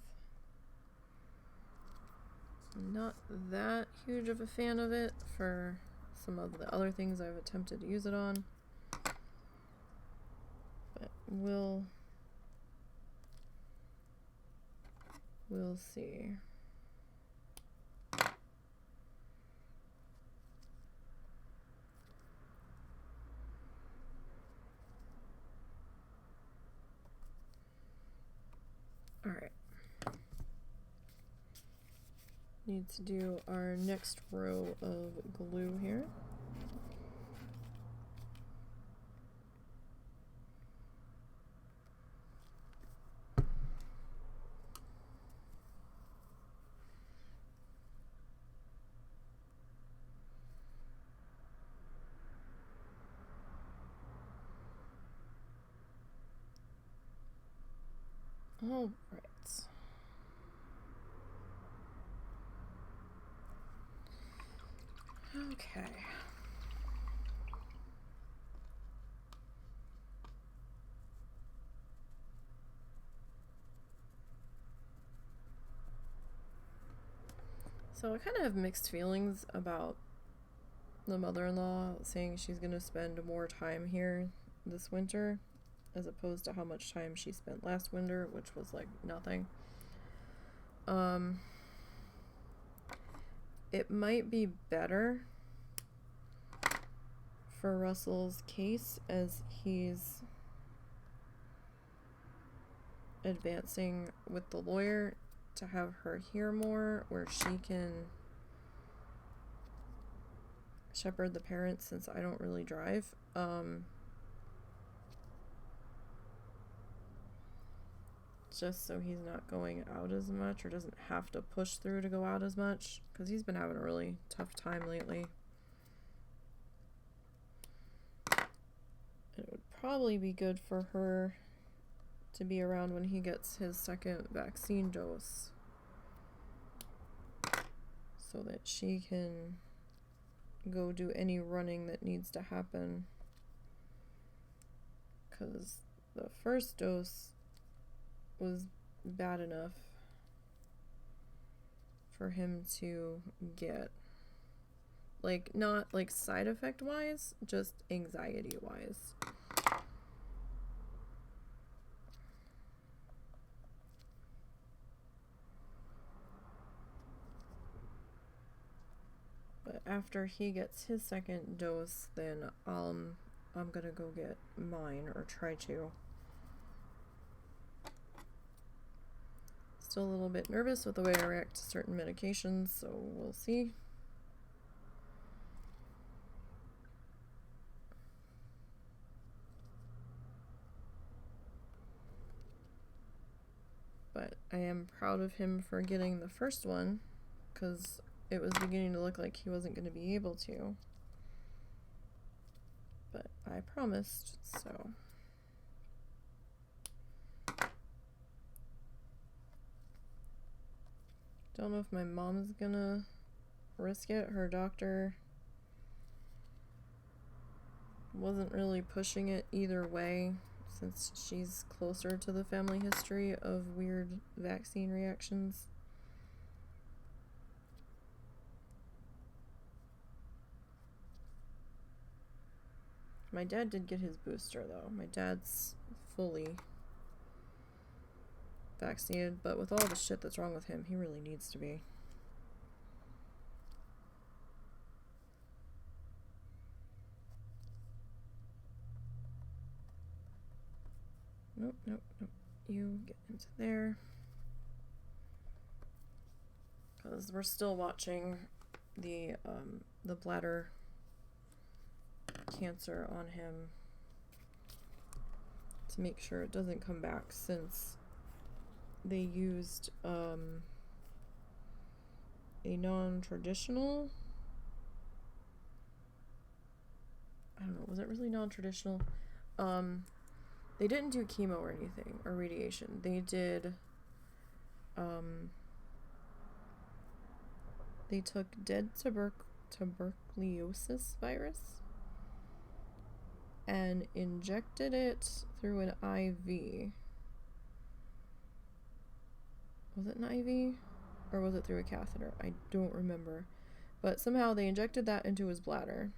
Speaker 1: I'm not that huge of a fan of it for some of the other things I've attempted to use it on. But we'll see. All right. Need to do our next row of glue here. All right. Okay. So I kind of have mixed feelings about the mother-in-law saying she's going to spend more time here this winter, as opposed to how much time she spent last winter, which was like nothing. It might be better for Russell's case as he's advancing with the lawyer to have her hear more, where she can shepherd the parents since I don't really drive. Just so he's not going out as much or doesn't have to push through to go out as much, because he's been having a really tough time lately. It would probably be good for her to be around when he gets his second vaccine dose so that she can go do any running that needs to happen, because the first dose was bad enough for him to get, like, not like side effect wise, just anxiety wise. But after he gets his second dose, then I'm gonna go get mine, or try to. Still a little bit nervous with the way I react to certain medications, so we'll see. But I am proud of him for getting the first one, because it was beginning to look like he wasn't going to be able to. But I promised, so. Don't know if my mom's gonna risk it. Her doctor wasn't really pushing it either way, since she's closer to the family history of weird vaccine reactions. My dad did get his booster though. My dad's fully vaccinated, but with all the shit that's wrong with him, he really needs to be. Nope, nope, nope. You get into there. Because we're still watching the bladder cancer on him to make sure it doesn't come back, since they used a non-traditional, I don't know, was it really non-traditional? They didn't do chemo or anything, or radiation. They did, they took dead tuberculosis virus and injected it through an IV. Was it an IV? Or was it through a catheter? I don't remember. But somehow they injected that into his bladder.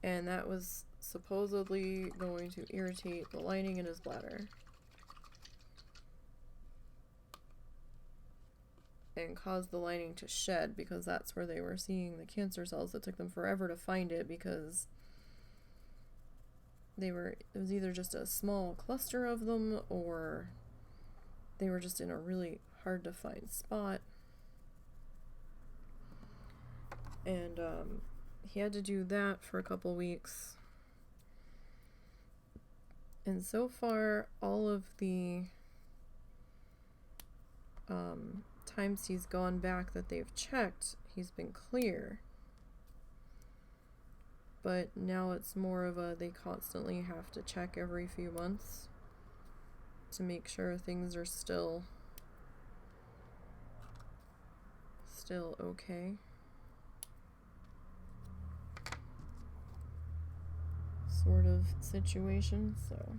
Speaker 1: And that was supposedly going to irritate the lining in his bladder. And cause the lining to shed, because that's where they were seeing the cancer cells. It took them forever to find it, because it was either just a small cluster of them, or they were just in a really hard to find spot. And he had to do that for a couple weeks. And so far, all of the times he's gone back that they've checked, he's been clear. But now it's more of a, they constantly have to check every few months to make sure things are still okay. Sort of situation, so.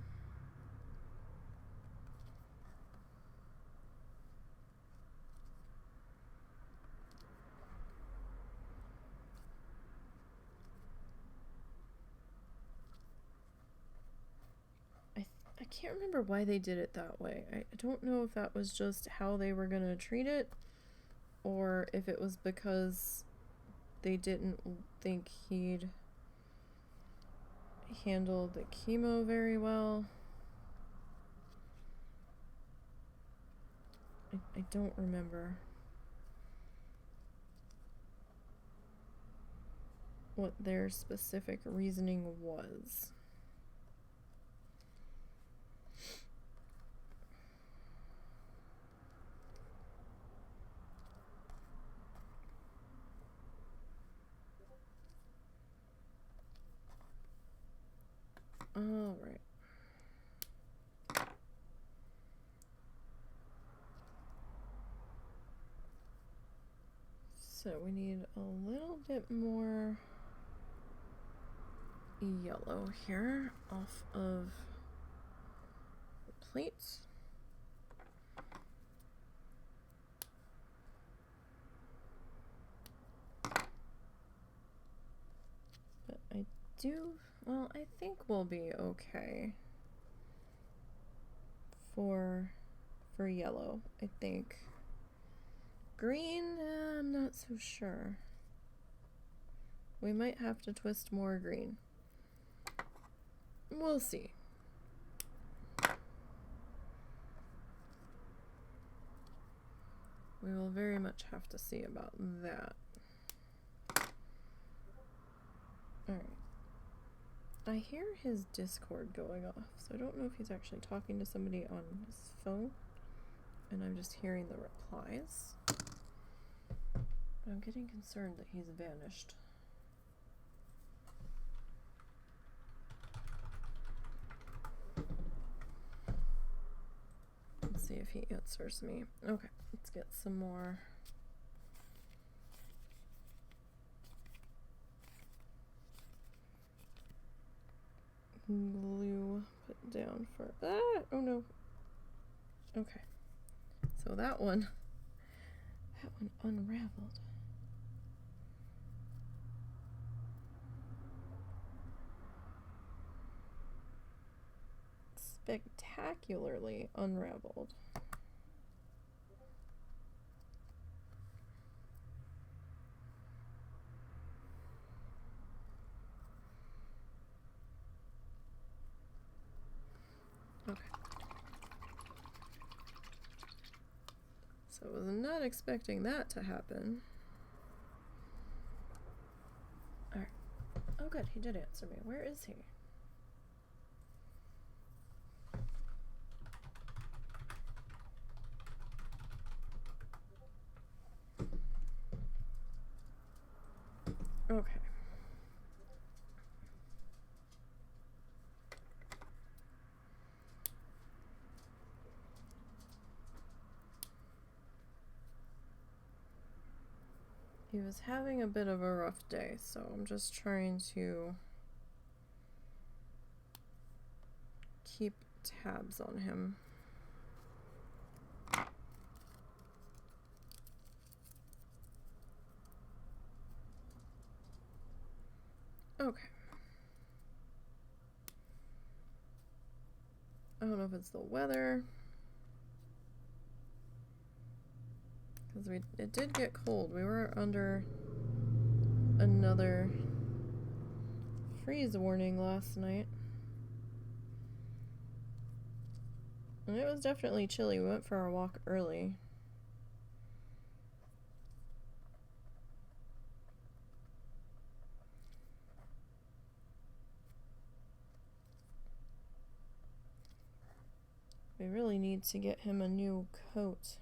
Speaker 1: I can't remember why they did it that way. I don't know if that was just how they were gonna treat it, or if it was because they didn't think he'd handled the chemo very well. I don't remember what their specific reasoning was. All right. So we need a little bit more yellow here off of the plate. But I think we'll be okay for yellow, I think. Green, I'm not so sure. We might have to twist more green. We'll see. We will very much have to see about that. Alright. I hear his Discord going off, so I don't know if he's actually talking to somebody on his phone, and I'm just hearing the replies. I'm getting concerned that he's vanished. Let's see if he answers me. Okay, let's get some more glue put down for oh no. Okay. So that one unraveled. Spectacularly unraveled. Okay. So I was not expecting that to happen. Alright. Oh good, he did answer me. Where is he? Okay. He was having a bit of a rough day, so I'm just trying to keep tabs on him. Okay. I don't know if it's the weather, because it did get cold. We were under another freeze warning last night, and it was definitely chilly. We went for our walk early. We really need to get him a new coat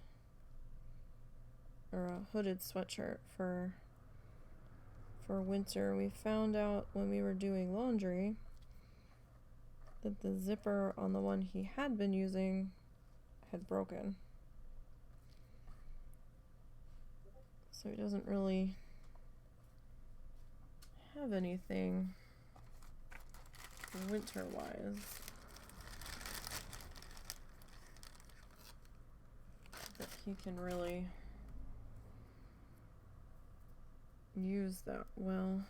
Speaker 1: or a hooded sweatshirt for winter. We found out when we were doing laundry that the zipper on the one he had been using had broken. So he doesn't really have anything winter-wise that he can really use that well.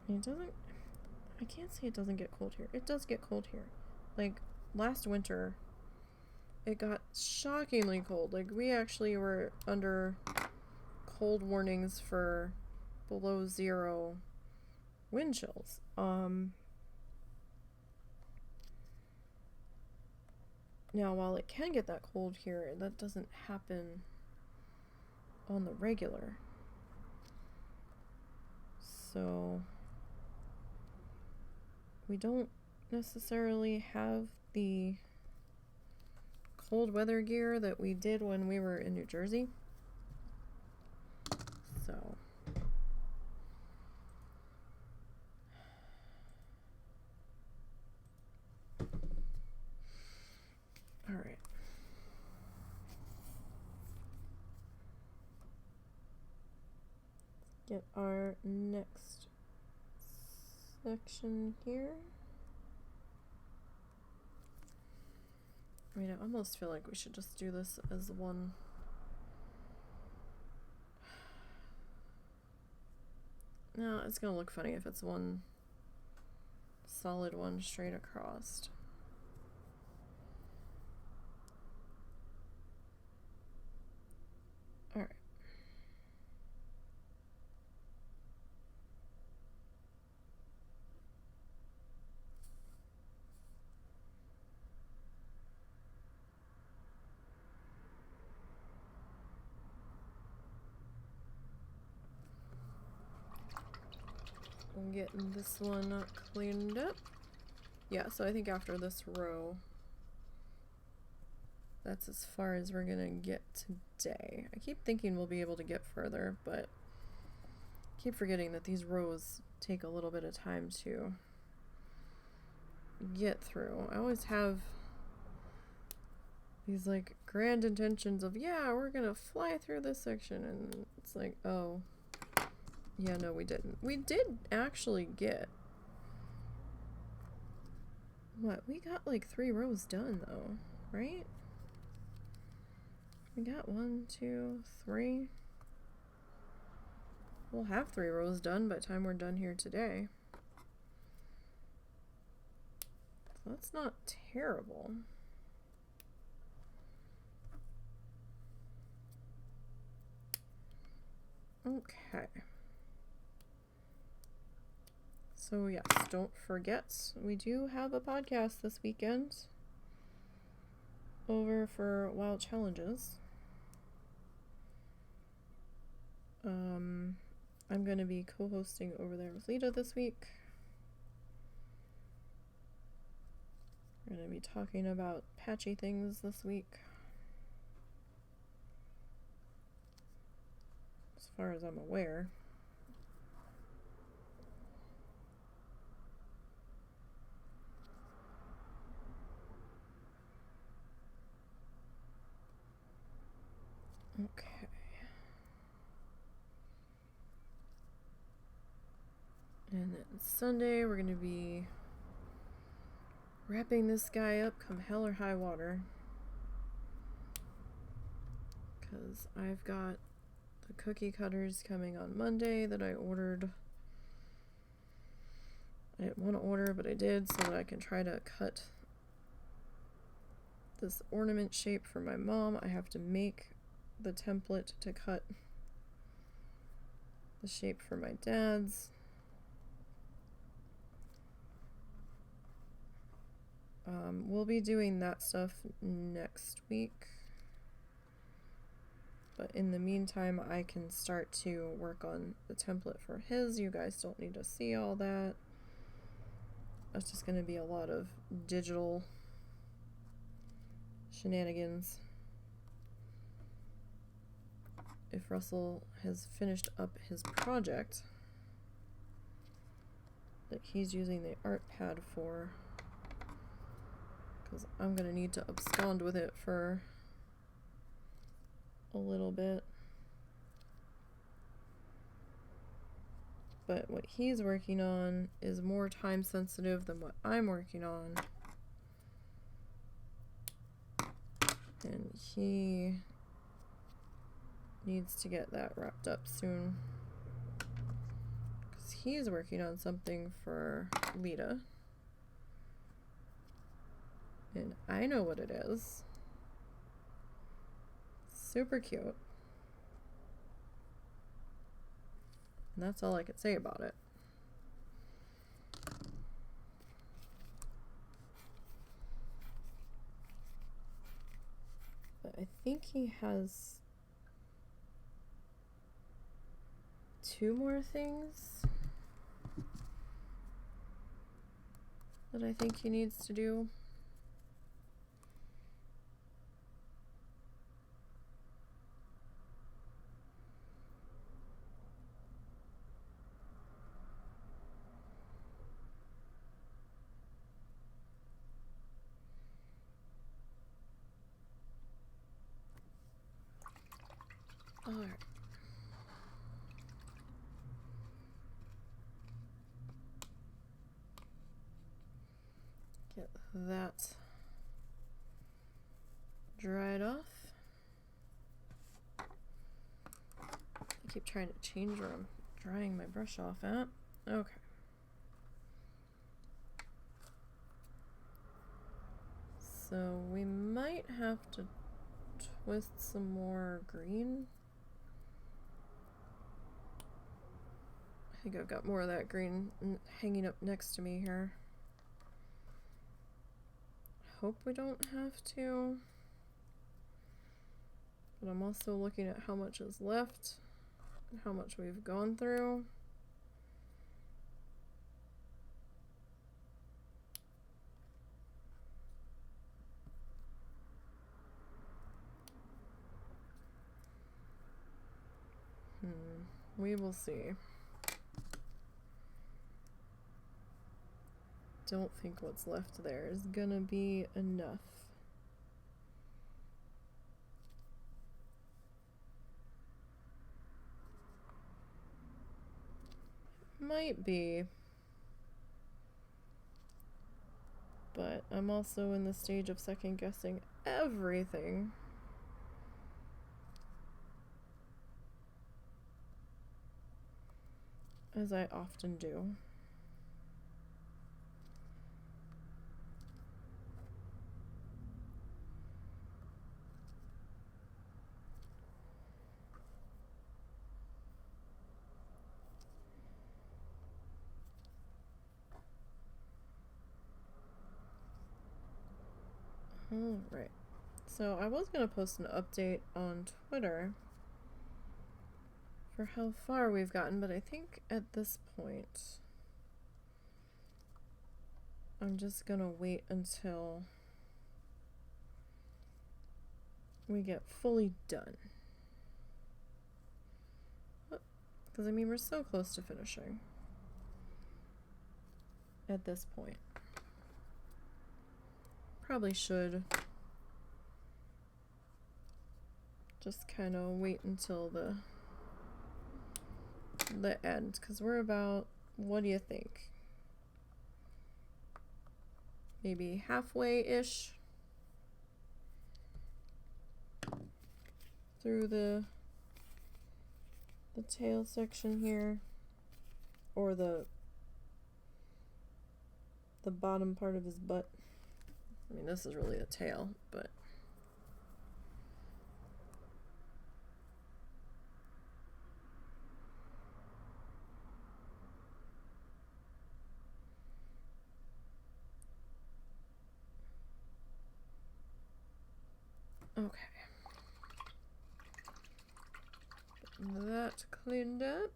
Speaker 1: It doesn't, I can't say it doesn't get cold here. It does get cold here. Like last winter, it got shockingly cold. Like, we actually were under cold warnings for below 0 wind chills. Now, while it can get that cold here, that doesn't happen on the regular. So, we don't necessarily have the cold weather gear that we did when we were in New Jersey. So, all right. Get our next section here. I mean, I almost feel like we should just do this as one. No, it's gonna look funny if it's one solid one straight across. All right. I'm getting this one cleaned up. Yeah, so I think after this row, that's as far as we're gonna get today. I keep thinking we'll be able to get further, but I keep forgetting that these rows take a little bit of time to get through. I always have these like grand intentions of, yeah, we're gonna fly through this section, and it's like, oh, yeah, no, we didn't. We did actually get, what, we got like 3 rows done though, right? We got 1, 2, 3. We'll have 3 rows done by the time we're done here today. So that's not terrible. Okay. So yes, don't forget, we do have a podcast this weekend over for Wild Challenges. I'm going to be co-hosting over there with Lita this week. We're going to be talking about patchy things this week. As far as I'm aware. Okay. And then Sunday, we're going to be wrapping this guy up come hell or high water. Because I've got the cookie cutters coming on Monday that I ordered. I didn't want to order, but I did so that I can try to cut this ornament shape for my mom. I have to make the template to cut the shape for my dad's. We'll be doing that stuff next week. But in the meantime, I can start to work on the template for his. You guys don't need to see all that. That's just going to be a lot of digital shenanigans. If Russell has finished up his project that he's using the art pad for, because I'm going to need to abscond with it for a little bit. But what he's working on is more time sensitive than what I'm working on. And he needs to get that wrapped up soon. Because he's working on something for Lita. And I know what it is. super cute. And that's all I could say about it. But I think he has 2 more things that I think he needs to do. All right. Get that dried off. I keep trying to change where I'm drying my brush off at. Okay. So we might have to twist some more green. I think I've got more of that green hanging up next to me here. Hope we don't have to. But I'm also looking at how much is left and how much we've gone through. We will see. Don't think what's left there is gonna be enough. Might be. But I'm also in the stage of second guessing everything. As I often do. Alright, so I was going to post an update on Twitter for how far we've gotten, but I think at this point I'm just going to wait until we get fully done. Because I mean, we're so close to finishing at this point. Probably should just kind of wait until the end, because we're about, what do you think? Maybe halfway-ish through the tail section here, or the bottom part of his butt. I mean, this is really the tail, but okay. Getting that cleaned up.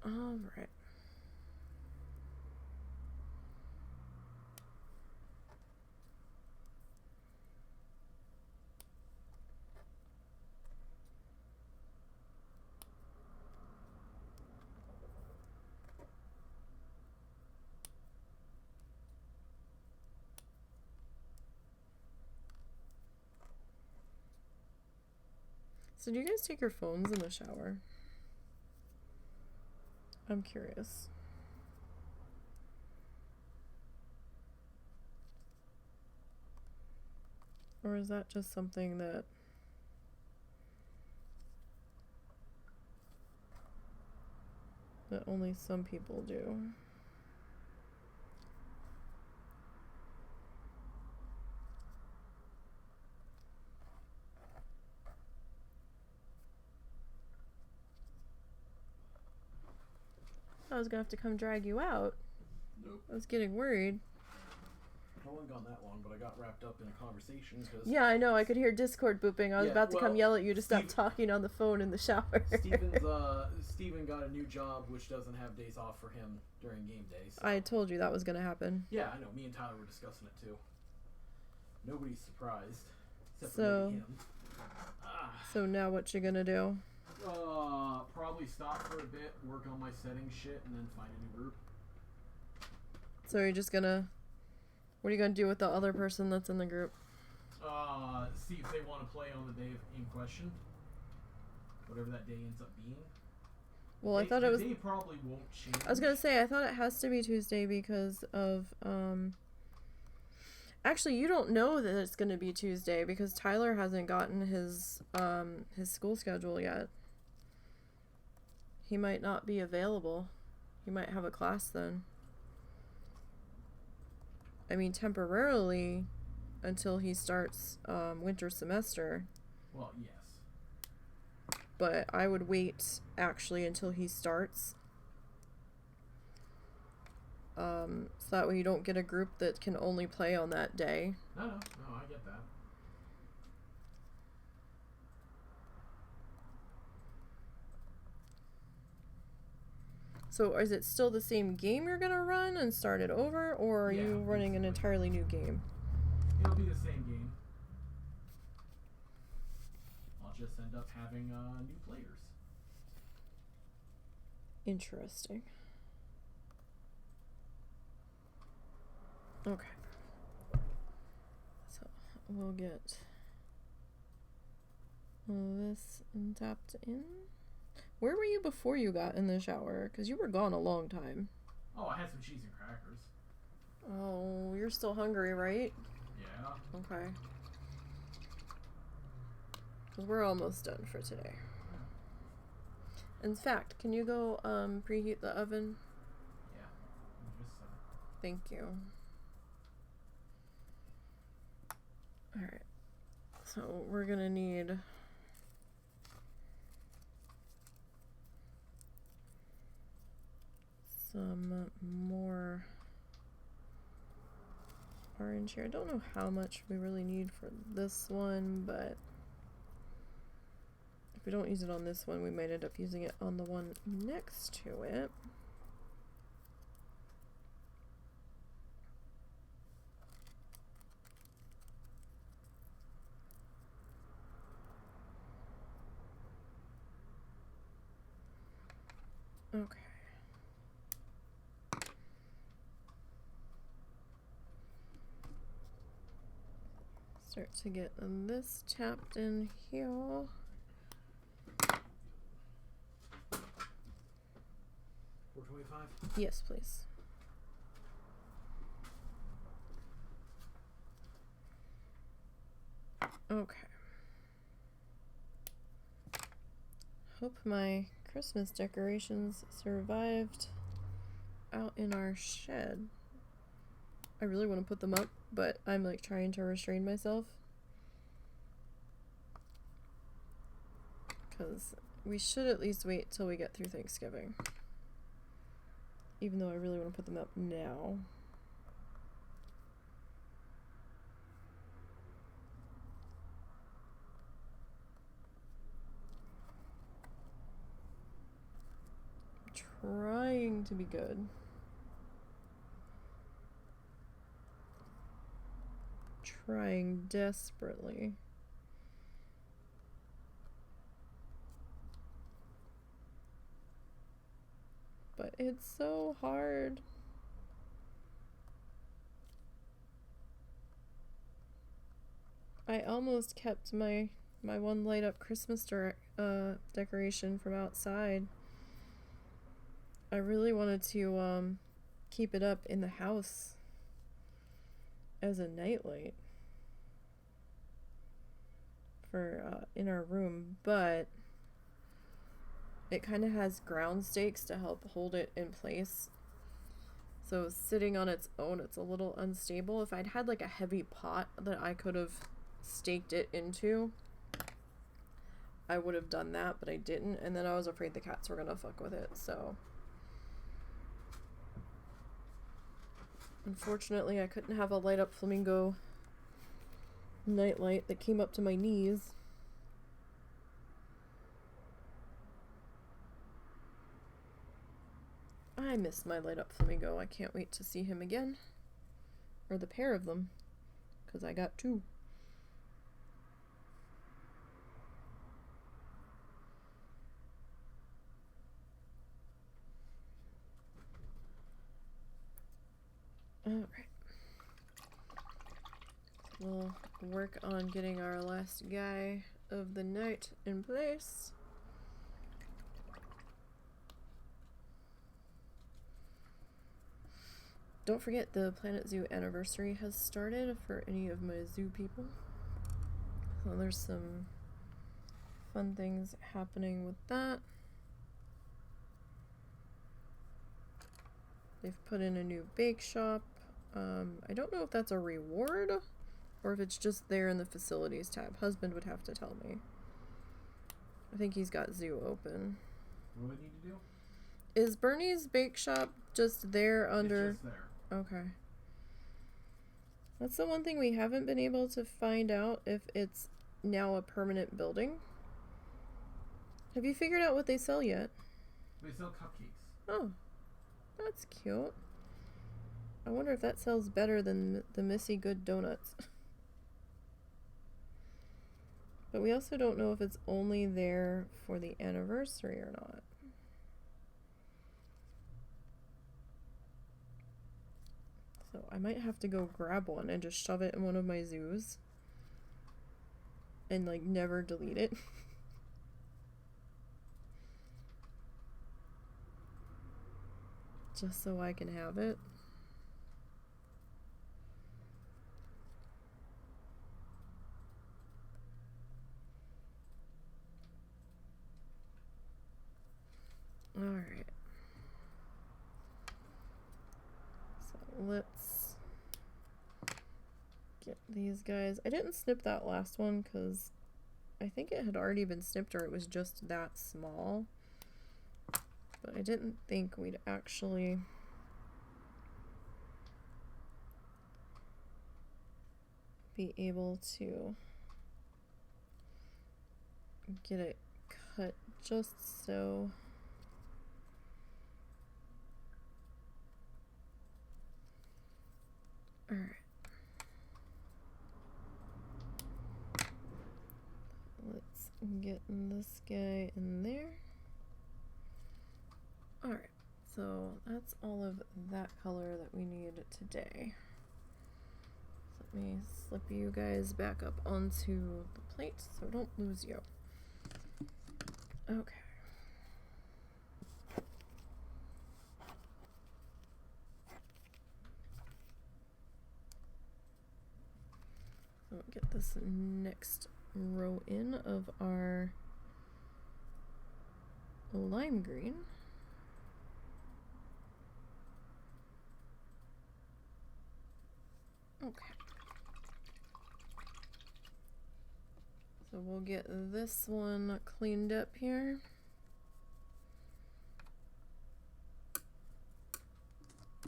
Speaker 1: All right. So do you guys take your phones in the shower? I'm curious. Or is that just something that only some people do? I was gonna have to come drag you out.
Speaker 2: Nope.
Speaker 1: I was getting worried.
Speaker 2: I wasn't gone that long, but I got wrapped up in a conversation. Cause
Speaker 1: Yeah, I know. I could hear Discord booping. I was about to come yell at you to stop talking on the phone in the shower.
Speaker 2: Steven got a new job, which doesn't have days off for him during game day. So.
Speaker 1: I told you that was gonna happen.
Speaker 2: Yeah, I know. Me and Tyler were discussing it too. Nobody's surprised, except for maybe him.
Speaker 1: So now what you gonna do?
Speaker 2: Probably stop for a bit, work on my settings shit, and then find a new group.
Speaker 1: So you're just gonna... What are you gonna do with the other person that's in the group?
Speaker 2: See if they want to play on the day in question. Whatever that day ends up being.
Speaker 1: Well, I thought it was...
Speaker 2: The day probably won't change.
Speaker 1: I was gonna say, I thought it has to be Tuesday because of, Actually, you don't know that it's gonna be Tuesday because Tyler hasn't gotten his school schedule yet. He might not be available. He might have a class then. I mean, temporarily, until he starts winter semester.
Speaker 2: Well, yes.
Speaker 1: But I would wait, actually, until he starts. So that way you don't get a group that can only play on that day.
Speaker 2: No, I get that.
Speaker 1: So is it still the same game you're gonna run and start it over, or are you running an entirely new game?
Speaker 2: It'll be the same game. I'll just end up having new players.
Speaker 1: Interesting. Okay. So we'll get this tapped in. Where were you before you got in the shower? Because you were gone a long time.
Speaker 2: Oh, I had some cheese and crackers.
Speaker 1: Oh, you're still hungry, right?
Speaker 2: Yeah.
Speaker 1: Okay. Because we're almost done for today. In fact, can you go preheat the oven?
Speaker 2: Yeah. Just
Speaker 1: Thank you. Alright. So we're gonna need some more orange here. I don't know how much we really need for this one, but if we don't use it on this one, we might end up using it on the one next to it. Okay. Start to get this tapped in here.
Speaker 2: 425?
Speaker 1: Yes, please. Okay. Hope my Christmas decorations survived out in our shed. I really want to put them up, but I'm like trying to restrain myself. Because we should at least wait till we get through Thanksgiving. Even though I really want to put them up now. Trying to be good. Trying desperately. But it's so hard. I almost kept my one light up Christmas decoration from outside. I really wanted to keep it up in the house as a nightlight for in our room, but it kind of has ground stakes to help hold it in place. So sitting on its own, it's a little unstable. If I'd had like a heavy pot that I could have staked it into, I would have done that, but I didn't, and then I was afraid the cats were gonna fuck with it, so Unfortunately, I couldn't have a light up flamingo nightlight that came up to my knees. I miss my light up flamingo. I can't wait to see him again. Or the pair of them. Because I got two. Alright. We'll work on getting our last guy of the night in place. Don't forget the Planet Zoo anniversary has started for any of my zoo people. So there's some fun things happening with that. They've put in a new bake shop. I don't know if that's a reward or if it's just there in the facilities tab. Husband would have to tell me. I think he's got zoo open.
Speaker 2: What do we need to do?
Speaker 1: Is Bernie's bake shop just there under...
Speaker 2: It's just there.
Speaker 1: Okay. That's the one thing we haven't been able to find out if it's now a permanent building. Have you figured out what they sell yet?
Speaker 2: They sell cupcakes.
Speaker 1: Oh, that's cute. I wonder if that sells better than the Missy Good donuts. But we also don't know if it's only there for the anniversary or not. So I might have to go grab one and just shove it in one of my zoos. And like never delete it. Just so I can have it. Alright. So let's get these guys. I didn't snip that last one because I think it had already been snipped or it was just that small. But I didn't think we'd actually be able to get it cut just so. Alright. Let's get this guy in there. Alright, so that's all of that color that we need today. So let me slip you guys back up onto the plate so don't lose you. Okay. So get this next row in of our lime green. Okay. So we'll get this one cleaned up here.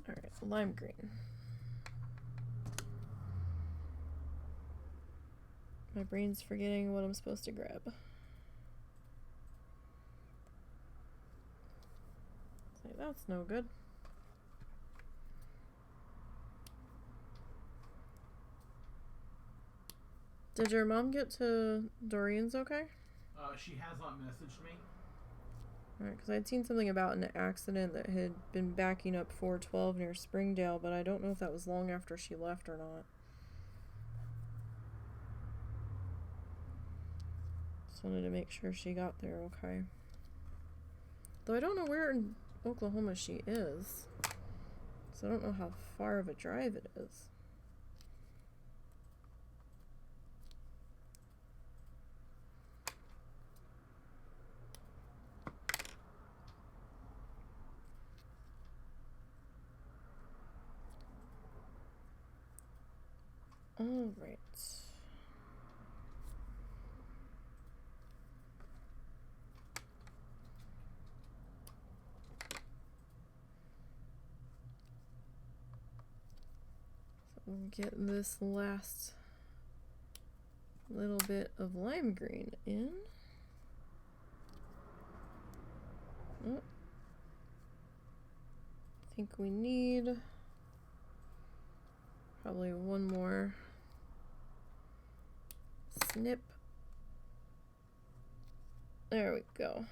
Speaker 1: Alright, lime green. My brain's forgetting what I'm supposed to grab. So that's no good. Did your mom get to Doreen's okay?
Speaker 2: She has not messaged me.
Speaker 1: Alright, because I'd seen something about an accident that had been backing up 412 near Springdale, but I don't know if that was long after she left or not. Just wanted to make sure she got there okay. Though I don't know where in Oklahoma she is. So I don't know how far of a drive it is. All right. get this last little bit of lime green in. Oh. I think we need probably one more snip. There we go.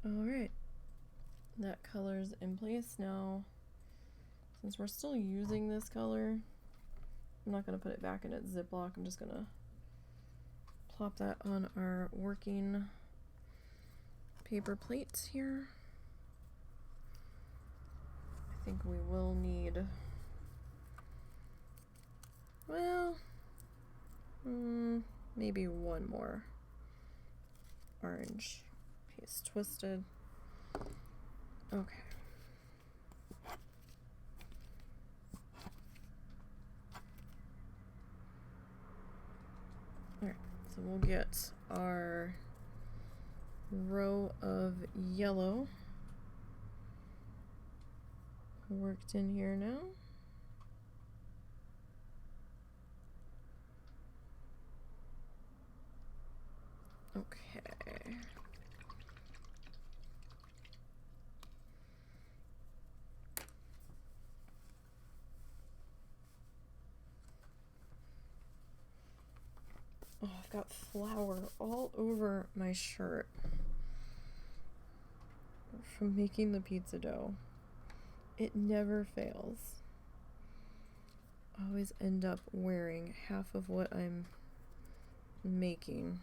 Speaker 1: Alright, that color's in place now. Since we're still using this color, I'm not going to put it back in its Ziploc. I'm just going to plop that on our working paper plates here. I think we will need, well, maybe one more orange piece twisted. Okay. Alright, so we'll get our row of yellow worked in here now. Okay. Oh, I've got flour all over my shirt from making the pizza dough. It never fails. I always end up wearing half of what I'm making.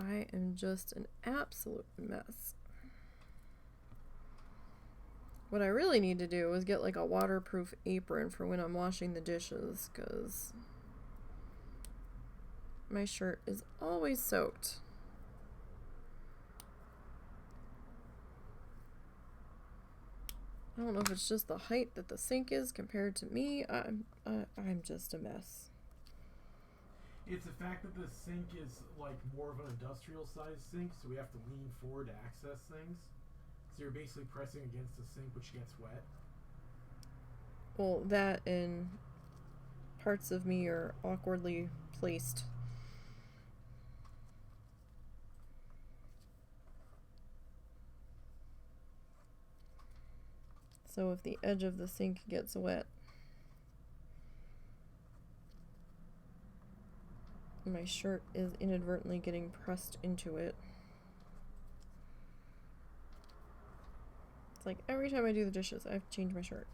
Speaker 1: I am just an absolute mess. What I really need to do is get like a waterproof apron for when I'm washing the dishes, because my shirt is always soaked. I don't know if it's just the height that the sink is compared to me. I'm just a mess.
Speaker 2: It's the fact that the sink is like more of an industrial sized sink, so we have to lean forward to access things. So you're basically pressing against the sink, which gets wet.
Speaker 1: Well, that and parts of me are awkwardly placed. So if the edge of the sink gets wet, my shirt is inadvertently getting pressed into it. It's like every time I do the dishes, I have to change my shirt.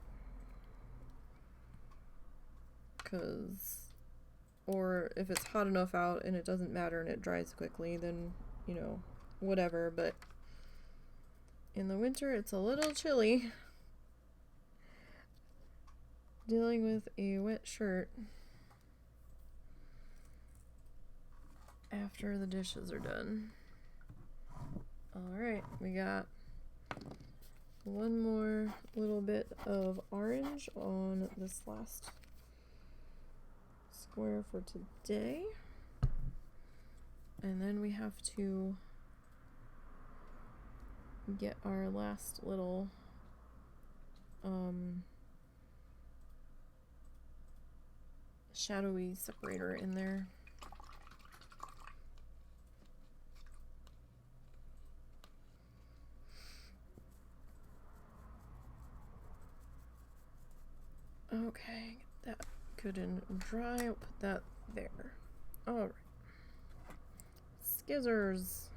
Speaker 1: Or if it's hot enough out and it doesn't matter and it dries quickly, then, you know, whatever. But in the winter, it's a little chilly. Dealing with a wet shirt after the dishes are done. Alright, we got one more little bit of orange on this last square for today. And then we have to get our last little shadowy separator in there. Okay, get that good and dry. I'll put that there. Alright. Scissors.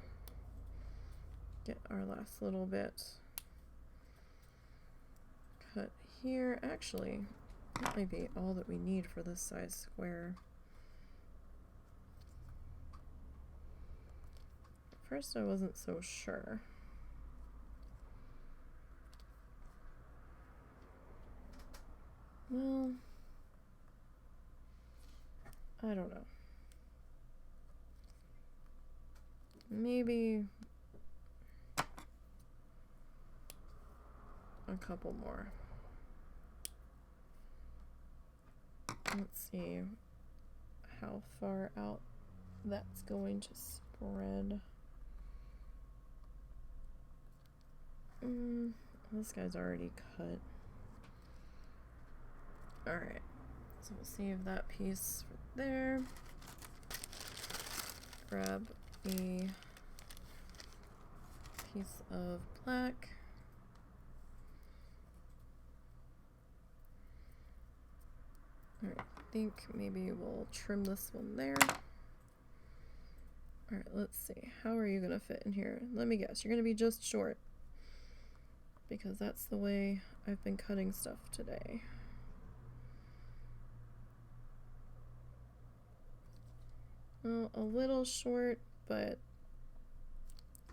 Speaker 1: Get our last little bit cut here. Actually, that might be all that we need for this size square. At first I wasn't so sure. Well, I don't know. Maybe a couple more. Let's see how far out that's going to spread. This guy's already cut. Alright, so we'll save that piece there. Grab a piece of black. Alright, I think maybe we'll trim this one there. Alright, let's see. How are you gonna fit in here? Let me guess. You're gonna be just short. Because that's the way I've been cutting stuff today. Well, a little short, but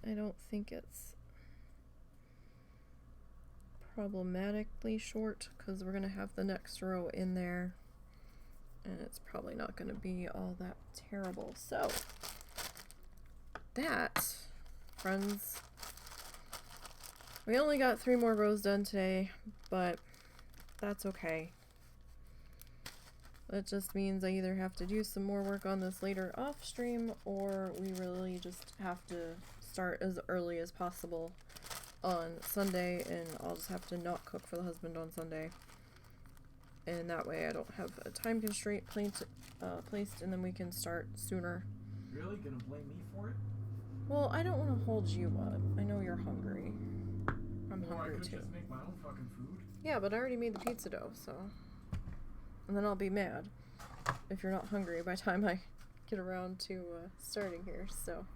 Speaker 1: I don't think it's problematically short because we're going to have the next row in there and it's probably not going to be all that terrible. So that, friends, we only got 3 more rows done today, but that's okay. That just means I either have to do some more work on this later off stream, or we really just have to start as early as possible on Sunday, and I'll just have to not cook for the husband on Sunday. And that way I don't have a time constraint placed, and then we can start sooner.
Speaker 2: Really? Gonna blame me for it?
Speaker 1: Well, I don't want to hold you up. I know you're hungry. I'm hungry
Speaker 2: I could
Speaker 1: too.
Speaker 2: just make my own fucking food.
Speaker 1: Yeah, but I already made the pizza dough, so... And then I'll be mad if you're not hungry by the time I get around to starting here, so...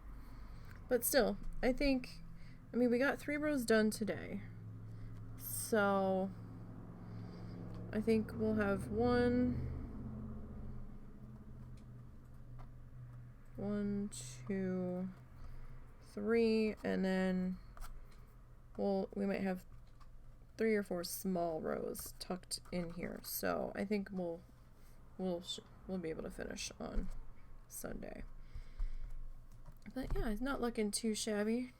Speaker 1: But still, I mean, we got 3 rows done today. So... I think we'll have 1, 2, 3, and then we might have 3 or 4 small rows tucked in here. So I think we'll be able to finish on Sunday. But yeah, it's not looking too shabby.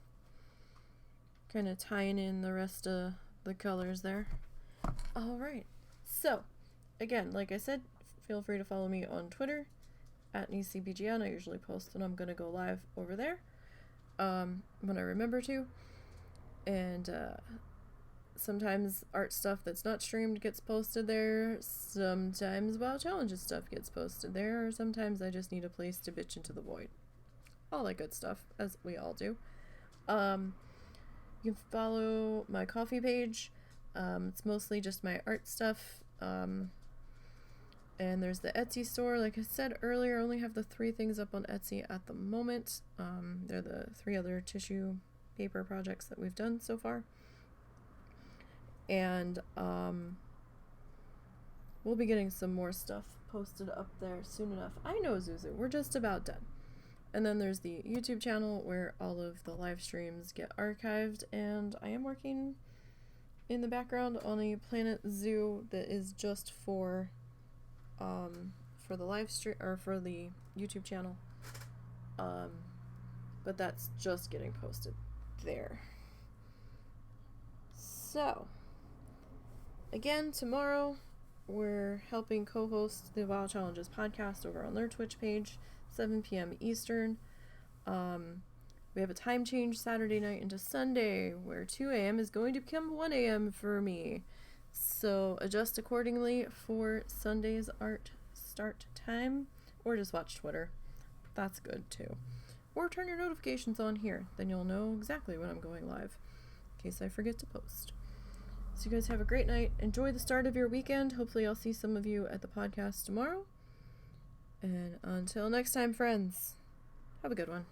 Speaker 1: Kind of tying in the rest of the colors there. All right. So, again, like I said, feel free to follow me on Twitter @NeeCBGN. I usually post when I'm going to go live over there, when I remember to. And sometimes art stuff that's not streamed gets posted there. Sometimes WoW Challenges stuff gets posted there. Or sometimes I just need a place to bitch into the void. All that good stuff, as we all do. You can follow my Kofi page. It's mostly just my art stuff. And there's the Etsy store. Like I said earlier, I only have the 3 things up on Etsy at the moment. They're the 3 other tissue paper projects that we've done so far. And we'll be getting some more stuff posted up there soon enough. I know, Zuzu, we're just about done. And then there's the YouTube channel where all of the live streams get archived, and I am working in the background on a Planet Zoo that is just for the live stream, or for the YouTube channel. But that's just getting posted there. So, again, tomorrow we're helping co-host the WoW Challenges podcast over on their Twitch page, 7 p.m. Eastern. We have a time change Saturday night into Sunday, where 2 a.m. is going to become 1 a.m. for me. So adjust accordingly for Sunday's art start time, or just watch Twitter. That's good too. Or turn your notifications on here, then you'll know exactly when I'm going live, in case I forget to post. So you guys have a great night. Enjoy the start of your weekend. Hopefully I'll see some of you at the podcast tomorrow. And until next time, friends, have a good one.